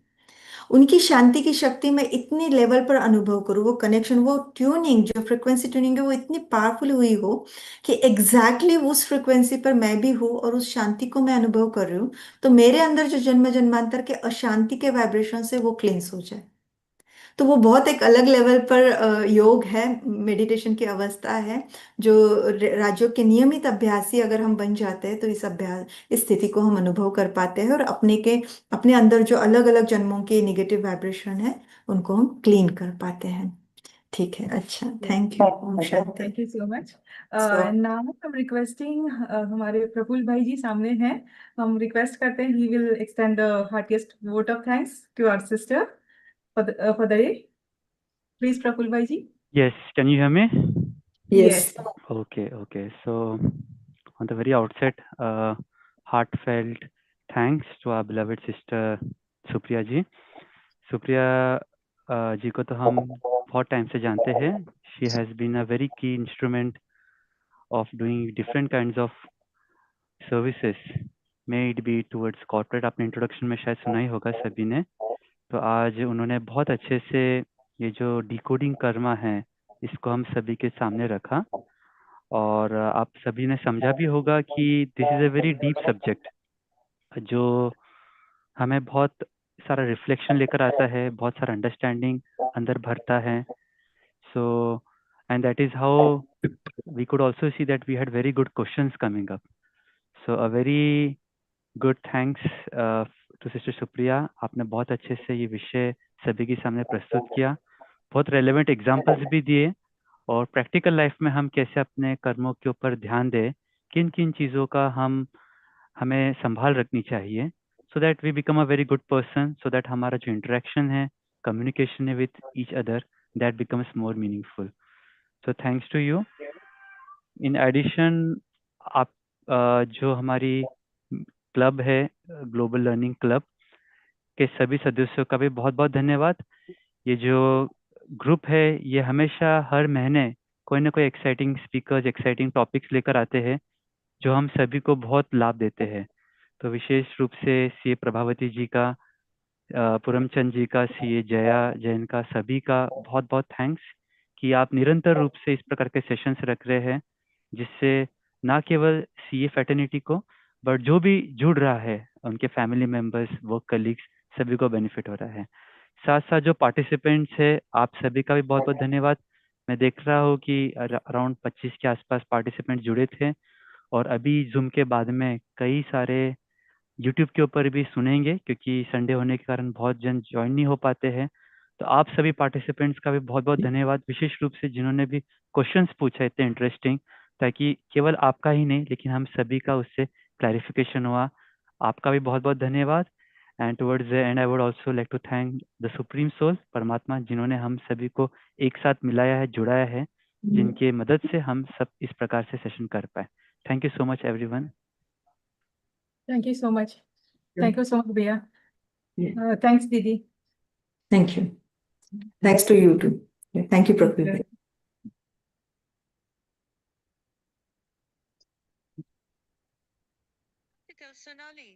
उनकी शांति की शक्ति मैं इतनी लेवल पर अनुभव करूं, वो कनेक्शन, वो ट्यूनिंग, जो फ्रिक्वेंसी ट्यूनिंग है वो इतनी पावरफुल हुई हो कि एग्जैक्टली उस फ्रिक्वेंसी पर मैं भी हूँ और उस शांति को मैं अनुभव कर रही हूँ, तो मेरे अंदर जो जन्म जन्मांतर के अशांति के वाइब्रेशन से वो क्लींस हो जाए। तो वो बहुत एक अलग लेवल पर योग है, मेडिटेशन की अवस्था है, जो राजयोग के नियमित अभ्यासी अगर हम बन जाते हैं तो इस अभ्यास, इस स्थिति को हम अनुभव कर पाते हैं, और अपने अंदर जो अलग अलग जन्मों के निगेटिव वाइब्रेशन है उनको हम क्लीन कर पाते हैं। ठीक है, अच्छा, थैंक यू, ओम शांति। Thank you so much. So now हम रिक्वेस्टिंग, हमारे प्रफुल्ल भाई जी सामने हैं, हम रिक्वेस्ट करते हैं he will extend the heartiest vote of thanks to our sister for the day. Please Praful भाई ji. Yes, can you hear me? Yes. Yes. Okay. So, on the very outset, heartfelt thanks to our beloved sister Supriya ji. Supriya ji को तो हम बहुत टाइम से जानते हैं. She has been a very key instrument of doing different kinds of services, may it be towards corporate. आपने इंट्रोडक्शन में शायद सुना ही होगा सभी ने. तो आज उन्होंने बहुत अच्छे से ये जो डिकोडिंग कर्मा है इसको हम सभी के सामने रखा, और आप सभी ने समझा भी होगा कि this is a very deep subject जो हमें बहुत सारा रिफ्लेक्शन लेकर आता है, बहुत सारा अंडरस्टैंडिंग अंदर भरता है. So and that is how we could also see that we had very good questions coming up. So a very good thanks to sister Supriya. आपने बहुत अच्छे से ये विषय सभी के सामने प्रस्तुत किया, बहुत रेलेवेंट एग्जाम्पल्स भी दिए, और प्रैक्टिकल लाइफ में हम कैसे अपने कर्मों के ऊपर ध्यान दें, किन किन चीज़ों का हमें संभाल रखनी चाहिए, so that we become a very good person, so that हमारा जो इंटरेक्शन है, कम्युनिकेशन है with each other, that becomes more meaningful. So thanks to you. In addition, आप जो हमारी क्लब है, ग्लोबल लर्निंग क्लब के सभी सदस्यों का भी बहुत बहुत धन्यवाद. ये जो ग्रुप है ये हमेशा हर महीने कोई ना कोई एक्साइटिंग स्पीकर्स, एक्साइटिंग टॉपिक्स लेकर आते हैं जो हम सभी को बहुत लाभ देते हैं. तो विशेष रूप से सी प्रभावती जी का, पूरमचंद जी का, सी जया जैन का, सभी का बहुत बहुत थैंक्स कि आप निरंतर रूप से इस प्रकार के सेशंस रख रहे हैं, जिससे ना केवल सीए फैटर्निटी को, बट जो भी जुड़ रहा है उनके फैमिली मेंबर्स, वर्क कलीग्स, सभी को बेनिफिट हो रहा है. साथ साथ जो पार्टिसिपेंट्स है, आप सभी का भी बहुत बहुत धन्यवाद. मैं देख रहा हूँ कि अराउंड 25 के आसपास पार्टिसिपेंट जुड़े थे, और अभी जूम के बाद में कई सारे यूट्यूब के ऊपर भी सुनेंगे, क्योंकि संडे होने के कारण बहुत जन ज्वाइन नहीं हो पाते हैं. तो आप सभी पार्टिसिपेंट्स का भी बहुत बहुत धन्यवाद, विशेष रूप से जिन्होंने भी क्वेश्चंस पूछा इतने इंटरेस्टिंग, ताकि केवल आपका ही नहीं लेकिन हम सभी का उससे क्लैरिफिकेशन हुआ. आपका भी बहुत बहुत धन्यवाद. And towards the end I would also like to thank the supreme soul, परमात्मा, जिन्होंने हम सभी को एक साथ मिलाया है, जुड़ाया है, जिनके मदद से हम सब इस प्रकार से सेशन कर पाए. Thank you so much everyone. Thank you so much. Thank you so much भैया. थैंक्स दीदी. Thank you. Thanks to you too. Thank you Praful भाई. सोनाली